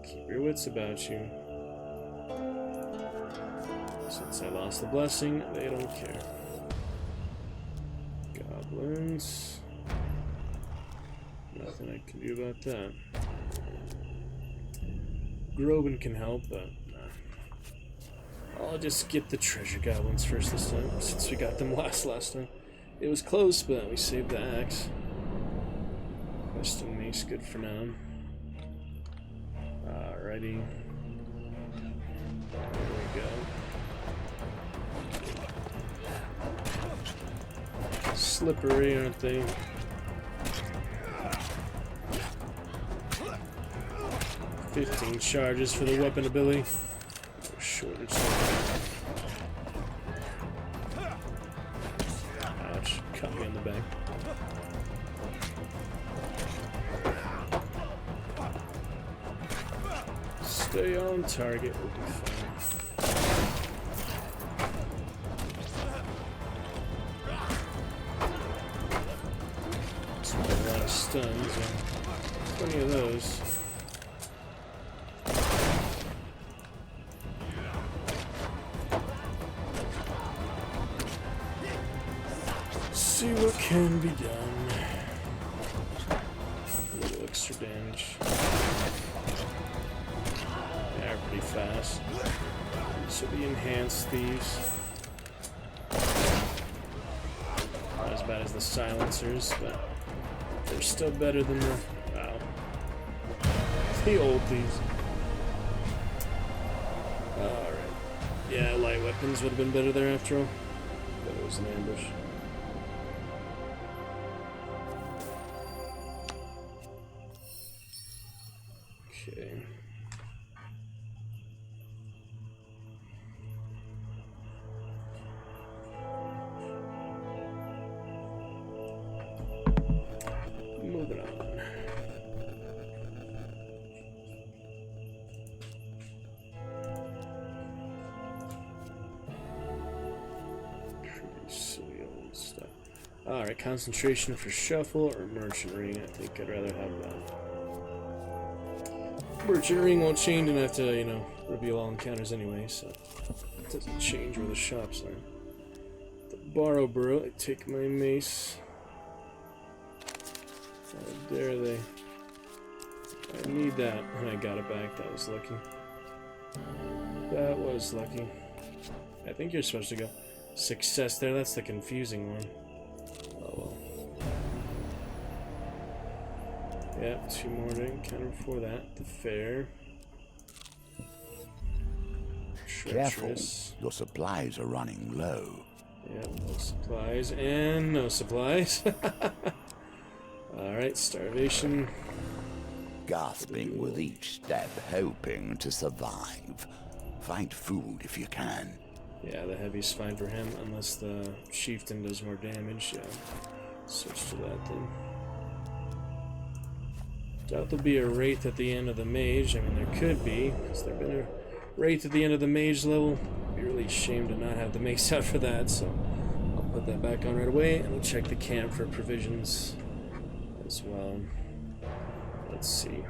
Keep your wits about you. Since I lost the blessing, they don't care. Goblins. Nothing I can do about that. Groban can help, but nah. I'll just get the treasure goblins first this time, since we got them last time. It was close, but we saved the axe. Western mace, good for now. Alrighty. There we go. Slippery, aren't they? $15 charges for the weapon ability. Shortage. Ouch, cut me in the back. Stay on target, we'll be fine. A lot of stuns, plenty of those. See what can be done. A little extra damage. They are pretty fast. So the enhanced thieves. Not as bad as the silencers, but they're still better than the old thieves. Alright. Yeah, light weapons would have been better there after all. But it was an ambush. Okay. Moving on. Pretty silly old stuff. Alright, concentration for shuffle or merchant ring. I think I'd rather have that. Merchant ring won't change enough to, you know, reveal all encounters anyway, so it doesn't change where the shops are. The borrow bro, I take my mace. How dare they? I need that. And I got it back. That was lucky. That was lucky. I think you're supposed to go success there. That's the confusing one. Oh well. Yeah, 2 more to encounter before that. The fair. Careful, Treacherous. your supplies are running low. Yep, no supplies and no supplies. Alright, starvation. Gasping with each step, hoping to survive. Find food if you can. Yeah, the heavy's fine for him, unless the chieftain does more damage. Yeah, switch to that then. Doubt there'll be a wraith at the end of the mage. I mean, there could be, because there's been a wraith at the end of the mage level. It'd be really a shame to not have the mace out for that, so I'll put that back on right away, and we'll check the camp for provisions as well. Let's see.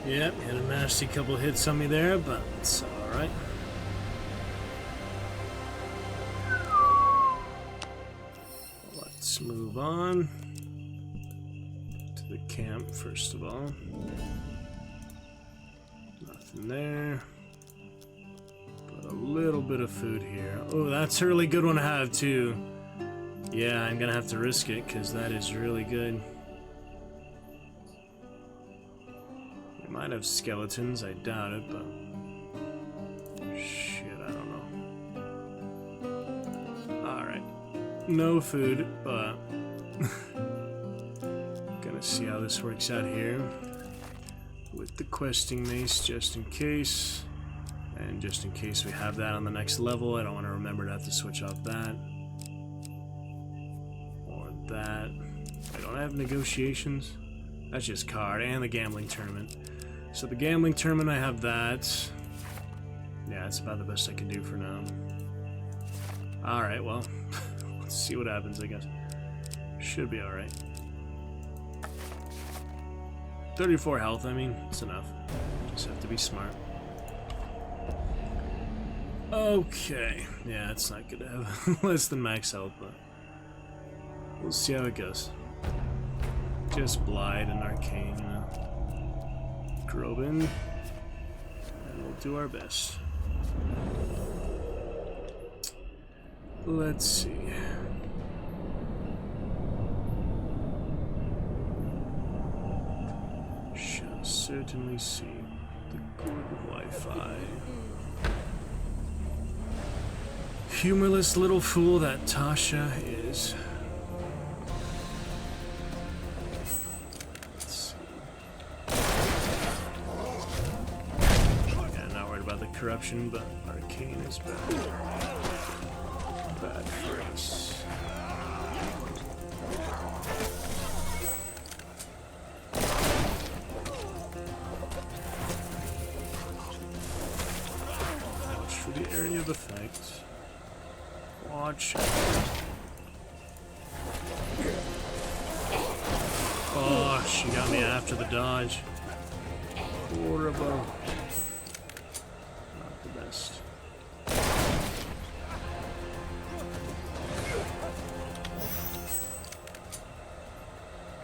Yep, had a nasty couple hits on me there, but it's alright. Let's move on to the camp first of all. Nothing there. But a little bit of food here. Oh, that's a really good one to have too. Yeah, I'm gonna have to risk it because that is really good. Might have skeletons, I doubt it, but shit, I don't know. Alright. No food, but gonna see how this works out here with the questing mace just in case. And just in case we have that on the next level, I don't want to remember to have to switch off that. Or that. I don't have negotiations. That's just card and the gambling tournament. So the gambling tournament, I have that. Yeah, that's about the best I can do for now. Alright, well, let's see what happens, I guess. Should be alright. 34 health, I mean, it's enough. Just have to be smart. Okay. Yeah, it's not good to have less than max health, but we'll see how it goes. Just Blight and Arcane, you know. Groban, and we'll do our best. Let's see. Shall certainly see the good Wi-Fi. Humorless little fool that Tasha is. Let's see. corruption, but arcane is bad. Bad for us. Watch for the area of effect. Watch out. Oh, she got me after the dodge. Horrible. Not the best.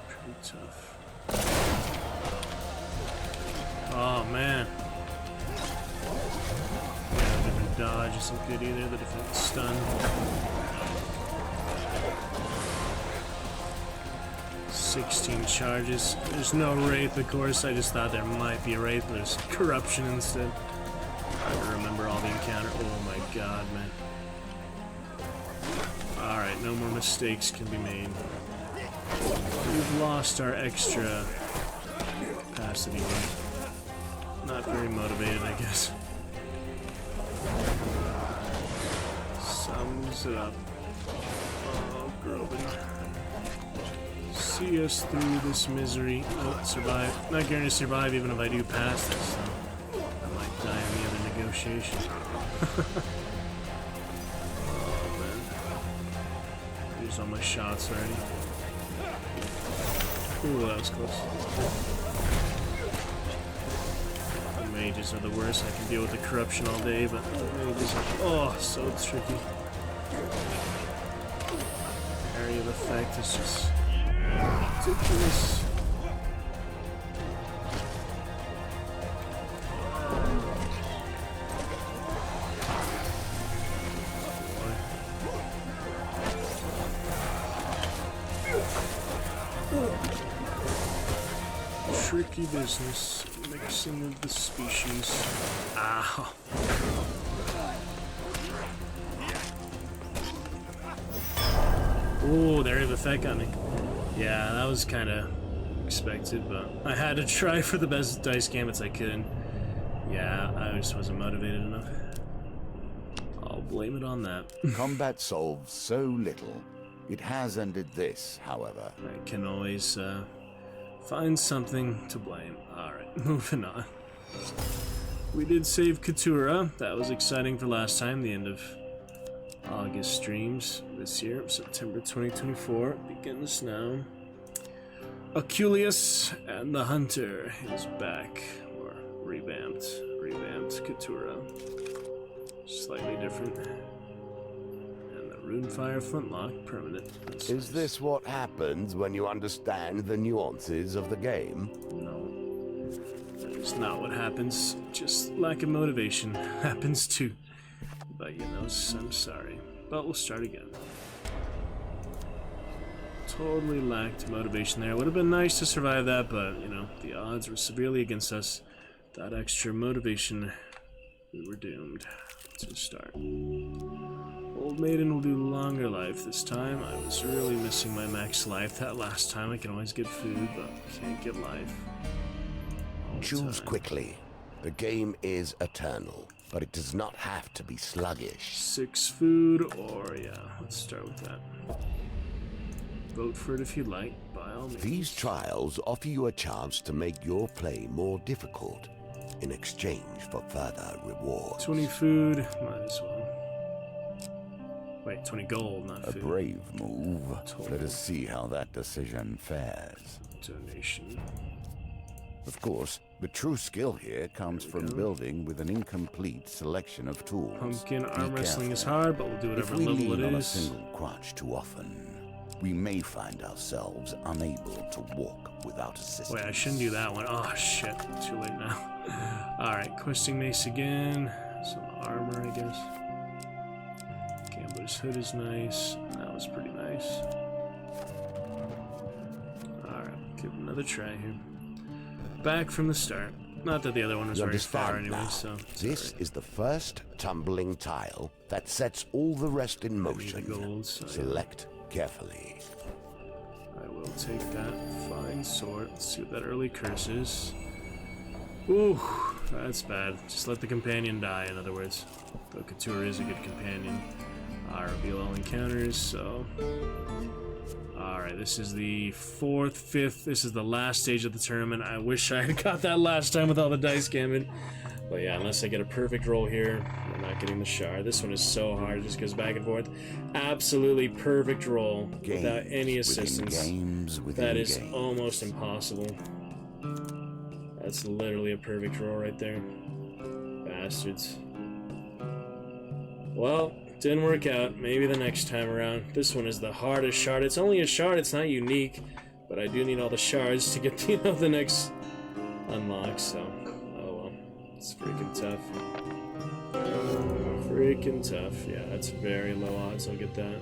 Pretty tough. Oh man. Yeah, the different dodge isn't good either. The different stun. 16 charges. There's no Wraith, of course. I just thought there might be a Wraith, but there's corruption instead. I don't remember all the encounter. Oh my god, man. Alright, no more mistakes can be made. We've lost our extra capacity here. Not very motivated, I guess. Sums it up. Oh, Groban. See us through this misery. Oh, survive. Not guaranteed to survive even if I do pass this, so I might die in the other negotiation. Oh man. Use all my shots already. Ooh, that was close. The mages are the worst. I can deal with the corruption all day, but the mages are, oh, so tricky. Area of effect is just ridiculous. Tricky business, mixing of the species. Ow. Oh, there the effect on me. Yeah, that was kind of expected, but I had to try for the best dice gambits I could. Yeah, I just wasn't motivated enough. I'll blame it on that. Combat solves so little. It has ended this, however. I can always find something to blame. Alright, moving on. We did save Keturah. That was exciting for last time, the end of August streams this year. September 2024 begins now. Aculeus and the Hunter is back, or revamped Keturah. Slightly different. And the Runefire Flintlock, permanent. That's Is this what happens when you understand the nuances of the game? No. That is not what happens. Just lack of motivation happens too. But you know, I'm sorry. But we'll start again. Totally lacked motivation there. Would have been nice to survive that, but you know, the odds were severely against us. That extra motivation, we were doomed to start. Old Maiden will do longer life this time. I was really missing my max life that last time. I can always get food, but can't get life. Choose quickly. The game is eternal, but it does not have to be sluggish. 6 food, or yeah, let's start with that. Vote for it if you like, by all means. These trials offer you a chance to make your play more difficult in exchange for further rewards. 20 food, might as well. Wait, 20 gold, not A food. brave move. Total. Let us see how that decision fares. Donation. Of course, the true skill here comes from go. building with an incomplete selection of tools. Pumpkin Be arm wrestling careful. is hard, but we'll do If whatever we level lean it on a is. single crutch too often, we may find ourselves unable to walk without assistance. Wait, I shouldn't do that one. Oh shit, too late now. Alright, questing mace again. Some armor, I guess. Gambler's hood is nice. That was pretty nice. Alright, give it another try here. Back from the start. Not that the other one was You very far understand anyway, now? so it's This alright. is the first tumbling tile that sets all the rest in I need motion. the gold, so yeah. Select carefully. I will take that fine sword. Let's see what that early curse is. Ooh, That's bad. Just let the companion die, in other words. Though Couture is a good companion. Reveal all encounters, so... Alright, this is the 4th, 5th, this is the last stage of the tournament. I wish I had got that last time with all the dice gambit. But yeah, unless I get a perfect roll here, I'm not getting the shard. This one is so hard, it just goes back and forth. Absolutely perfect roll without any assistance. That is almost impossible. That's literally a perfect roll right there. Bastards. Well, didn't work out. Maybe the next time around. This one is the hardest shard. It's only a shard, it's not unique. But I do need all the shards to get, you know, the next unlock, so... It's freaking tough. Freaking tough. Yeah, that's very low odds. I'll get that.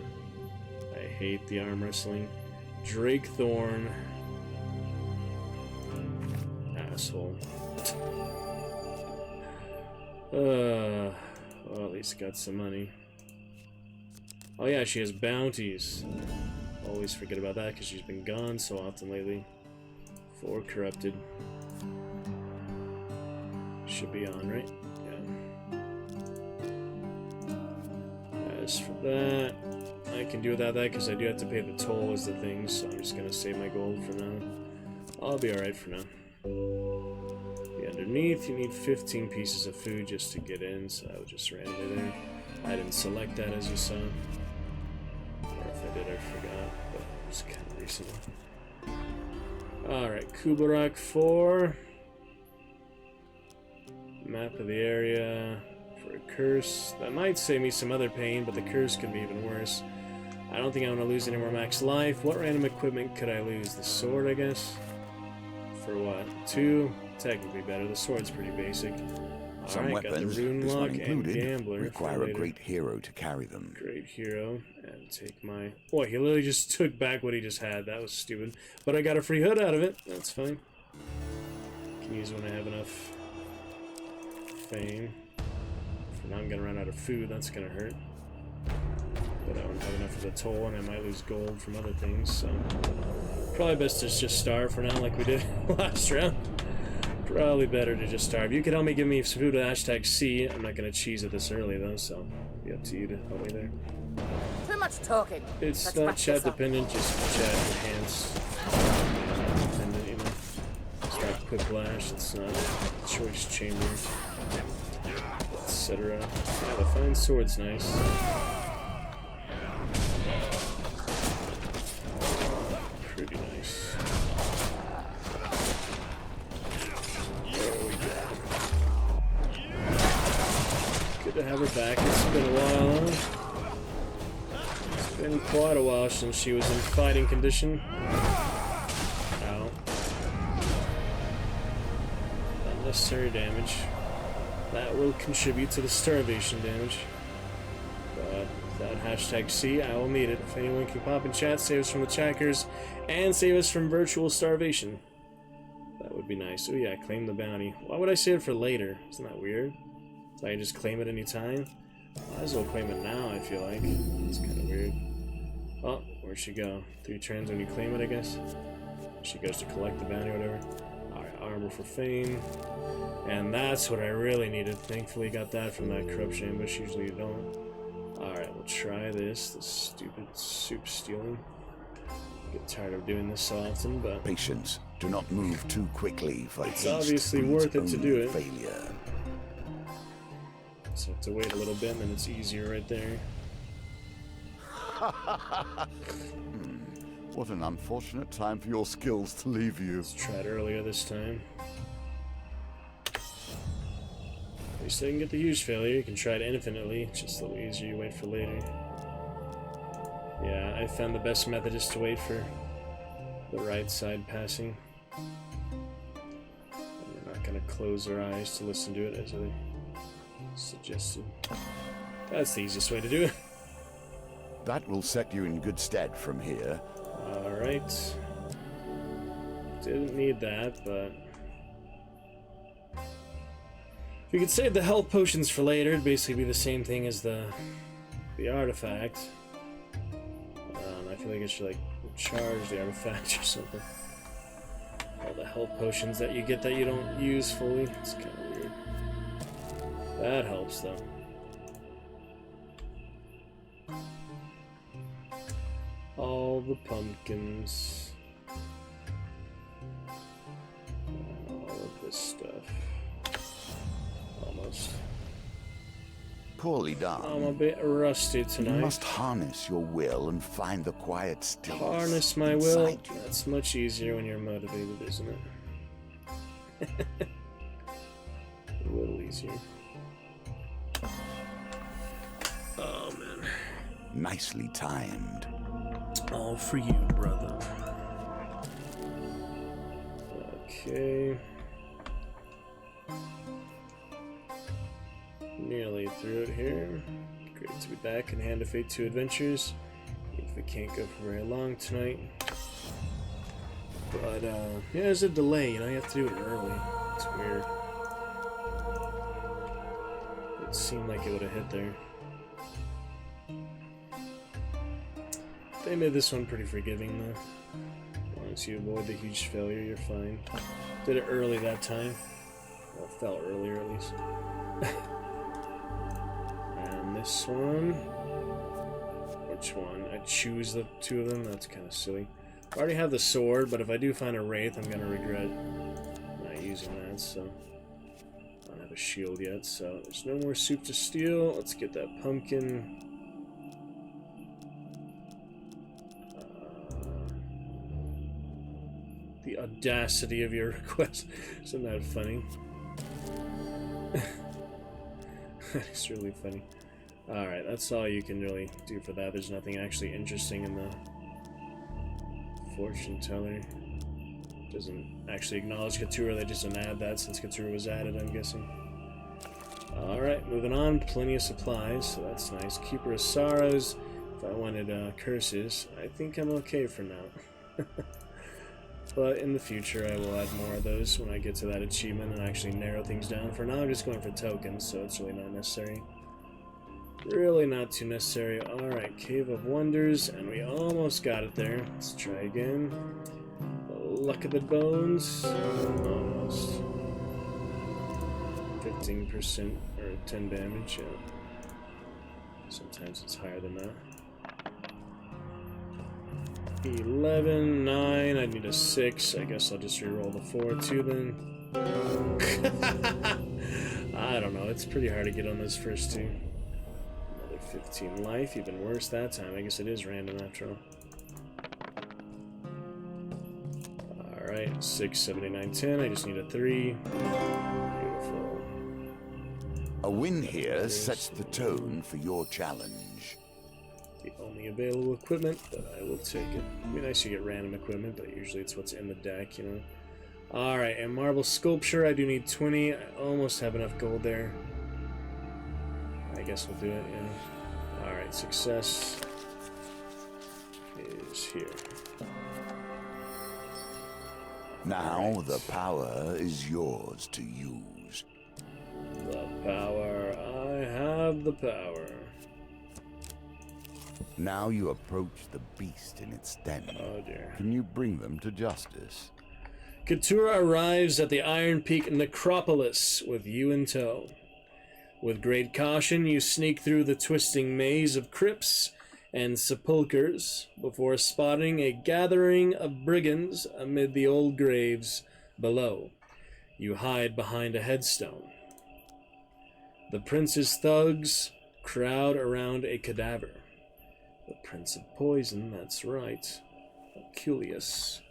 I hate the arm wrestling. Drake Thorn. Asshole. Well, at least got some money. Oh yeah, she has bounties. Always forget about that because she's been gone so often lately. 4 corrupted. Should be on, right? Yeah. As for that, I can do without that because I do have to pay the toll as the thing, so I'm just gonna save my gold for now. I'll be alright for now. Yeah, underneath, you need 15 pieces of food just to get in, so I was just randomly there. I didn't select that as you saw. Or if I did, I forgot, but it was kind of recent. Alright, Kubarak 4. Map of the area for a curse. That might save me some other pain, but the curse could be even worse. I don't think I want to lose any more max life. What random equipment could I lose? The sword, I guess? For what? 2? Technically better. The sword's pretty basic. Some Alright, got the weapons, rune this lock one and included, gambler require a great hero to carry them. Great hero. And take my... Boy, he literally just took back what he just had. That was stupid. But I got a free hood out of it. That's fine. Can use when I have enough... fame. For now I'm gonna run out of food, that's gonna hurt. But I won't have enough of the toll and I might lose gold from other things, so... Probably best to just starve for now like we did last round. Probably better to just starve. You can help me give me some food with #C. I'm not gonna cheese it this early though, so it'll be up to you to help me there. Too much talking. It's Let's not wrap chat this up. dependent, just chat enhanced. Dependent, you know. It's not quiplash, it's not choice chamber. Etc. Yeah, the fine sword's nice. Pretty nice. There we go. Good to have her back. It's been a while, huh? It's been quite a while since she was in fighting condition. Ow. Unnecessary damage. That will contribute to the starvation damage. But without #C, I will need it. If anyone can pop in chat, save us from the chackers, and save us from virtual starvation. That would be nice. Oh yeah, claim the bounty. Why would I save it for later? Isn't that weird? So I can just claim it anytime? Might as well claim it now, I feel like. It's kind of weird. Oh, where'd she go? 3 turns when you claim it, I guess? She goes to collect the bounty or whatever. Alright, armor for fame. And that's what I really needed. Thankfully got that from that corruption ambush. Usually you don't. Alright, we'll try this. This stupid soup stealing. I get tired of doing this so often, but... Patience. Do not move too quickly, for it's haste obviously breeds worth it to do only it. failure. So I have to wait a little bit and then it's easier right there. What an unfortunate time for your skills to leave you. Let's try it earlier this time. At least I didn't get the huge failure. You can try it infinitely. It's just a little easier. You wait for later. Yeah, I found the best method is to wait for the right side passing. And we're not going to close our eyes to listen to it as I suggested. That's the easiest way to do it. That will set you in good stead from here. Alright. Didn't need that, but... If you could save the health potions for later, it'd basically be the same thing as the artifact. I feel like I should, like, charge the artifact or something. All the health potions that you get that you don't use fully. It's kind of weird. That helps, though. All the pumpkins. All of this stuff. Almost. Poorly done. I'm a bit rusty You tonight. must harness your will and find the quiet stillness. Harness my will. inside you. That's much easier when you're motivated, isn't it? A little easier. Oh, man. Nicely timed. All for you, brother. Okay. Nearly through it here. Great to be back in Hand of Fate 2 Adventures. If we can't go for very long tonight. But, yeah, there's a delay, you know, you have to do it early. It's weird. It seemed like it would have hit there. They made this one pretty forgiving, though. As long as you avoid the huge failure, you're fine. Did it early that time. Well, it felt earlier, at least. And this one... Which one? I choose the two of them? That's kind of silly. I already have the sword, but if I do find a wraith, I'm going to regret not using that, so... I don't have a shield yet, so there's no more soup to steal. Let's get that pumpkin... The audacity of your request. Isn't that funny? It's really funny. Alright, that's all you can really do for that. There's nothing actually interesting in the fortune teller. Doesn't actually acknowledge Katura, they just didn't add that since Katura was added, I'm guessing. Alright, moving on. Plenty of supplies, so that's nice. Keeper of Sorrows. If I wanted curses, I think I'm okay for now. But in the future, I will add more of those when I get to that achievement and actually narrow things down. For now, I'm just going for tokens, so it's really not necessary. Really not too necessary. Alright, Cave of Wonders, and we almost got it there. Let's try again. The Luck of the Bones. Almost. 15% or 10 damage, yeah. Sometimes it's higher than that. 11, 9, I need a 6. I guess I'll just reroll the 4 too then. I don't know, it's pretty hard to get on those first two. Another 15 life, even worse that time. I guess it is random after all. Alright, 6, 79, 10. I just need a 3. Beautiful. A win here sets the tone for your challenge. The only available equipment, but I will take it. It'd be nice to get random equipment, but usually it's what's in the deck, you know. Alright, and Marble Sculpture, I do need 20. I almost have enough gold there. I guess we'll do it, yeah. Alright, success is here. Now the power is yours to use. The power. I have the power. Now you approach the beast in its den. Oh dear. Can you bring them to justice? Katura arrives at the Iron Peak Necropolis with you in tow. With great caution, you sneak through the twisting maze of crypts and sepulchres before spotting a gathering of brigands amid the old graves below. You hide behind a headstone. The prince's thugs crowd around a cadaver. The Prince of Poison, that's right. Oculius.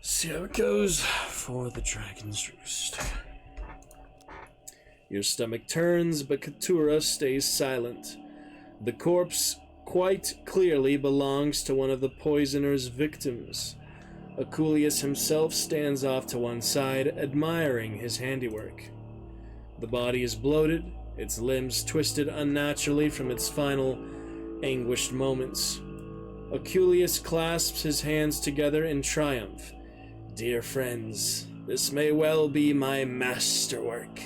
See how it goes for the Dragon's Roost. Your stomach turns, but Katura stays silent. The corpse quite clearly belongs to one of the poisoner's victims. Oculius himself stands off to one side, admiring his handiwork. The body is bloated, its limbs twisted unnaturally from its final anguished moments. Oculius clasps his hands together in triumph. Dear friends, this may well be my masterwork.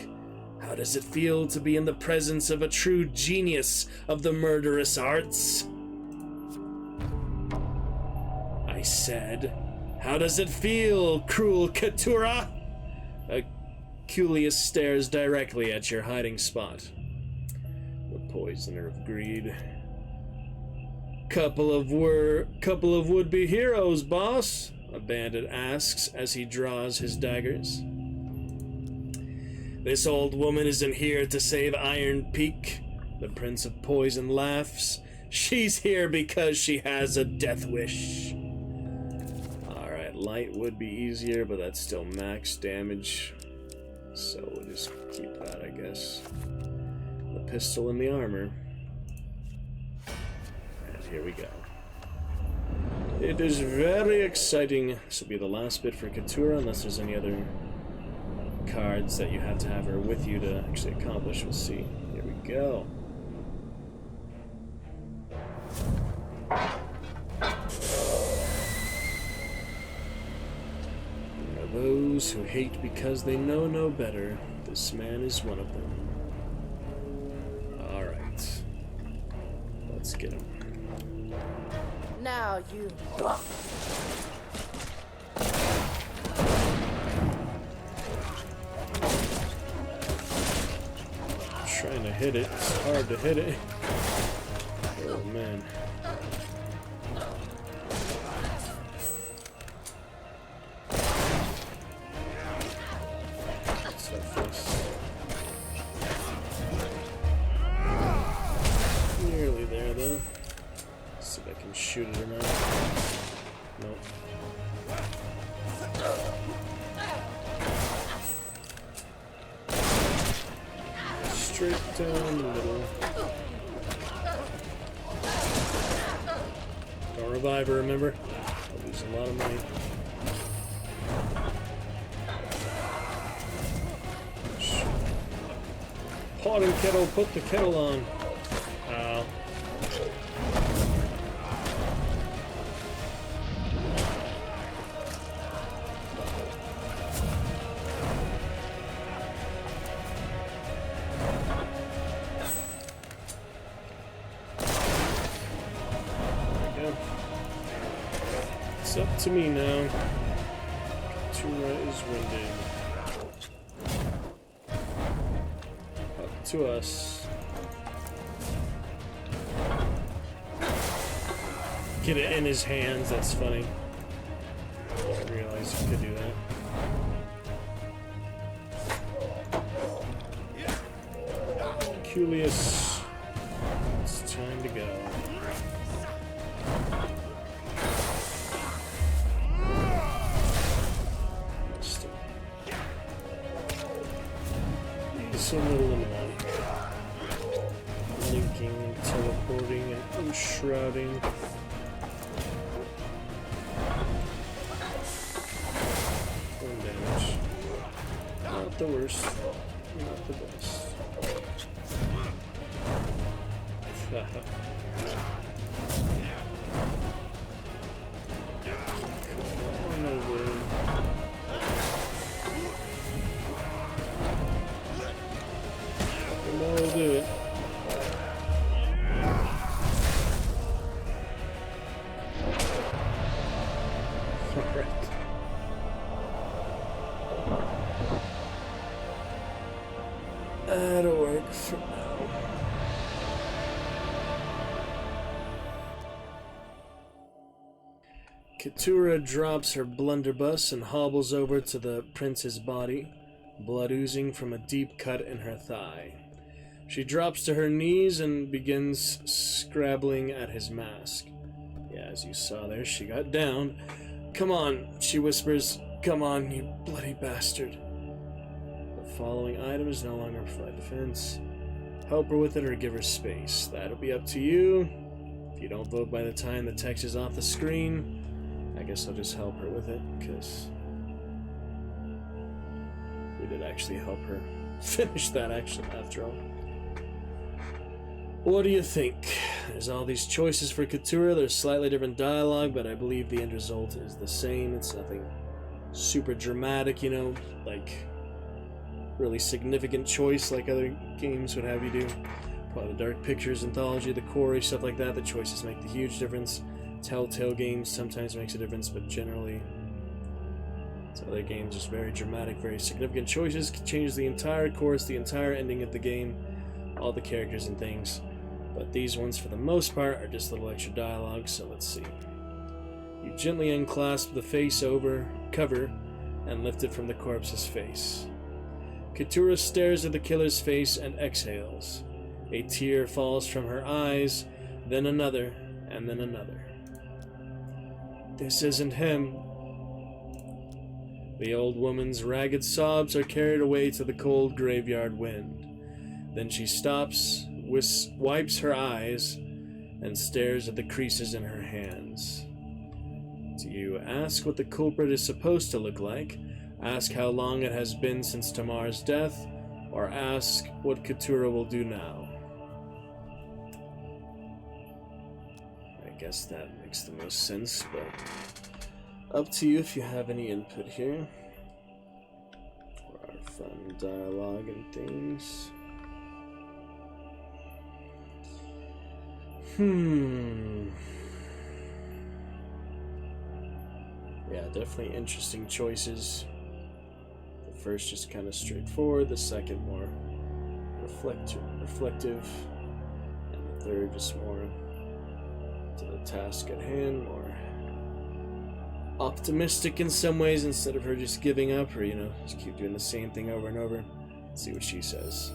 How does it feel to be in the presence of a true genius of the murderous arts? I said, how does it feel, cruel Katura? Culeus stares directly at your hiding spot. The poisoner of greed. Couple of would-be heroes, boss, a bandit asks as he draws his daggers. This old woman isn't here to save Iron Peak, the Prince of Poison laughs. She's here because she has a death wish. Alright, light would be easier, but that's still max damage. So we'll just keep that, I guess. The pistol and the armor. And here we go. It is very exciting. This will be the last bit for Keturah, unless there's any other cards that you have to have her with you to actually accomplish. We'll see. Here we go. There are those who hate because they know no better. This man is one of them. Alright. Let's get him. Now you Trying to hit it. It's hard to hit it. Oh man. What's that first? Nearly there though. Let's see if I can shoot it or not. Nope. Straight down the middle. Don't revive her, remember? I'll lose a lot of money. Pot and kettle, put the kettle on. Ow. It's up to me now. Keturah is winded. Up to us. Get it in his hands, that's funny. I didn't realize you could do that. Culeus. It's time to go. Some little like linking, teleporting, and shrouding. One damage. Not the worst, not the best. Come on over. We'll do it. Alright. That'll work for now. Keturah drops her blunderbuss and hobbles over to the prince's body, blood oozing from a deep cut in her thigh. She drops to her knees and begins scrabbling at his mask. Yeah, as you saw there, she got down. Come on, she whispers. Come on, you bloody bastard. The following item is no longer provide defense. Help her with it or give her space. That'll be up to you. If you don't vote by the time the text is off the screen, I guess I'll just help her with it, because we did actually help her finish that after all. What do you think? There's all these choices for Keturah. There's slightly different dialogue, but I believe the end result is the same. It's nothing super dramatic, you know, like really significant choice like other games would have you do. Probably the Dark Pictures anthology, the Quarry, stuff like that. The choices make the huge difference. Telltale games sometimes makes a difference, but generally So other games, just very dramatic, very significant choices can change the entire course, the entire ending of the game, all the characters and things. But these ones, for the most part, are just little extra dialogue, so let's see. You gently unclasp the face cover and lift it from the corpse's face. Keturah stares at the killer's face and exhales. A tear falls from her eyes, then another, and then another. This isn't him. The old woman's ragged sobs are carried away to the cold graveyard wind. Then she stops, wipes her eyes, and stares at the creases in her hands. Do you ask what the culprit is supposed to look like? Ask how long it has been since Tamar's death? Or ask what Keturah will do now? I guess that makes the most sense, but up to you if you have any input here. For our fun dialogue and things. Yeah, definitely interesting choices. The first just kind of straightforward, the second more reflective, and the third just more to the task at hand, more optimistic in some ways instead of her just giving up or, just keep doing the same thing over and over. Let's see what she says.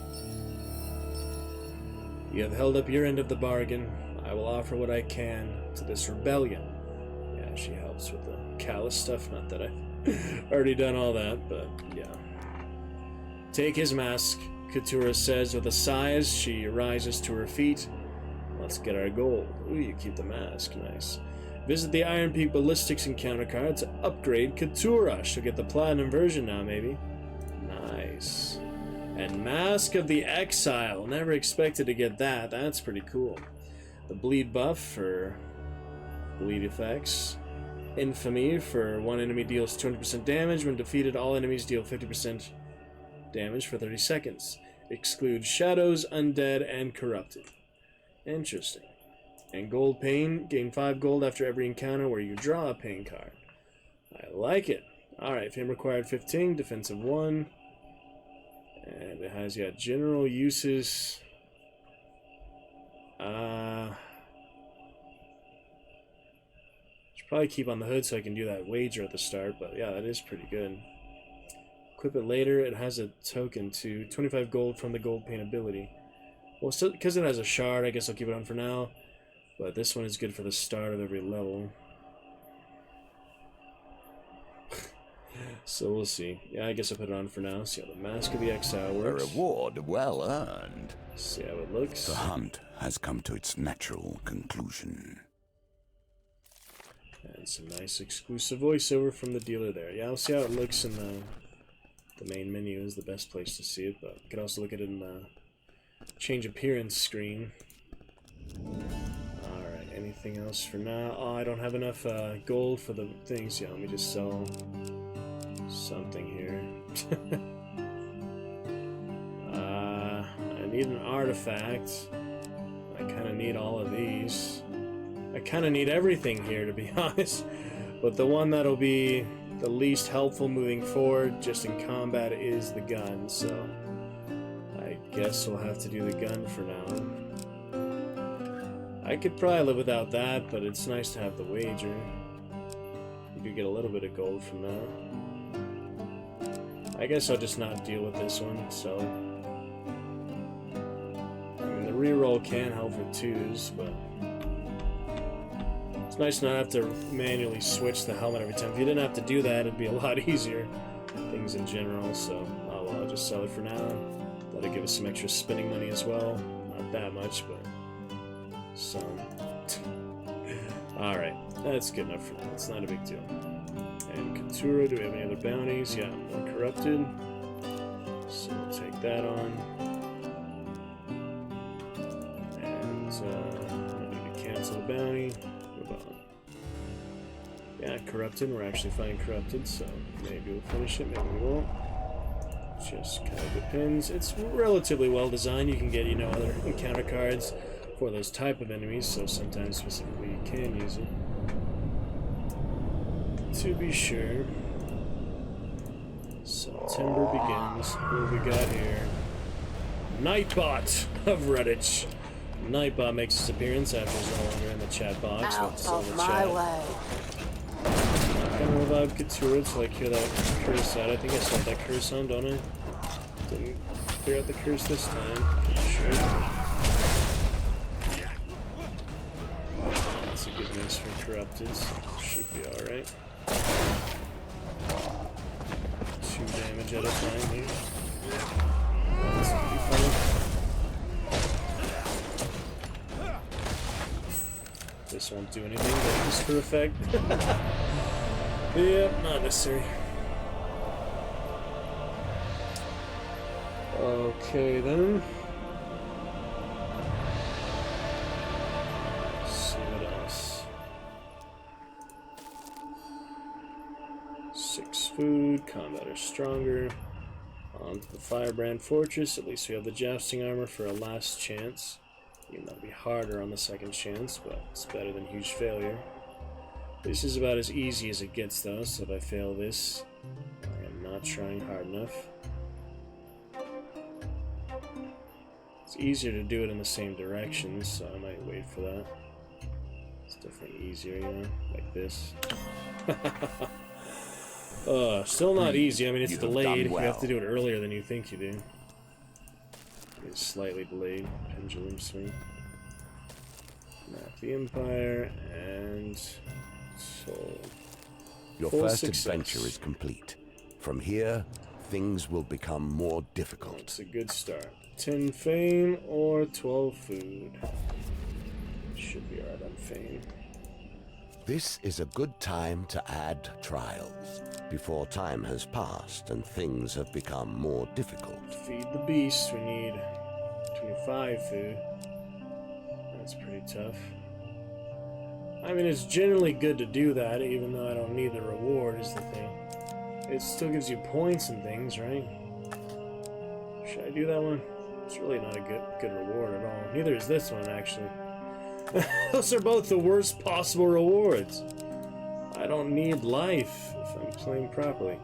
You have held up your end of the bargain. I will offer what I can to this rebellion. Yeah, she helps with the callous stuff. Not that I've already done all that, but yeah. Take his mask, Keturah says with a sigh as she rises to her feet. Let's get our gold. Ooh, you keep the mask. Nice. Visit the Iron Peak Ballistics encounter card to upgrade Keturah. She'll get the platinum version now, maybe. Nice. And Mask of the Exile. Never expected to get that. That's pretty cool. The bleed buff for bleed effects. Infamy for one enemy deals 200% damage. When defeated, all enemies deal 50% damage for 30 seconds. Excludes shadows, undead, and corrupted. Interesting. And gold pain. Gain 5 gold after every encounter where you draw a pain card. I like it. Alright, fame required 15, defensive 1. And it has, general uses. Should probably keep on the hood so I can do that wager at the start, but yeah, that is pretty good. Equip it later, it has a token too. 25 gold from the gold paint ability. Well, so, because it has a shard, I guess I'll keep it on for now. But this one is good for the start of every level. So we'll see. Yeah, I guess I'll put it on for now. See how the Mask of the Exile works. A reward well earned. See how it looks. The hunt has come to its natural conclusion. And some nice exclusive voiceover from the dealer there. Yeah, I'll see how it looks in the main menu is the best place to see it, but you can also look at it in the change appearance screen. Alright, anything else for now? Oh, I don't have enough gold for the things. Yeah, let me just sell something here. I need an artifact. I kind of need all of these. I kind of need everything here, to be honest. But the one that'll be the least helpful moving forward, just in combat, is the gun. So I guess we'll have to do the gun for now. I could probably live without that, but it's nice to have the wager. You do get a little bit of gold from that. I guess I'll just not deal with this one, so... I mean, the reroll can help for 2s, but... It's nice to not have to manually switch the helmet every time. If you didn't have to do that, it'd be a lot easier. Things in general, so... Oh, well, I'll just sell it for now. That'll give us some extra spinning money as well. Not that much, but... some. Alright, that's good enough for now. It's not a big deal. And Keturah, do we have any other bounties? Yeah, more corrupted. So we'll take that on. And I need to cancel the bounty. Move on. Yeah, corrupted. We're actually finding corrupted, so maybe we'll finish it, maybe we won't. Just kind of depends. It's relatively well designed. You can get, other encounter cards for those type of enemies, so sometimes specifically you can use it. To be sure. September begins. What do we got here? Nightbot of Redditch. Nightbot makes his appearance after he's no longer in the chat box. Out of my way. Gonna revive Katura till I clear that curse out. I think I still have that curse on, don't I? Didn't clear out the curse this time. Sure. That's a good miss for Corrupted, so should be alright. 2 damage at a time here. That's gonna be fun. This won't do anything, but just for effect. Yep, not necessary. Okay then. Let's see what else. 6 food, combat are stronger. On to the Firebrand Fortress, at least we have the jousting armor for a last chance. Even though it'll be harder on the second chance, but it's better than huge failure. This is about as easy as it gets though, so if I fail this, I am not trying hard enough. It's easier to do it in the same direction, so I might wait for that. It's definitely easier, you know, like this. Still not easy. I mean, it's delayed. You have to do it earlier than you think you do. It's slightly delayed. Pendulum swing. Map the Empire and Soul. Your first adventure is complete. From here, things will become more difficult. It's a good start. 10 fame or 12 food. Should be alright on fame. This is a good time to add trials, before time has passed and things have become more difficult. Feed the beast. We need 25 food. That's pretty tough. I mean, it's generally good to do that, even though I don't need the reward, is the thing. It still gives you points and things, right? Should I do that one? It's really not a good reward at all. Neither is this one, actually. Those are both the worst possible rewards. I don't need life if I'm playing properly.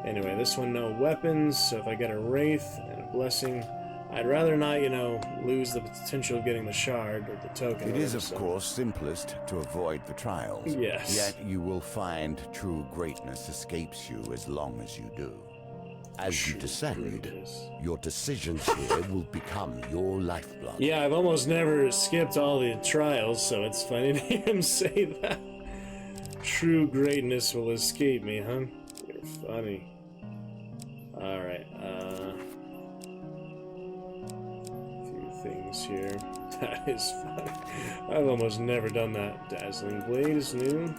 Anyway, this one, no weapons, so if I get a Wraith and a Blessing, I'd rather not, you know, lose the potential of getting the shard or the token. It is, of course, simplest to avoid the trials. Yes. Yet you will find true greatness escapes you as long as you do. As you descend, your decisions here will become your lifeblood. Yeah, I've almost never skipped all the trials, so it's funny to hear him say that. True greatness will escape me, huh? You're funny. Alright, few things here. That is funny. I've almost never done that. Dazzling Blade is new.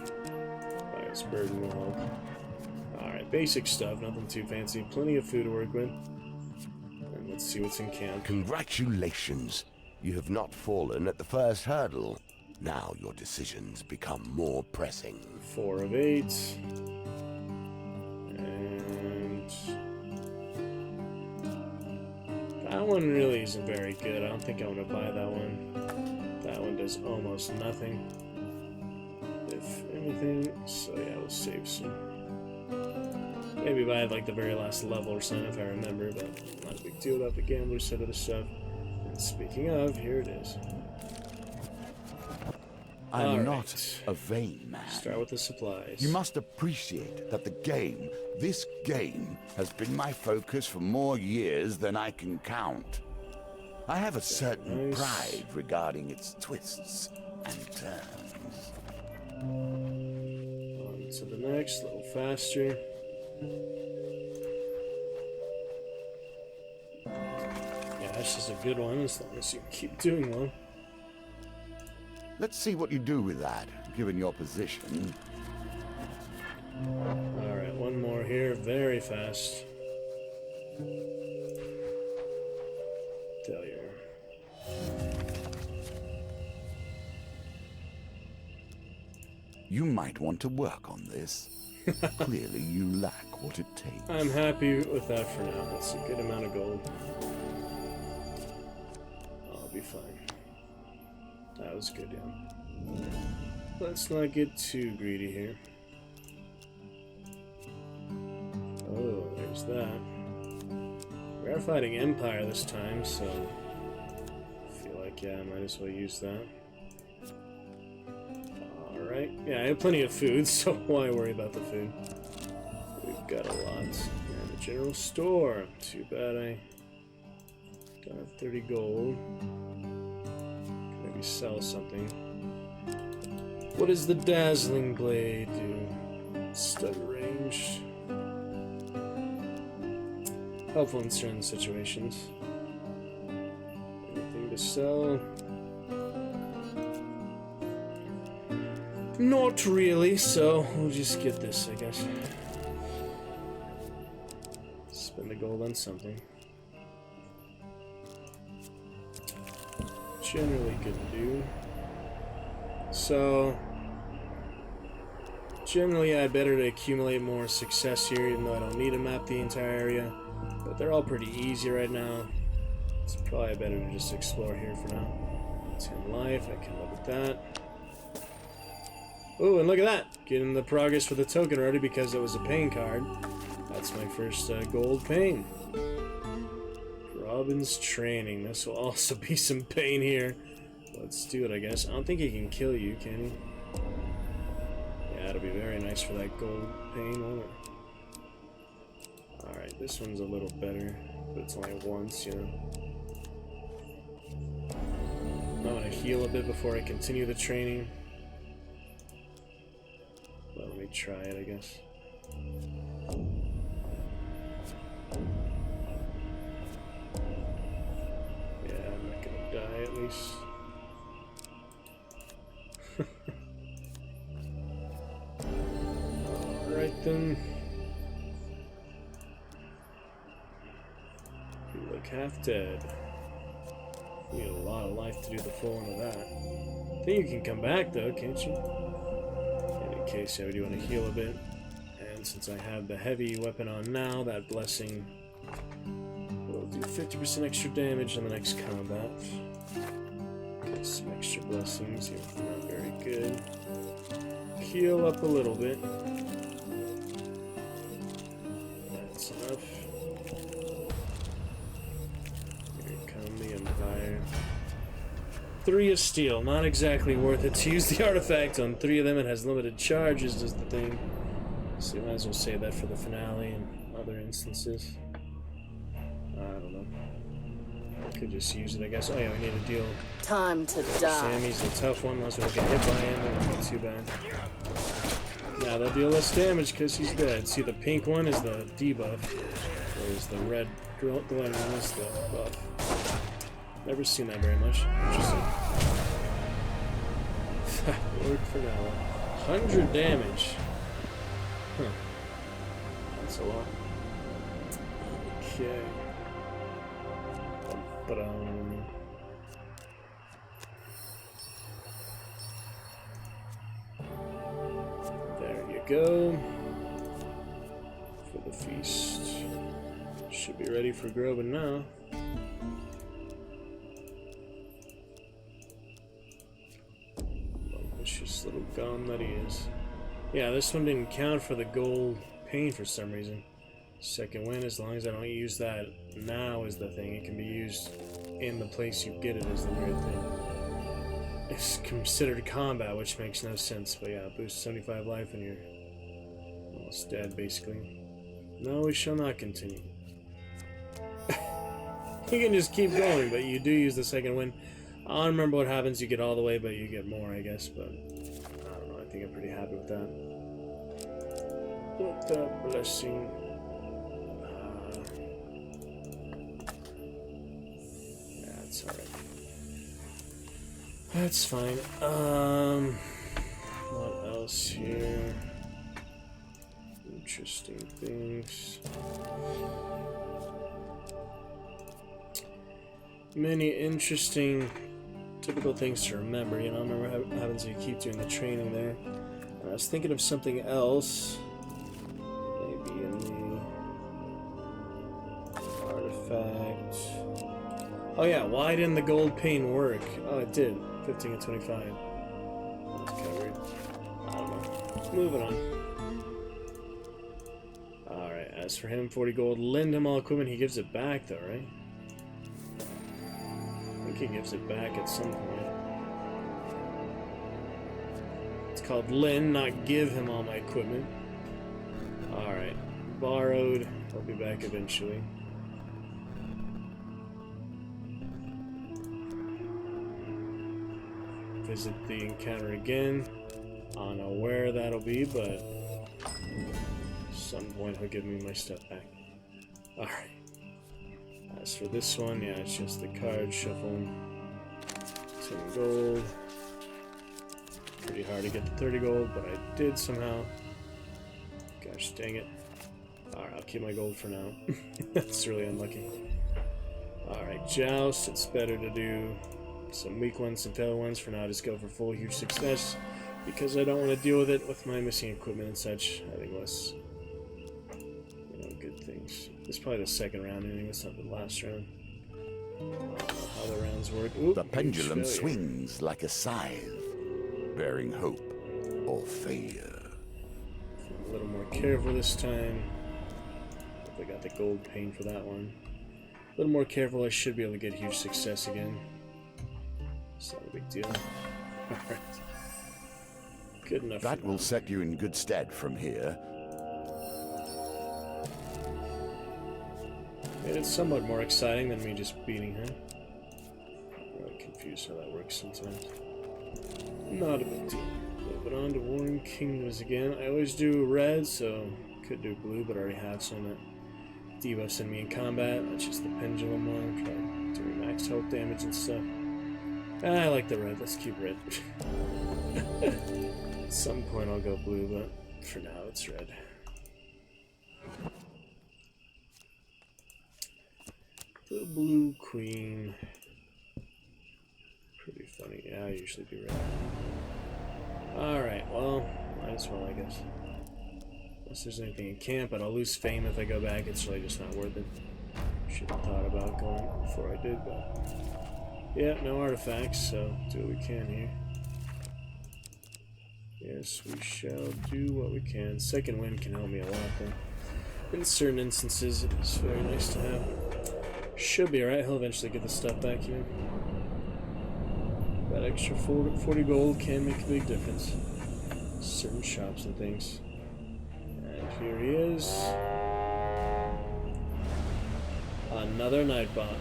Bias Burden will help. Alright, basic stuff, nothing too fancy. Plenty of food to work with. And let's see what's in camp. Congratulations! You have not fallen at the first hurdle. Now your decisions become more pressing. 4 of 8. And that one really isn't very good. I don't think I want to buy that one. That one does almost nothing, if anything. So yeah, we'll save some. Maybe buy like the very last level or something if I remember, but not a big deal about the gambler set of the stuff. And speaking of, here it is. I'm not a vain man. Start with the supplies. You must appreciate that this game, has been my focus for more years than I can count. I have a certain pride regarding its twists and turns. On to the next, a little faster. Yeah, this is a good one as long as you keep doing one. Let's see what you do with that, given your position. Alright, one more here, very fast. Failure. You might want to work on this. Clearly you lack what it takes. I'm happy with that for now. That's a good amount of gold. I'll be fine. That was good, yeah. Let's not get too greedy here. Oh, there's There's that. We are fighting Empire this time, so I feel like, yeah, I might as well use that. Alright. Yeah, I have plenty of food, so why worry about the food? We've got a lot. And the general store. Too bad I don't have 30 gold. Maybe sell something. What does the Dazzling Blade do? Stud range. Helpful in certain situations. Anything to sell? Not really, so we'll just get this, I guess. Spend the gold on something. Generally good to do. So, generally I'd better to accumulate more success here, even though I don't need to map the entire area. But they're all pretty easy right now. It's probably better to just explore here for now. 10 life, I can look at that. Oh, and look at that! Getting the progress for the token already because it was a pain card. That's my first gold pain. Robin's training. This will also be some pain here. Let's do it, I guess. I don't think he can kill you, can he? Yeah, it'll be very nice for that gold pain, won't it? Alright, this one's a little better, but it's only once, you know. I'm gonna heal a bit before I continue the training. Well, let me try it, I guess. Yeah, I'm not gonna die at least. Alright then. You look half dead. You need a lot of life to do the full one of that. I think you can come back though, can't you? In case I do want to heal a bit. And since I have the heavy weapon on now, that blessing will do 50% extra damage in the next combat. Get some extra blessings, even if not very good. Heal up a little bit. That's enough. Here come the Empire. 3 of steel, not exactly worth it to use the artifact on 3 of them. It has limited charges, is the thing. So you might as well save that for the finale and other instances. I don't know. I could just use it, I guess. Oh yeah, we need to deal. Time to die. Sammy's the tough one, unless we get hit by him, it won't be too bad. Now they'll deal less damage because he's dead. See, the pink one is the debuff, whereas the red glowing one is the buff. Never seen that very much. Interesting. Worked for now. 100 damage. Huh. That's a lot. Okay. There you go. For the feast. Should be ready for Groban now. Just little gum that he is. Yeah, this one didn't count for the gold pain for some reason. Second win, as long as I don't use that now is the thing. It can be used in the place you get it is the weird thing. It's considered combat, which makes no sense, but yeah, boost 75 life and you're almost dead, basically. No, we shall not continue. You can just keep going, but you do use the second win. I don't remember what happens. You get all the way, but you get more, I guess. But I don't know. I think I'm pretty happy with that. What the blessing? Yeah, that's alright. That's fine. What else here? Interesting things. Many interesting. Typical things to remember, you know. I remember what happens if you keep doing the training there. And I was thinking of something else. Maybe in the artifact. Oh yeah, why didn't the gold pain work? Oh, it did. 15 and 25. That's kind of weird. I don't know. Moving on. Alright, As for him, 40 gold. Lend him all equipment. He gives it back, though, right? I think he gives it back at some point. It's called lend, not give him all my equipment. Alright. Borrowed. I'll be back eventually. Visit the encounter again. I don't know where that'll be, but at some point he'll give me my stuff back. Alright. As for this one, yeah, it's just the card shuffle. 10 gold. Pretty hard to get to 30 gold, but I did somehow. Gosh dang it. Alright, I'll keep my gold for now. That's really unlucky. Alright, Joust. It's better to do some weak ones, some failed ones. For now, just go for full huge success. Because I don't want to deal with it with my missing equipment and such. I think less, good things. This is probably the second round anyway. It's not the last round. I don't know how the rounds work. Ooh, The pendulum swings like a scythe, bearing hope or failure. A little more careful this time. Hope I got the gold pane for that one. A little more careful. I should be able to get huge success again. It's not a big deal. Alright. Good enough. That will set you in good stead from here. Made it somewhat more exciting than me just beating her. I'm really confused how that works sometimes. Not a big deal. Moving on to Warring Kingdoms again. I always do red, so could do blue, but I already have some that debuffs in me in combat. That's just the pendulum one. Try doing max health damage and stuff. I like the red. Let's keep red. At some point I'll go blue, but for now it's red. The Blue Queen. Pretty funny. Yeah, I usually do red. Alright, well, might as well, I guess. Unless there's anything in camp, but I'll lose fame if I go back. It's really just not worth it. Should have thought about going before I did, but... yeah, no artifacts, so do what we can here. Yes, we shall do what we can. Second wind can help me a lot, though. In certain instances, it's very nice to have. Should be alright. He'll eventually get the stuff back here. That extra 40 gold can make a big difference. Certain shops and things. And here he is. Another Nightbot.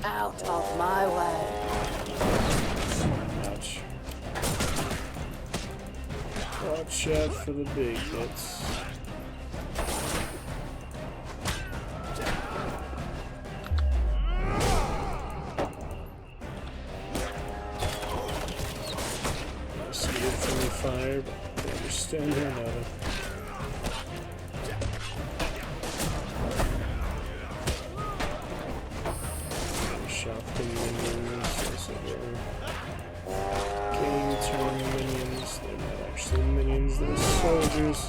Out of my way. Ouch. Watch out for the big hits. Scared from the fire, but I understand her now. Shop the minions, game turn minions, they're not actually minions, they're soldiers.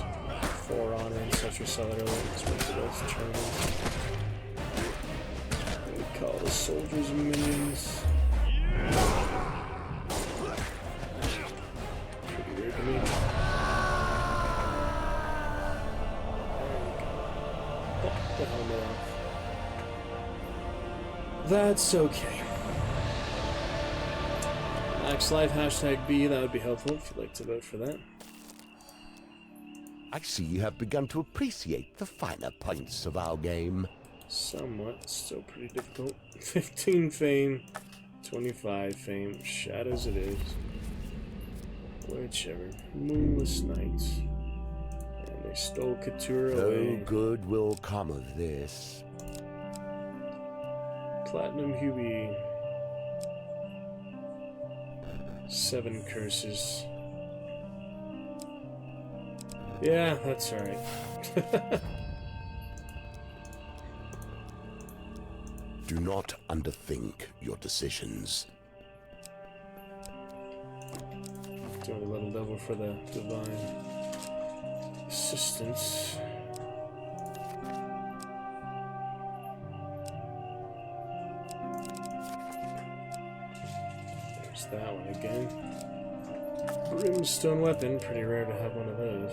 For honor and such are solid earlier, expensive those tournaments. We call the soldiers minions. Pretty weird to me. Pop the helmet off. That's okay. Max Life #B, that would be helpful if you'd like to vote for that. I see you have begun to appreciate the finer points of our game. Somewhat, still pretty difficult. 15 fame, 25 fame, shadows it is. Whichever. Moonless nights. And they stole Couture away. No good will come of this. Platinum Hubie. 7 curses. Yeah, that's alright. Do not underthink your decisions. Doing a little level for the divine assistance. There's that one again. Brimstone weapon, pretty rare to have one of those.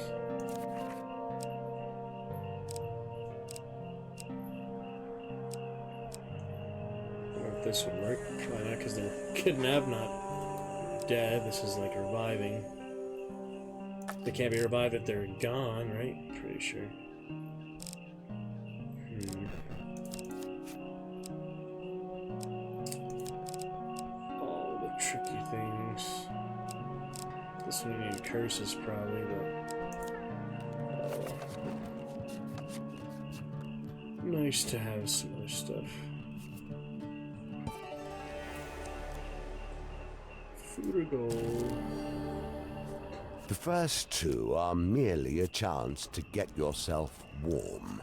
I wonder if this would work. Probably not, because they're kidnapped, not dead. This is like reviving. They can't be revived if they're gone, right? Pretty sure. All the tricky things. This one you need curses probably, but nice to have some other stuff. Food or gold? The first two are merely a chance to get yourself warm.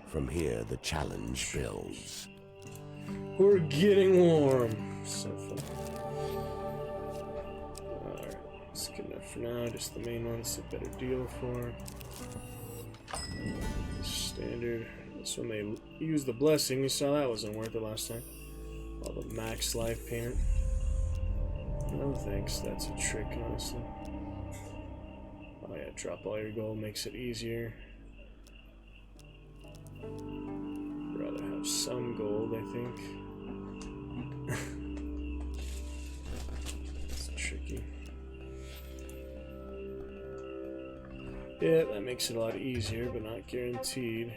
From here, the challenge builds. We're getting warm. So fun. Alright, that's good enough for now. Just the main one's a better deal for. Standard. That's when they use the blessing. We saw that wasn't worth it last time. All the max life payment. No thanks, that's a trick, honestly. Oh yeah, drop all your gold makes it easier. Rather have some gold, I think. It's tricky. Yeah, that makes it a lot easier, but not guaranteed.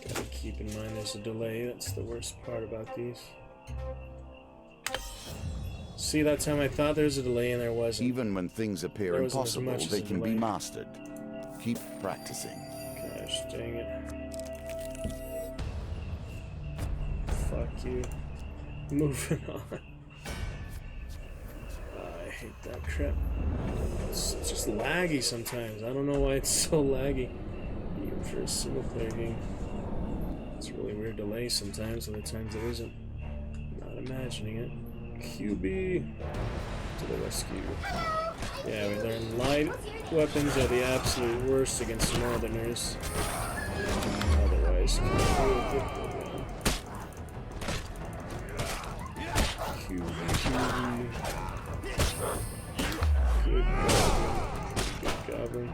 Gotta keep in mind there's a delay, that's the worst part about these. See, that time I thought there was a delay and there wasn't. Even when things appear There wasn't as impossible, much as they a can be delay. mastered. Keep practicing. Gosh, dang it. Fuck you. Moving on. I hate that crap. It's just laggy sometimes. I don't know why it's so laggy. Even for a single player game. It's a really weird delay sometimes, other times there isn't. Not imagining it. QB to the rescue. Yeah, we learned light weapons are the absolute worst against northerners. Otherwise, QB. Good goblin.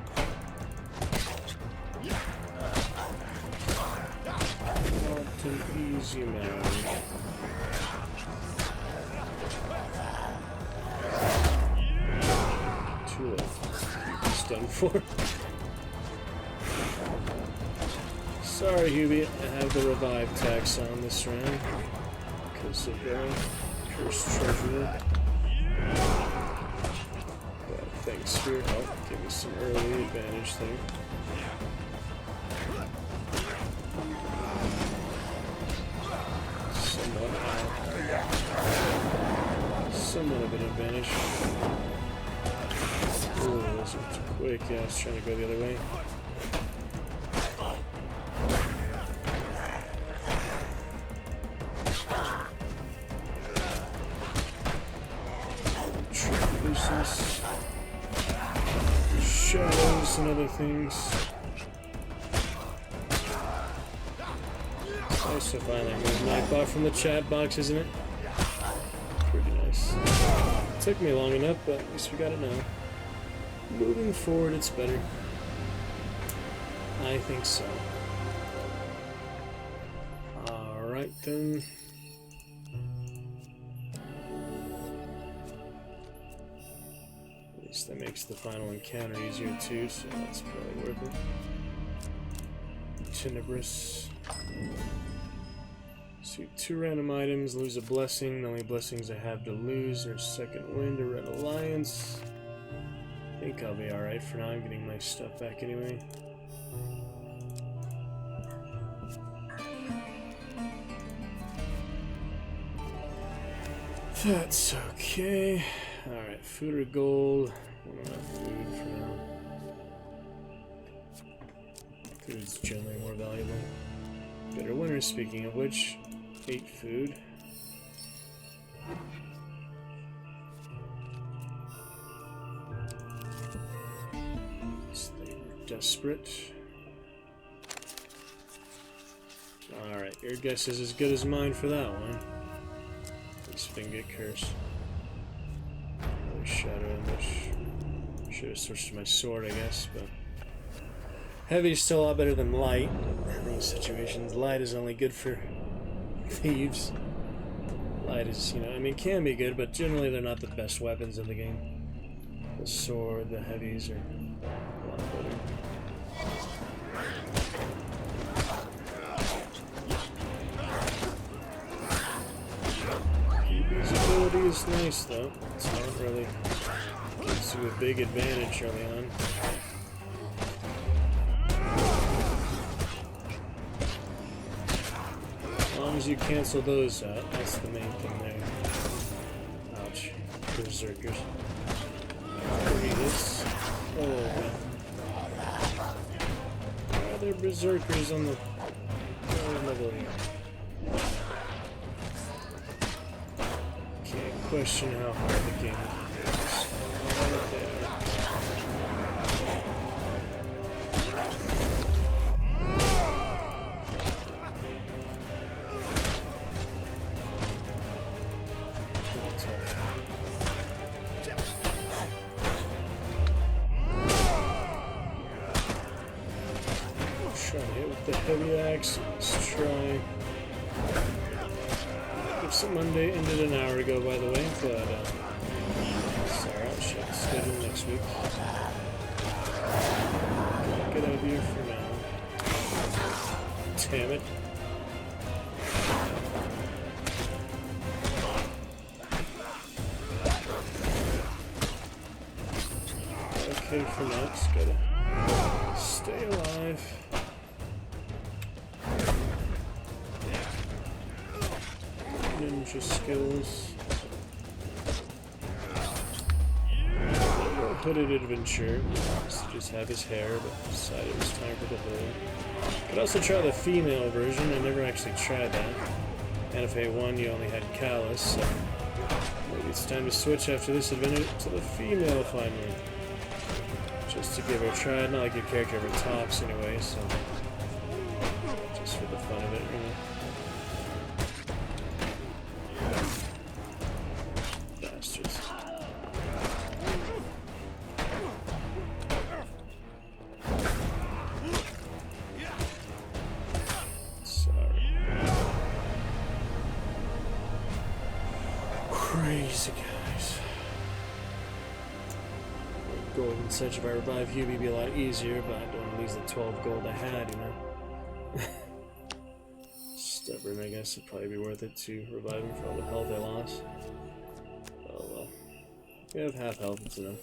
Not an easy man. He's done for. Sorry, Hubie, I have the revive tax on this round because of cursed treasure. But thanks for your help. Give me some early advantage there. Somewhat of an advantage. Ooh, those are too quick. Yeah, I was trying to go the other way. Translucence. Shadows and other things. Nice to finally remove Nightbot from the chat box, isn't it? Pretty nice. Took me long enough, but at least we got it now. Moving forward, it's better. I think so. Alright then. At least that makes the final encounter easier too, so that's probably worth it. Tenebrous. So 2 random items, lose a blessing. The only blessings I have to lose are Second Wind or Red Alliance. I think I'll be alright for now. I'm getting my stuff back anyway. That's okay. Alright, food or gold. I don't have food for now. Food's generally more valuable. Better winner, speaking of which. 8 food. They were desperate. Alright, your guess is as good as mine for that one. At least we didn't get cursed. shadow image. Should have switched to my sword, I guess, but heavy is still a lot better than light in these situations. Light is only good for thieves. Light is, you know, I mean, can be good, but generally they're not the best weapons in the game. The sword, the heavies are a lot better. His ability is nice, though. It's not really gives you a big advantage early on. As long as you cancel those out, that's the main thing there. Ouch. Berserkers. 3 hits. Oh, man. Why are there berserkers on the level here? Can't question how hard the game is. Right there. Trying to hit with the heavy axe. Let's try. It's Monday ended an hour ago, by the way, but sorry, I'll check the schedule next week. Get out of here for now. Damn it. Okay, for now, just gotta stay alive. Ninja skills. Hooded adventure. Just have his hair, but decided it was time for the hood. Could also try the female version. I never actually tried that. NFA 1, you only had Callus, so maybe it's time to switch after this adventure to the female finally. Just to give her a try. Not like your character ever talks anyway, so just for the fun of it, really. Bastards. Sorry. Crazy guys. Gold and such, if I revive Hubie, it'd be a lot easier, but I don't want to lose the 12 gold I had, you know? Stubborn, I guess. It'd probably be worth it to revive him for all the health I lost. Oh well. We have half health, it's enough.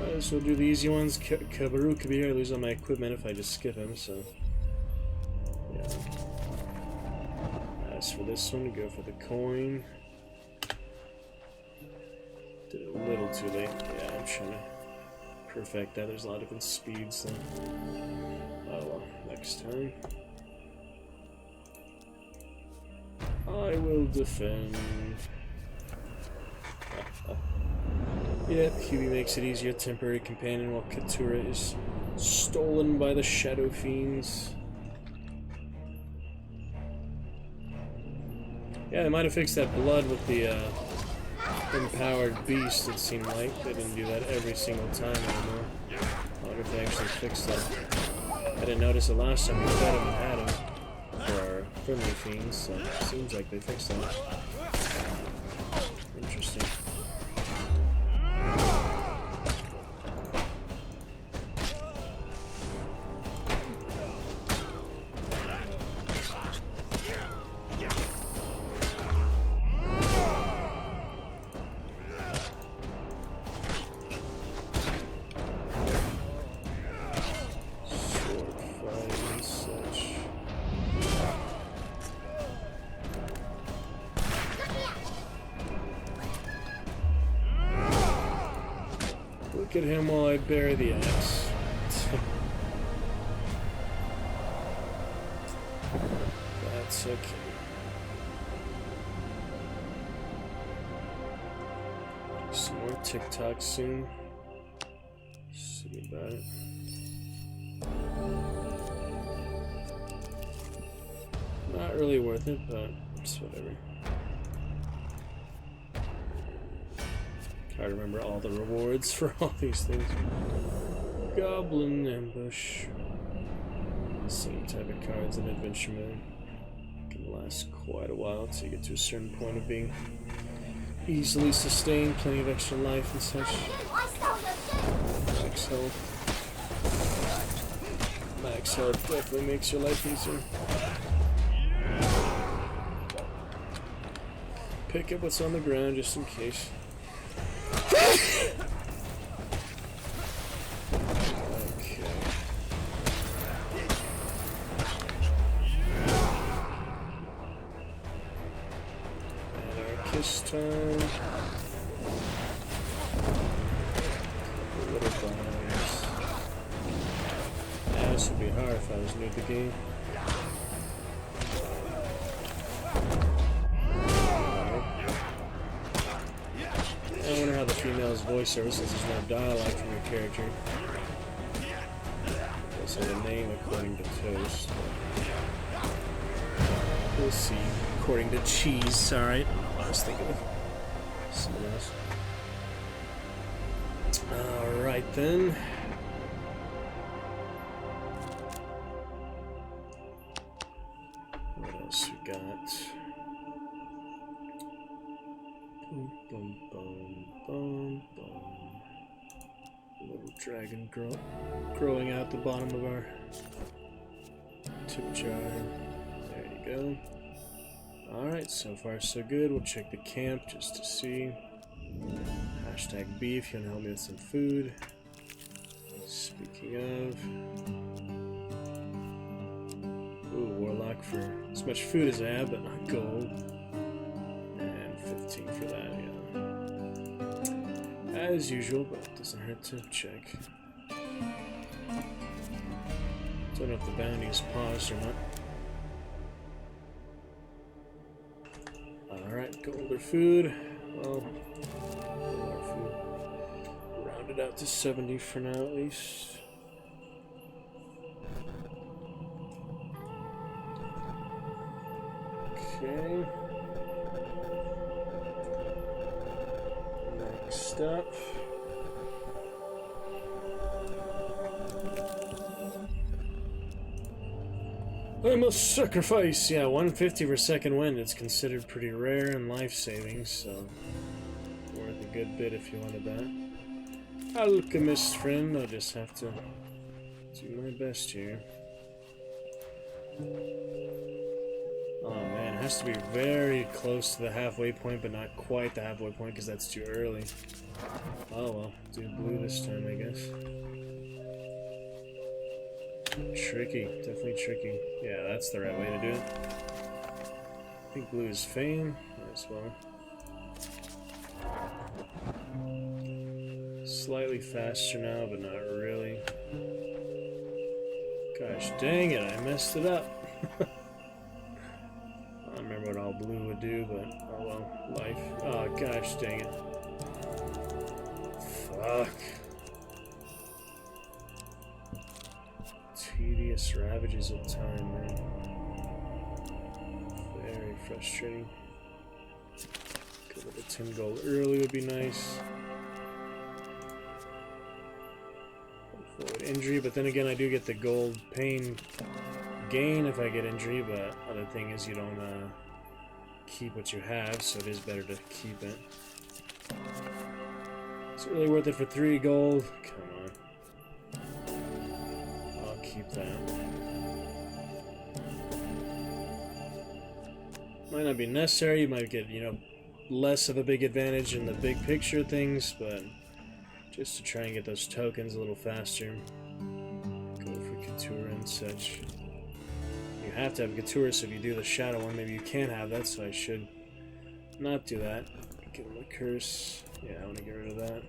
Might as well do the easy ones. Kabaru could be here. I lose all my equipment if I just skip him, so. Yeah. As for this one, go for the coin. Did it a little too late. Yeah, I'm trying to perfect that. There's a lot of different speeds, so. Oh well, next time. I will defend. Yep, Hubie makes it easier. Temporary companion while Katura is stolen by the Shadow Fiends. Yeah, they might have fixed that blood with the empowered beast, it seemed like. They didn't do that every single time anymore. I wonder if they actually fixed that. I didn't notice it last time we fed him and had him for our friendly fiends, so it seems like they fixed that. Interesting. Look at him while I bury the axe. That's okay. Do some more TikTok soon. See about it. Not really worth it, but it's whatever. Hard to remember all the rewards for all these things. Goblin ambush. The same type of cards in adventure mode. Can last quite a while until you get to a certain point of being easily sustained, plenty of extra life and such. Max health. Max health definitely makes your life easier. Pick up what's on the ground just in case. Okay. Anarchist time. Little bombs. This would be hard if I was new to the game. I wonder how the female's voiceover, since there's no dialogue from your character. Also the name according to Toast. We'll see. According to Cheese, alright. I was thinking of someone else. Alright then. What else we got? Boom, boom, boom, boom, boom. Little dragon growing out the bottom of our tip jar. There you go. Alright, so far so good. We'll check the camp just to see. Hashtag B if you want to help me with some food. Speaking of. Ooh, Warlock for as much food as I have, but not gold. 15 for that, yeah. As usual, but it doesn't hurt to check. Don't know if the bounty is paused or not. Alright, gold or food. Well, more food. Round it out to 70 for now at least. Okay. Next up. I must sacrifice! Yeah, 150 for second wind. It's considered pretty rare and life-saving, so worth a good bit if you wanted that. Alchemist friend, I'll just have to do my best here. Oh man, it has to be very close to the halfway point, but not quite the halfway point because that's too early. Oh well, do blue this time, I guess. Tricky, definitely tricky. Yeah, that's the right way to do it. I think blue is fame as well. Slightly faster now, but not really. Gosh dang it, I messed it up. I don't remember what all blue would do, but oh well, life. Oh gosh dang it. Fuck. Tedious ravages of time, man. Very frustrating. Go with the 10 gold early would be nice. Avoid injury, but then again I do get the gold pain gain if I get injury, but other thing is you don't keep what you have, so it is better to keep it. Is it really worth it for 3 gold? Come on. I'll keep that. Might not be necessary, you might get, you know, less of a big advantage in the big picture things, but just to try and get those tokens a little faster. Go for Couture and such. You have to have Couture, so if you do the Shadow one, maybe you can have that, so I should not do that. Give him a curse. Yeah, I want to get rid of that.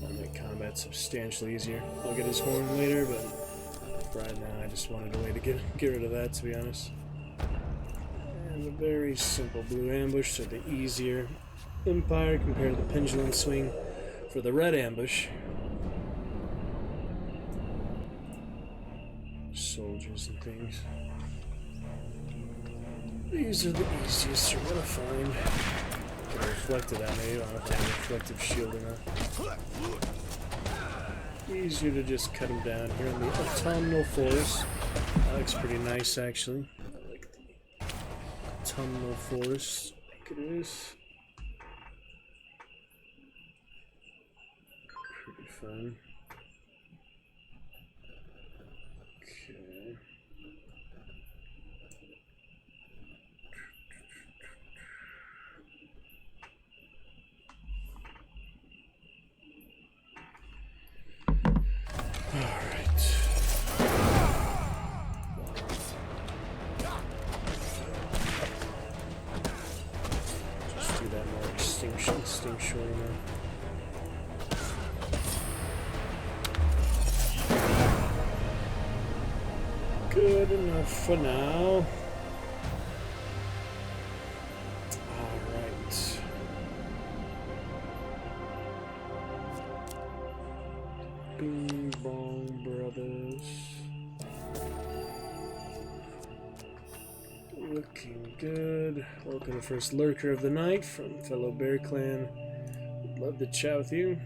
That'll make combat substantially easier. I'll get his horn later, but for right now I just wanted a way to get rid of that, to be honest. And a very simple blue ambush, so the easier Empire compared to the pendulum swing for the red ambush. Soldiers and things. These are the easiest you're gonna find. Could have reflected that maybe. I don't know if I have a reflective shield or not. Easier to just cut him down here in the autumnal forest. That looks pretty nice actually. I like the autumnal forest. I think it is. Pretty fun. Okay. Extinction, good enough for now. Alright. Bing Bong Brothers. Looking good. Welcome to first lurker of the night from fellow Bear Clan. Would love to chat with you.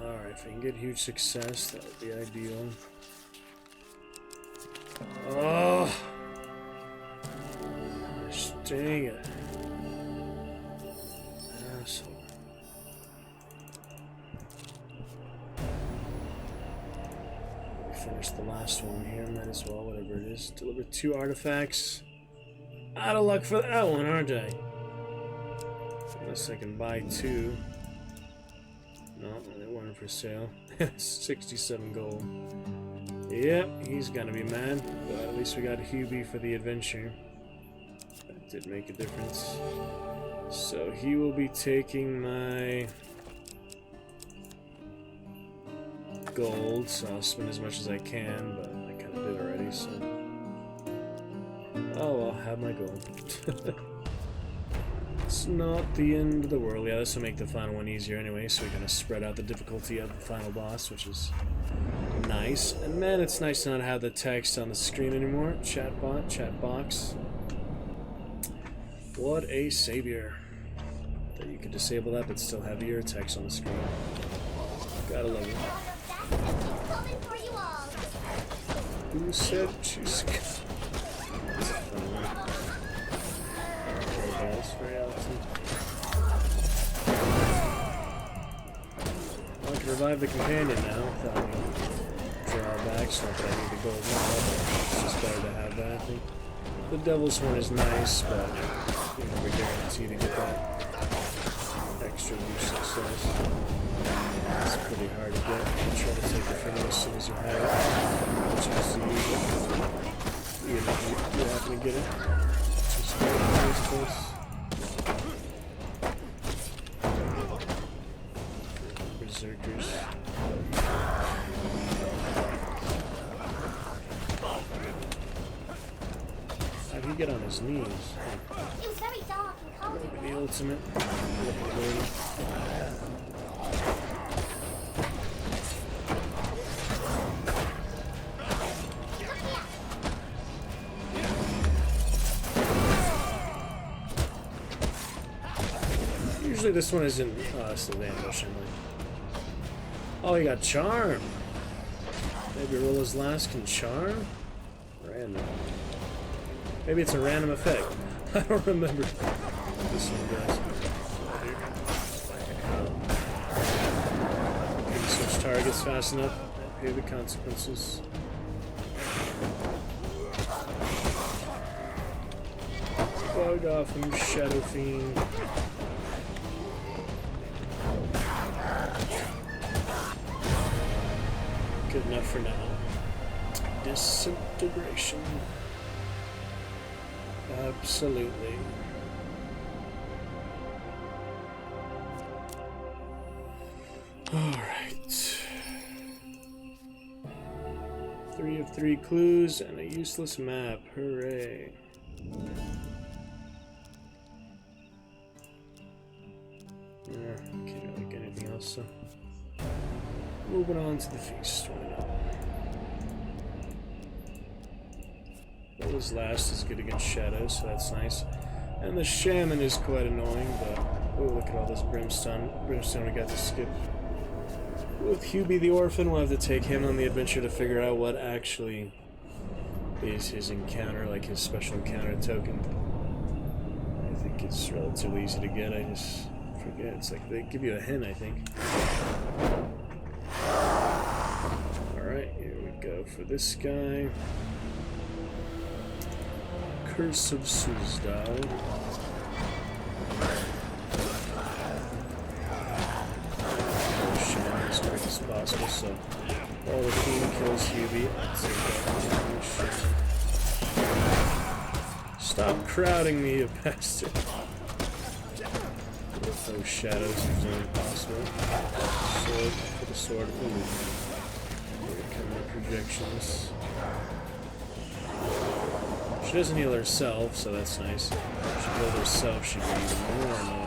Alright, if I can get huge success, that would be ideal. Oh! Gosh, dang it. Asshole. Finish the last one here, might as well, whatever it is. Deliver 2 artifacts. Out of luck for that one, aren't I? Unless I can buy 2. No, they weren't for sale. 67 gold. Yep, he's gonna be mad. But at least we got Hubie for the adventure. That did make a difference. So he will be taking my gold, so I'll spend as much as I can, but I kind of did already, so... Oh, I'll have my gold. It's not the end of the world. Yeah, this will make the final one easier anyway, so we're going to spread out the difficulty of the final boss, which is nice. And man, it's nice to not have the text on the screen anymore. Chatbot, chat box. What a savior. That you could disable that, but still have your text on the screen. Gotta love it. Who said she's... I can revive the companion now without any drawbacks. Not that I need the gold now, but it's just better to have that, I think. The Devil's Horn is nice, but you never guarantee to get that extra huge success. It's pretty hard to get. You try to take it from you as soon as you have it, which is the usual. Even if you happen to get it. Just go to close. Berserkers. How'd he get on his knees? It was very dark and cold. The ultimate. Usually this one isn't... Oh, that's the ambush. Oh, he got charm. Maybe Rolla's last can charm? Random. Maybe it's a random effect. I don't remember what this one does. Can switch targets fast enough. Pay the consequences. Bug off him, Shadow Fiend. Good enough for now. Disintegration. Absolutely. Alright. 3 of 3 clues and a useless map. Hooray. Can't really get anything else, so. Moving on to the feast. Why not? His last is good against shadows, so that's nice. And the shaman is quite annoying, but oh, look at all this brimstone. Brimstone we got to skip. With Hubie the orphan, we'll have to take him on the adventure to figure out what actually is his encounter, like his special encounter token. I think it's relatively easy to get, I just forget. It's like they give you a hint, I think. Alright, here we go for this guy. Curse of Suzdal. As quick as possible, so while the team kills Hubie, stop crowding me, you bastard. With those shadows, it's impossible. Sword for the sword. Ooh. Here come the projections. She doesn't heal herself, so that's nice. If she healed herself, she'd be even more annoying.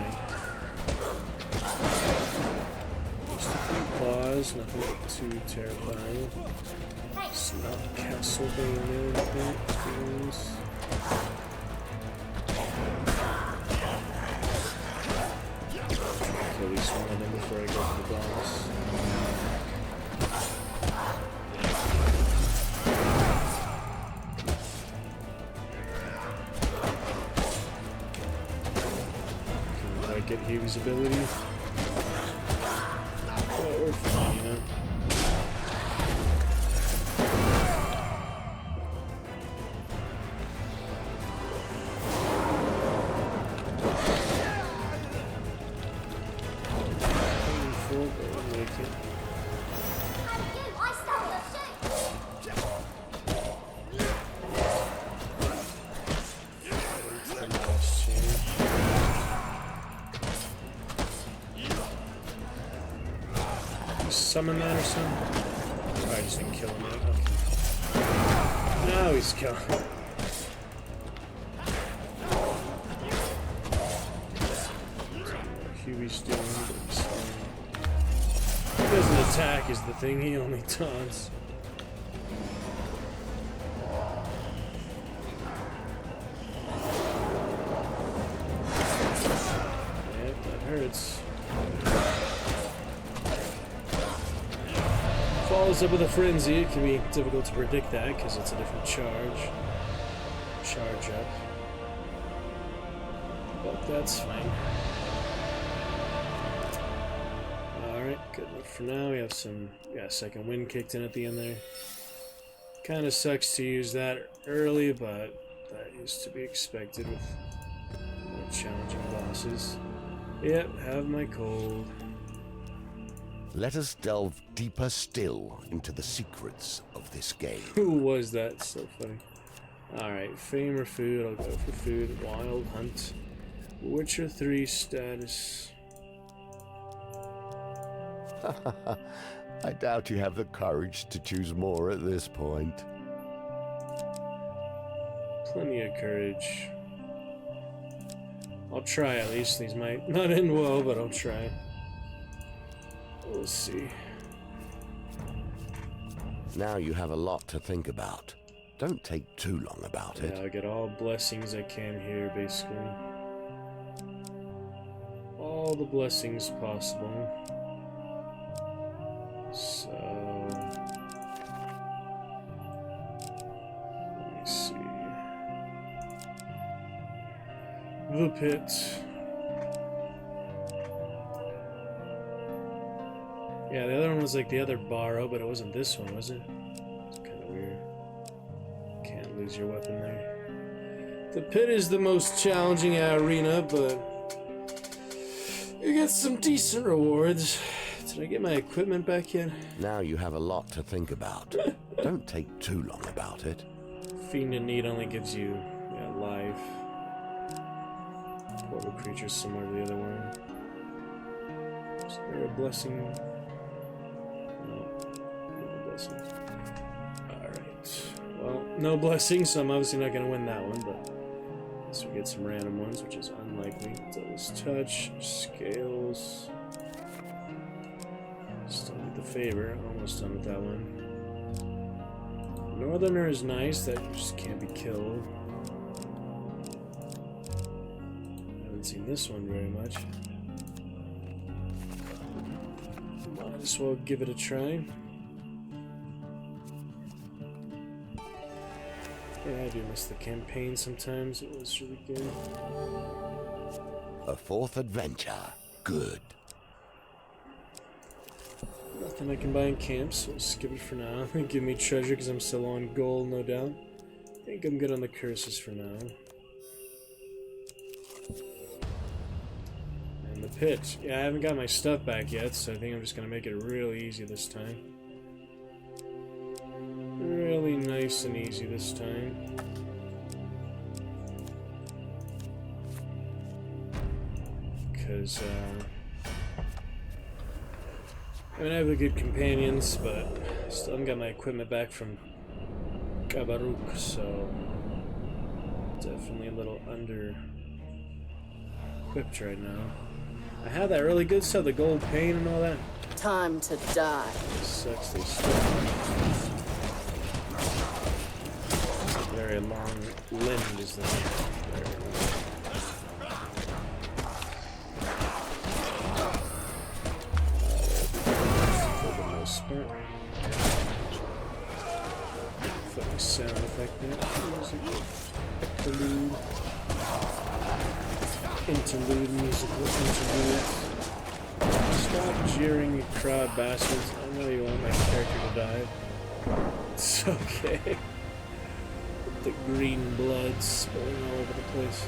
Nothing too terrifying. It's not Castlevania experience. Kill at least one of them before I go to the boss. Can I get Hubie's ability? We're fine, you know. Painful, but we'll make it. I stole your Summon that or something? Oh, I just didn't kill him yet. Okay. No, he's gone. Hubie's doing, but he's fine. He doesn't attack is the thing, he only taunts. Yep, that hurts. Follows up with a frenzy. It can be difficult to predict that because it's a different charge. Charge up. But that's fine. Alright, good enough for now. We have some second wind kicked in at the end there. Kinda sucks to use that early, but that is to be expected with more challenging bosses. Yep, have my cold. Let us delve deeper still into the secrets of this game. Who was that? So funny. Alright, fame or food? I'll go for food. Wild Hunt. Witcher 3 status. I doubt you have the courage to choose more at this point. Plenty of courage. I'll try at least. These might not end well, but I'll try. We'll see. Now you have a lot to think about. Don't take too long about it. I'll get all blessings I can here, basically. All the blessings possible. So... let me see. The Pit. Yeah, the other one was like the other Barrow, but it wasn't this one, was it? It's kind of weird. Can't lose your weapon there. The Pit is the most challenging arena, but you get some decent rewards. Did I get my equipment back yet? Now you have a lot to think about. Don't take too long about it. Fiend in Need only gives you life. Portal creatures similar to the other one. Is there a blessing? No blessings. Alright. Well, no blessings, so I'm obviously not going to win that one, but unless we get some random ones, which is unlikely. Devil's Touch, Scales. Still need the Favor. Almost done with that one. Northerner is nice, that just can't be killed. I haven't seen this one very much. Might as well give it a try. Yeah, I do miss the campaign sometimes, it was really good. A fourth adventure. Good. Nothing I can buy in camp, so I'll skip it for now. Give me treasure because I'm still on gold, no doubt. I think I'm good on the curses for now. And the pitch. Yeah, I haven't got my stuff back yet, so I think I'm just going to make it really easy this time. Really nice and easy this time. Because, I mean, I have the good companions, but I still haven't got my equipment back from Kabaruk, so definitely a little under-equipped right now. I have that really good stuff, the gold paint and all that. Time to die. It sucks, they still it's a very long limbed is the very long. Put my sound effect there. Interlude, musical interlude. Stop jeering, you crowd bastards. I know you want my character to die. It's okay. The green blood spilling all over the place.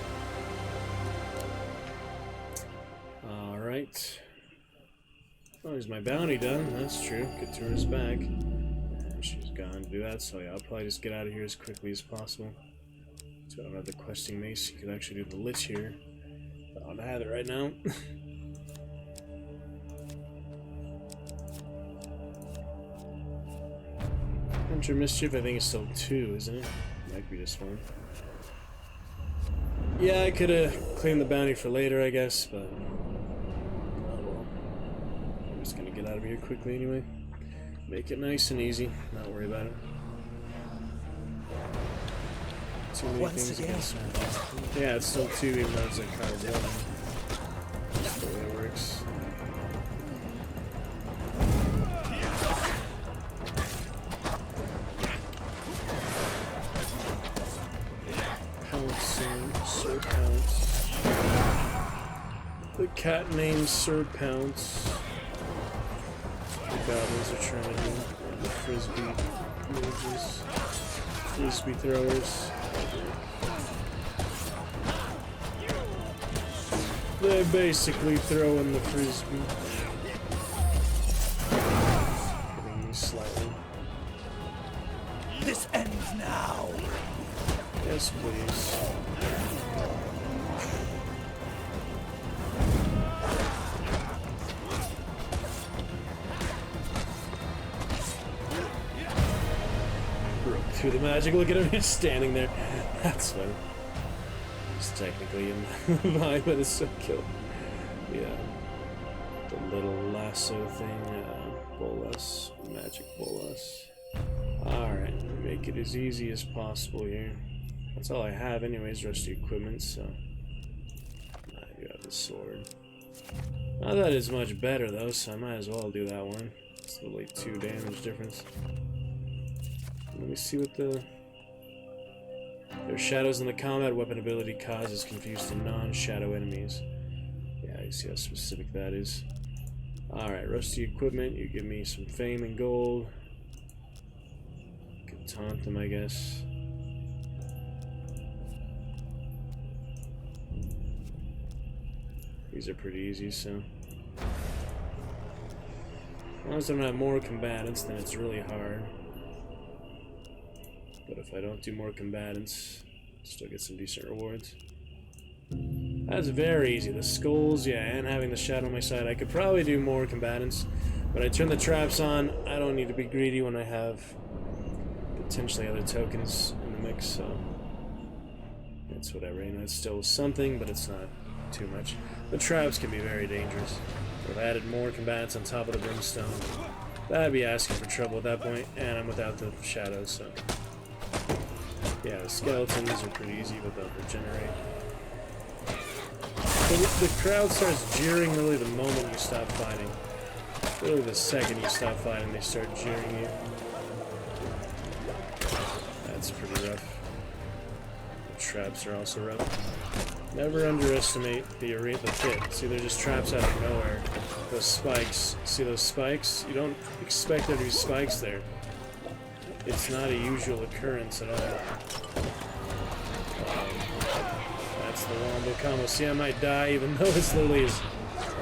Alright. Oh, is my bounty done? That's true. Katura's back. And she's gone to do that, so yeah, I'll probably just get out of here as quickly as possible. So I don't have the questing mace. You could actually do the lich here. But I don't have it right now. Hunter Mischief, I think it's still 2, isn't it? Might be just 1. Yeah, I could have claimed the bounty for later, I guess, but... Just gonna get out of here quickly anyway. Make it nice and easy. Not worry about it. Too many things against me. Yeah, it's still 2 even though it's like kind of 1. That's the way it works. Pouncing, Sir Pounce. The cat named Sir Pounce. Goblins are trying to do the frisbee villages, frisbee throwers. They're basically throwing the frisbee. Hitting me slightly. This ends now. Yes, please. Through the magic, look at him just standing there. That's funny. He's technically in the vibe, but it's so killed. Yeah. The little lasso thing, bolas, magic bolas. Alright, make it as easy as possible here. That's all I have anyways, rusty equipment, so... I do have the sword. Not that it's much better though, so I might as well do that one. It's only 2 damage difference. Let me see what the... Their shadows in the combat weapon ability causes confused to non-shadow enemies. Yeah, you see how specific that is. Alright, rusty equipment, you give me some fame and gold. Could taunt them, I guess. These are pretty easy, so... As long as I don't have more combatants, then it's really hard. But if I don't do more combatants, still get some decent rewards. That's very easy. The skulls, yeah, and having the shadow on my side. I could probably do more combatants, but I turn the traps on. I don't need to be greedy when I have potentially other tokens in the mix, so it's whatever. You know, it's still something, but it's not too much. The traps can be very dangerous. If I added more combatants on top of the brimstone, that'd be asking for trouble at that point, and I'm without the shadows, so Yeah, the skeletons are pretty easy, but they'll regenerate. The crowd starts jeering really the moment you stop fighting. Literally the second you stop fighting, they start jeering you. That's pretty rough. The traps are also rough. Never underestimate the pit. See, they're just traps out of nowhere. Those spikes. See those spikes? You don't expect there to be spikes there. It's not a usual occurrence at all. That's the wombo combo. See, I might die even though it's literally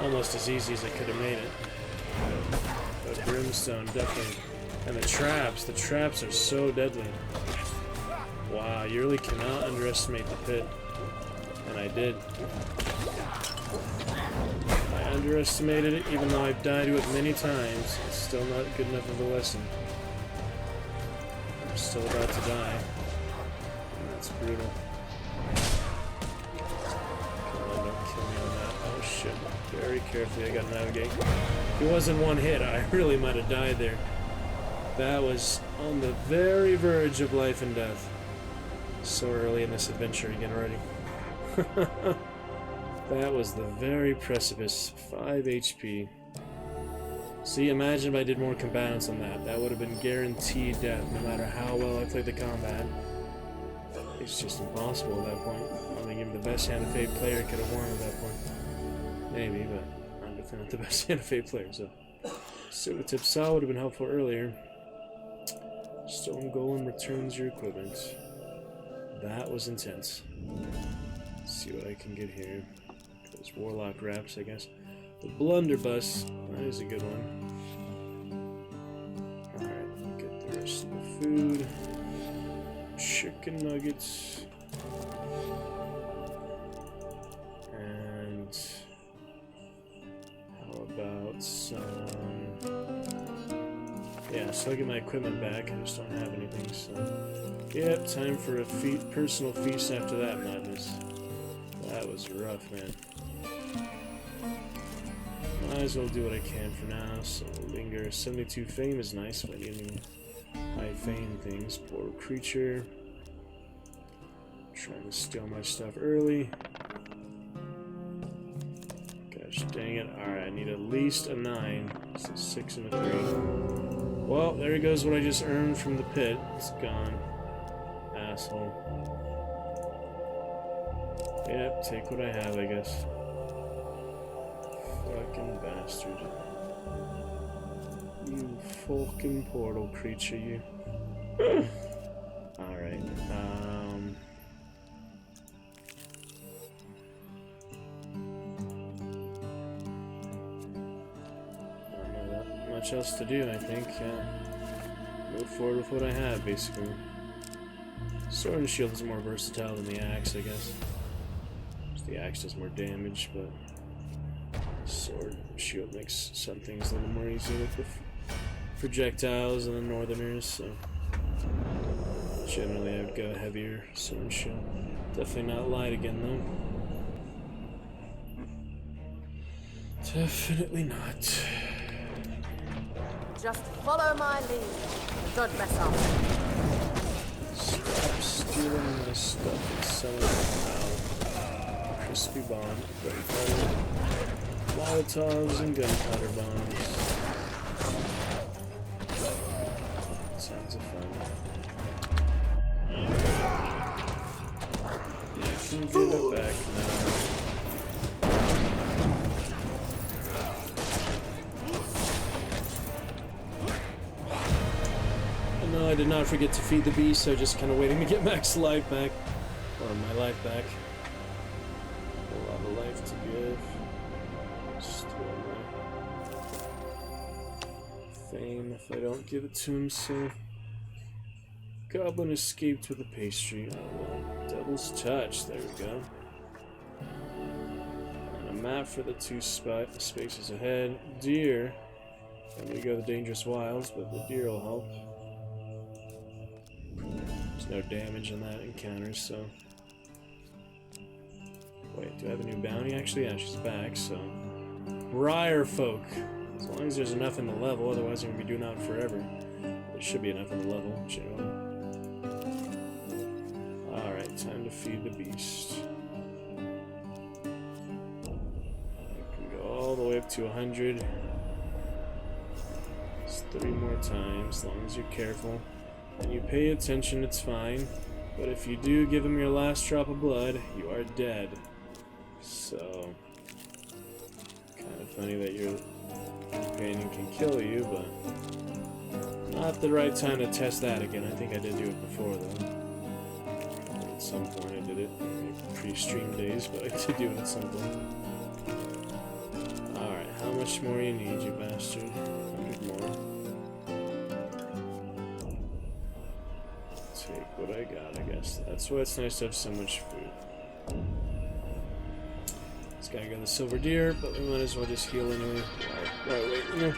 almost as easy as I could have made it. But brimstone, definitely. And the traps are so deadly. Wow, you really cannot underestimate the pit. And I did. I underestimated it, even though I've died to it many times. It's still not good enough of a lesson. I'm still about to die. And that's brutal. Come on, don't kill me on that. Oh shit. Very carefully, I gotta navigate. If it wasn't one hit, I really might have died there. That was on the very verge of life and death. So early in this adventure again already. That was the very precipice. 5 HP. See, imagine if I did more combatants on that. That would have been guaranteed death, no matter how well I played the combat. It's just impossible at that point. I think even the best Hand of Fate player could have won at that point. Maybe, but I'm definitely not the best Hand of Fate player, so... SUBtip saw would have been helpful earlier. Stone Golem returns your equipment. That was intense. Let's see what I can get here. Those Warlock wraps, I guess. The Blunderbuss, that is a good one. Alright, get the rest of the food. Chicken nuggets. And how about some... Yeah, so I'll get my equipment back. I just don't have anything, so... Yep, time for a personal feast after that madness. That was rough, man. Might as well do what I can for now, so linger. 72 fame is nice, but I need any high fame things. Poor creature. Trying to steal my stuff early. Gosh dang it. Alright, I need at least a 9. So 6 and a 3. Well, there goes what I just earned from the pit. It's gone. Asshole. Yep, take what I have, I guess. Fucking bastard. You fucking portal creature, you. Alright, I don't know that much else to do, I think. Move forward with what I have, basically. Sword and shield is more versatile than the axe, I guess. The axe does more damage, but sword and shield makes some things a little more easy with the projectiles and the northerners, so generally I would go heavier sword and shield. Definitely not light again, though. Definitely not. Just follow my lead. Don't mess up. Stop stealing my stuff and selling it out. Crispy bomb, gunpowder, Molotovs, and gunpowder bombs. Sounds of fun. You can give it back now. No, I did not forget to feed the beast, so just kind of waiting to get Max's life back. Or my life back. A lot of life to give. Still my fame if I don't give it to him, so... Goblin escaped with a pastry. Oh well. Devil's Touch, there we go. And a map for the 2 spaces ahead. Deer. And we go the Dangerous Wilds, but the deer will help. There's no damage on that encounter, so... Wait, do I have a new bounty? Actually, yeah, she's back, so... Briar Folk. As long as there's enough in the level, otherwise I'm going to be doing that forever. There should be enough in the level, generally. Time to feed the beast. You can go all the way up to 100. Just 3 more times, as long as you're careful. And you pay attention, it's fine. But if you do give him your last drop of blood, you are dead. So, kind of funny that your companion can kill you, but not the right time to test that again. I think I did do it before, though. At some point I did it. Pre-stream days, but I did do it at some point. Alright, how much more you need, you bastard? 100 more. Take what I got, I guess. That's why it's nice to have so much food. This guy got the silver deer, but we might as well just heal anyway. Right, wait, no.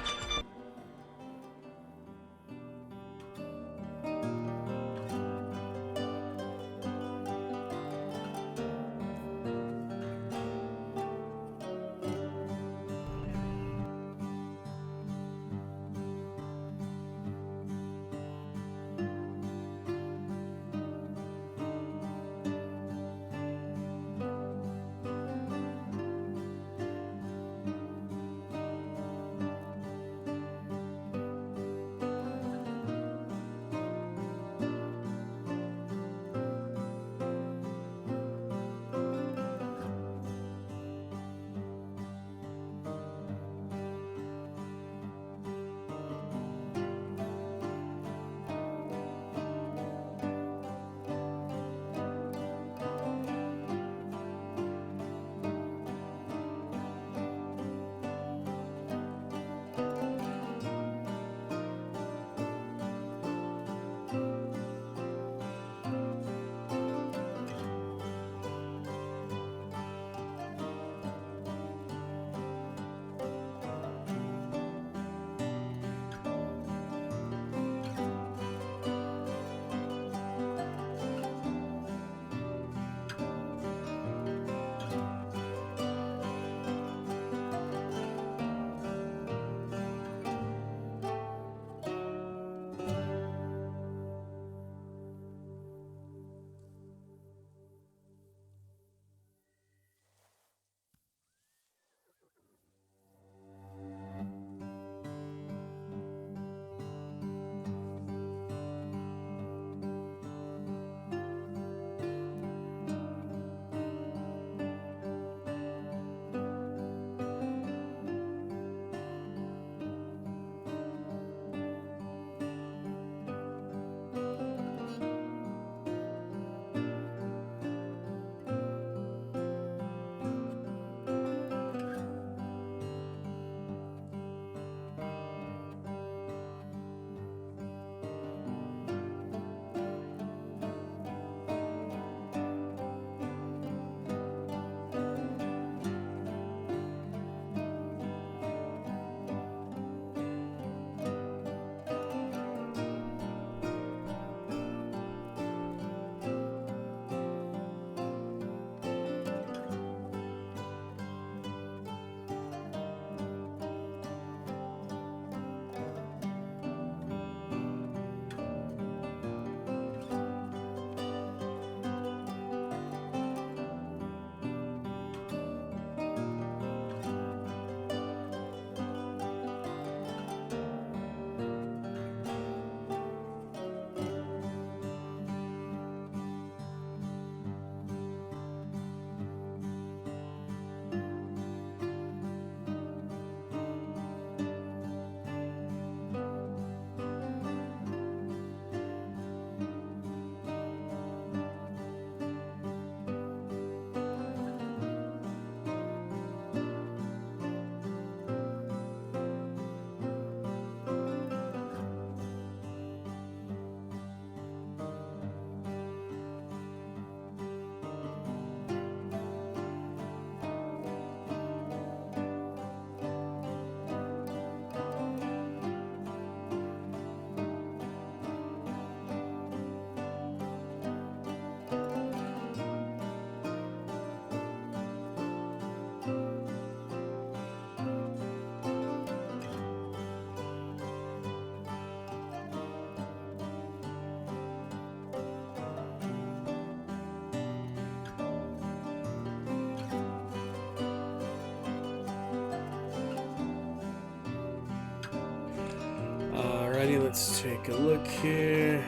Alrighty, let's take a look here.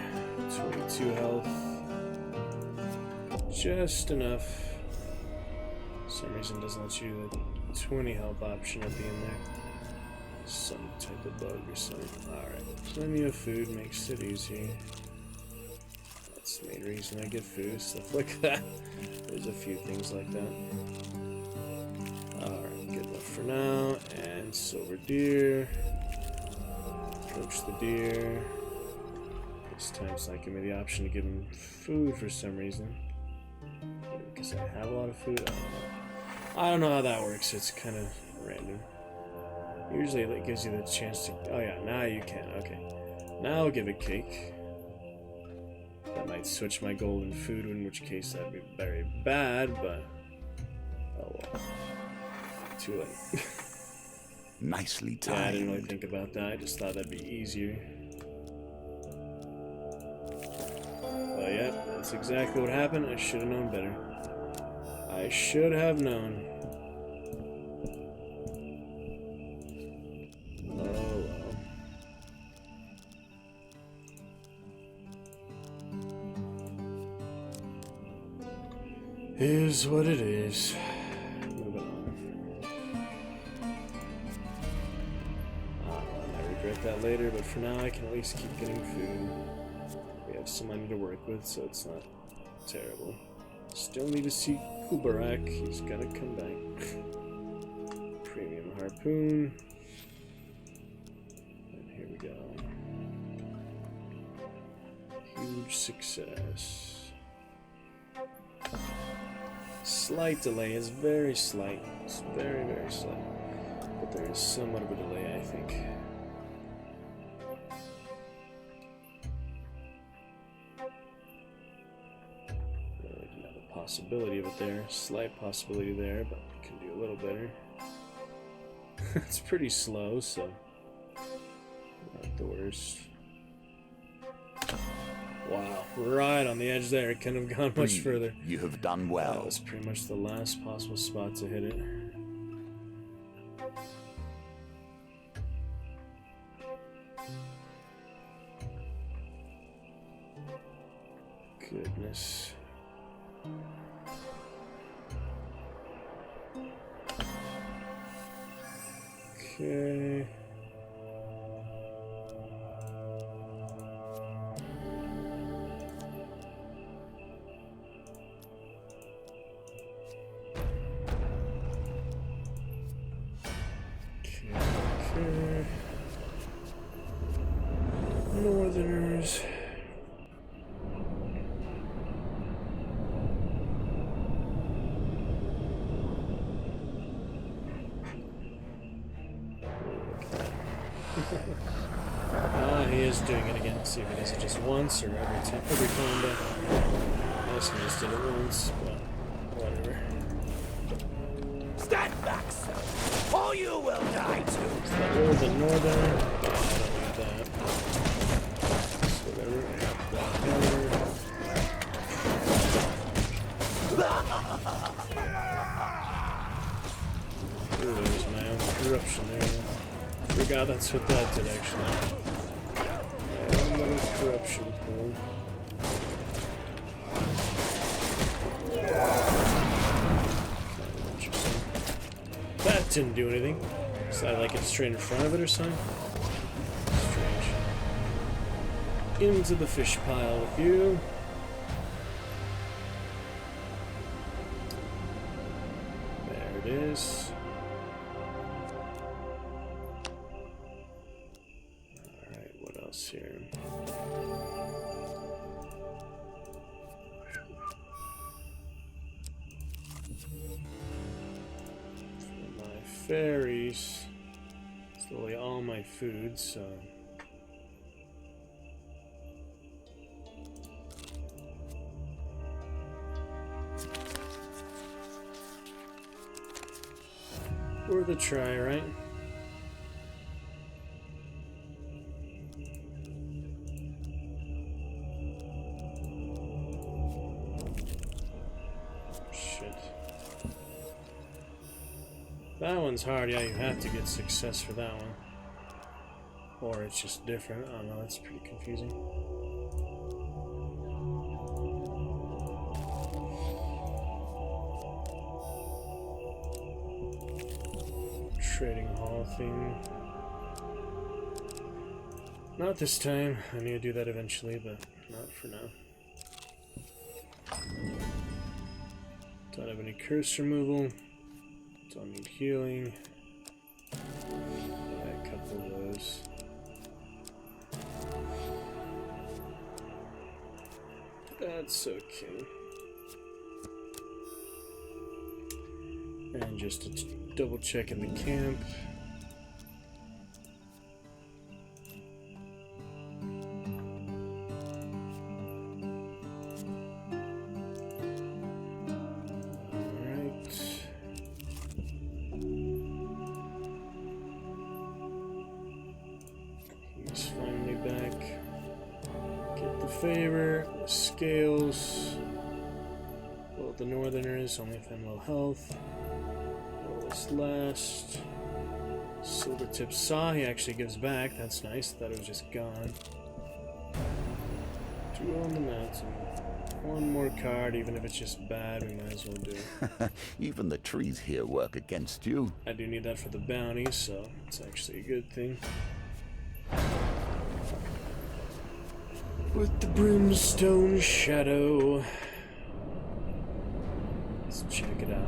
22 health. Just enough. For some reason doesn't let you do the 20 health option at the end there. Some type of bug or something. Alright, plenty of food makes it easy. That's the main reason I get food, stuff like that. There's a few things like that. Alright, good enough for now. And silver deer. Approach the deer. This time it's not giving me the option to give him food for some reason. Because I have a lot of food. I don't know how that works. It's kind of random. Usually it gives you the chance to... Oh yeah, now you can. Okay. Now I'll give it cake. That might switch my golden food, in which case that'd be very bad, but... Oh well. Too late. Nicely timed. Yeah, I didn't really think about that. I just thought that'd be easier. But yeah, that's exactly what happened. I should have known better. I should have known. Oh well. Is what it is. Moving on. I might regret that later, but for now I can at least keep getting food. We have some money to work with, so it's not terrible. Still need to see Kubarak. He's gotta come back. Premium harpoon. And here we go. Huge success. Slight delay. It's very slight. It's very, very slight. But there is somewhat of a delay, I think. Possibility of it there, slight possibility there, but we can do a little better. It's pretty slow, so not the worst. Wow, right on the edge there. It couldn't have gone much further. You have done well. That was pretty much the last possible spot to hit it. Goodness. Okay. Okay. Northerners. He is doing it again. Let's see if he does it just once or every combat. I guess he just did it once, but whatever. Stand back, sir, or you will die too. Or the northern. I don't need that. So whatever. Ooh, there's my own corruption there. Forgot that's what that did actually. Corruption pool. Kind of interesting. That didn't do anything. So I like it straight in front of it or something. Strange. Into the fish pile with you. There it is. Alright, what else here? Fairies. It's literally all my food, so. Worth a try, right? That one's hard, yeah, you have to get success for that one. Or it's just different. I don't know, that's pretty confusing. Trading hall thing. Not this time. I need to do that eventually, but not for now. Don't have any curse removal. Don't need healing. Buy a couple of those. That's okay. And just to double check in the camp. Favor, scales. Well, the northerners only if I'm low health. Lowest last. Silver tip saw, he actually gives back. That's nice. Thought it was just gone. 2 on the mountain. 1 more card, even if it's just bad, we might as well do it. Even the trees here work against you. I do need that for the bounty, so it's actually a good thing. With the brimstone shadow. Let's check it out.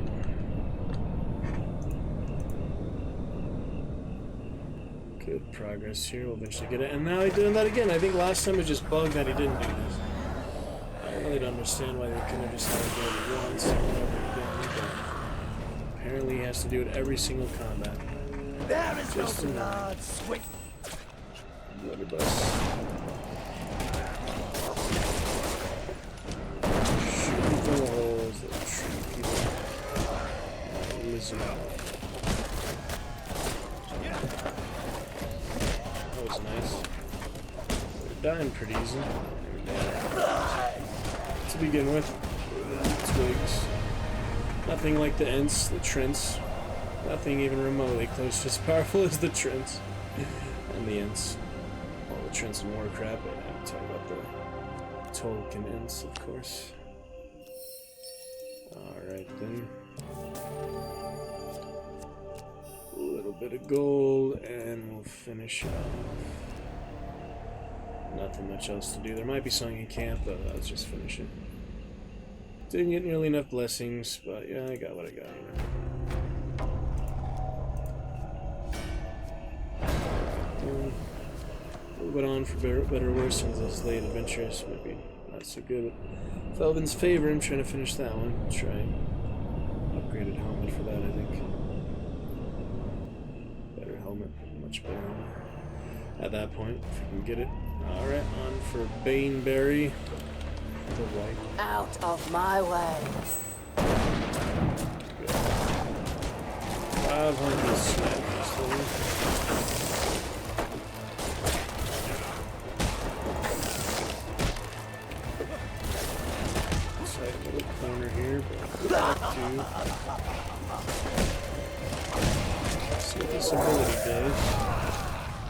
Good progress here. We'll eventually get it. And now he's doing that again. I think last time it just bugged that he didn't do this. I really don't understand why they couldn't have just had to do it once and over again. But apparently he has to do it every single combat. There is just no blood, sweet. Blunderbuss. Holes that treat people. Listen up. That was nice. They're dying pretty easy. To begin with, twigs. Nothing like the Ents, the Trents. Nothing even remotely close to as powerful as the Trents and the Ents. Well, the Trents and Warcraft, but I'm talking about the Tolkien Ents, of course. Alright then. A little bit of gold and we'll finish off. Nothing much else to do. There might be something in camp, but let's just finish it. Didn't get nearly enough blessings, but yeah, I got what I got, you know. A little bit on for better or worse in those late adventures. Maybe not so good. Felvin's Favor, I'm trying to finish that one. Try upgraded helmet for that, I think. Better helmet, much better helmet. At that point, if we can get it. Alright, on for Baneberry. The white. Out of my way. Good. 500 snap. Corner here, but back to see what this ability does.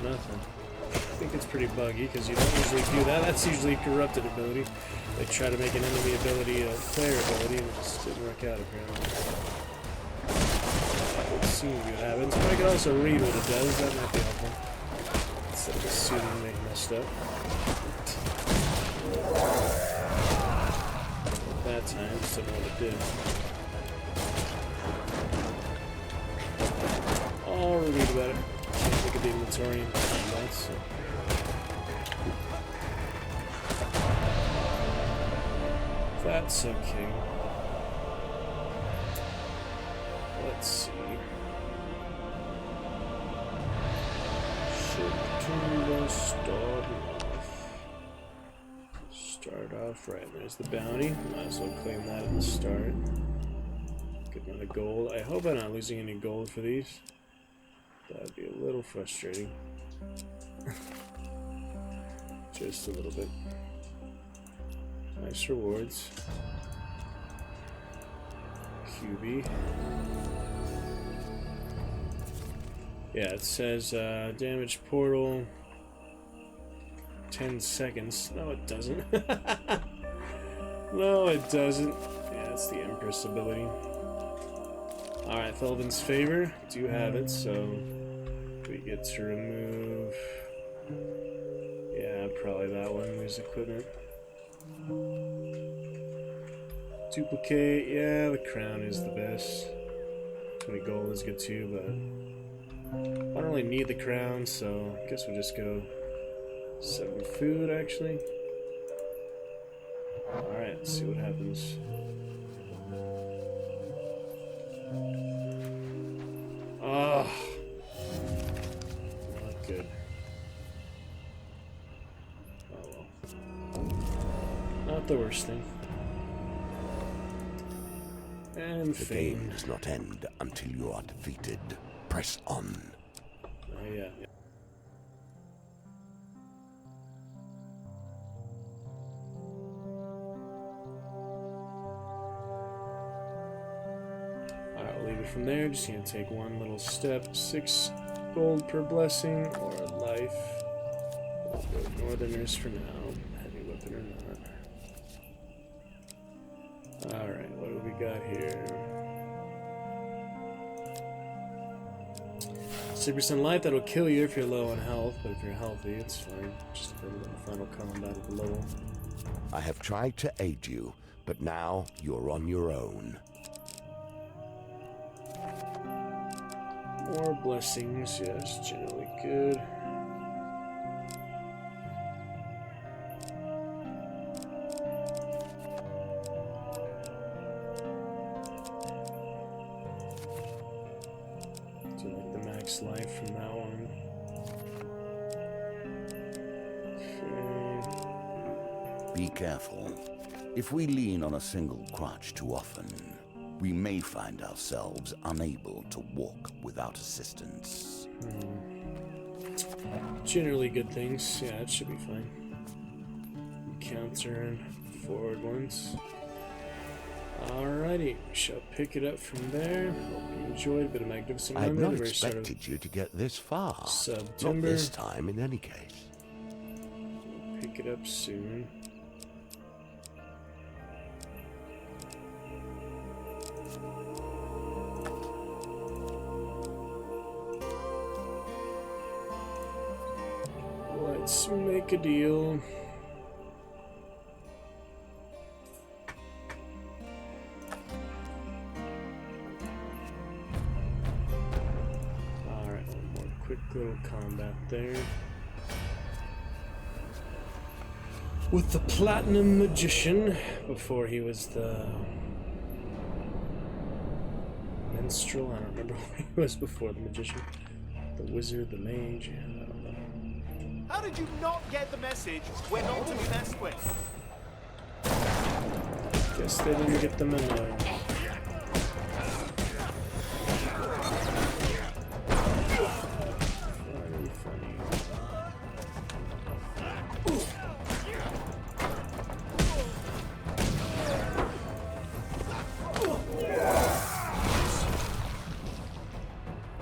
Nothing. I think it's pretty buggy because you don't usually do that. That's usually a corrupted ability. They try to make an enemy ability a player ability, and it just didn't work out apparently. Let's see what happens. But I can also read what it does. That might be helpful instead of assuming they messed up. That time, so what it did. I'll read about it. Can't look at the inventory and that, so. That's okay. Let's see. SUBtember start off right. There's the bounty. Might as well claim that at the start. Good amount of gold. I hope I'm not losing any gold for these. That'd be a little frustrating. Just a little bit. Nice rewards. QB. Yeah, it says damage portal. 10 seconds. No, it doesn't. No, it doesn't. Yeah, it's the Empress ability. Alright, Felvin's favor. Do have it, so we get to remove. Yeah, probably that one. Lose equipment. Duplicate. Yeah, the crown is the best. 20 gold is good too, but I don't really need the crown, so I guess we'll just go 7 food actually. Alright, let's see what happens. Ah, not good. Oh well. Not the worst thing. And the game does not end until you are defeated. Press on. Oh yeah. Alright, we'll leave it from there. Just gonna take one little step. 6 gold per blessing or life. We'll go Northerners for now. Heavy weapon or not. Alright, what do we got here? 6% life, that'll kill you if you're low on health, but if you're healthy, it's fine. Just a little final combat at the level. I have tried to aid you, but now you're on your own. More blessings, yes, generally good. Do you like the max life from that one? Okay. Be careful. If we lean on a single crutch too often, we may find ourselves unable to walk without assistance. Generally good things. Yeah, it should be fine. Counter and forward ones. Alrighty, we shall pick it up from there. Hope you enjoyed a bit of Magnificent I had Women. not We're sort of expected you to get this far. Not SUBtember. this time, in any case. Pick it up soon. Let's make a deal. Alright, one more quick little combat there. With the Platinum Magician, before he was the Minstrel. I don't remember what he was before the Magician. The Wizard, the Mage, yeah, I don't know. How did you not get the message we're not to be messed with? Guess they didn't get the memo. Funny.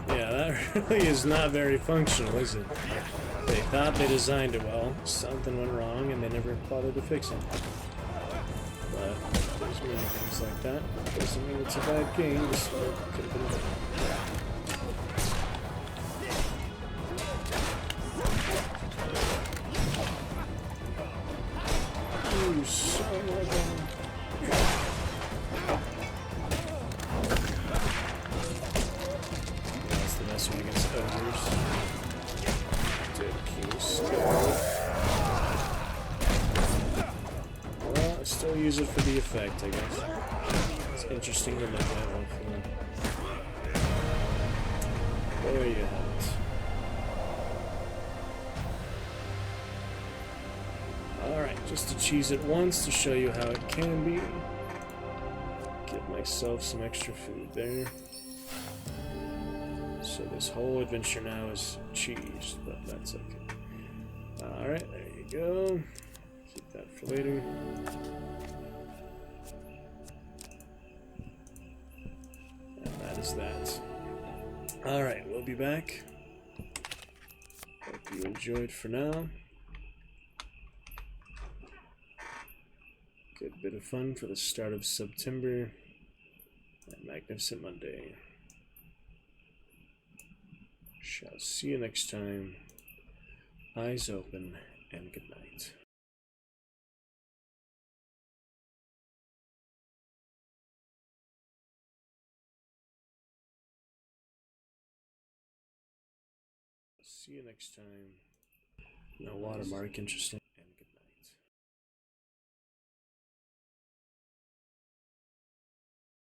Yeah, that really is not very functional, is it? They thought they designed it well, something went wrong, and they never bothered to fix it. But there's many things like that. Doesn't mean it's a bad game, just could have been. Ooh, son of a... That's the best one against ogres. Well, I still use it for the effect, I guess. It's interesting to look at, hopefully. There you have it. Alright, just to cheese it once to show you how it can be. Give myself some extra food there. So this whole adventure now is cheese, but that's okay. Alright, there you go. Keep that for later. And that is that. Alright, we'll be back. Hope you enjoyed for now. Good bit of fun for the start of September and Magnificent Monday. Shall see you next time. Eyes open and good night. See you next time. No watermark, interesting.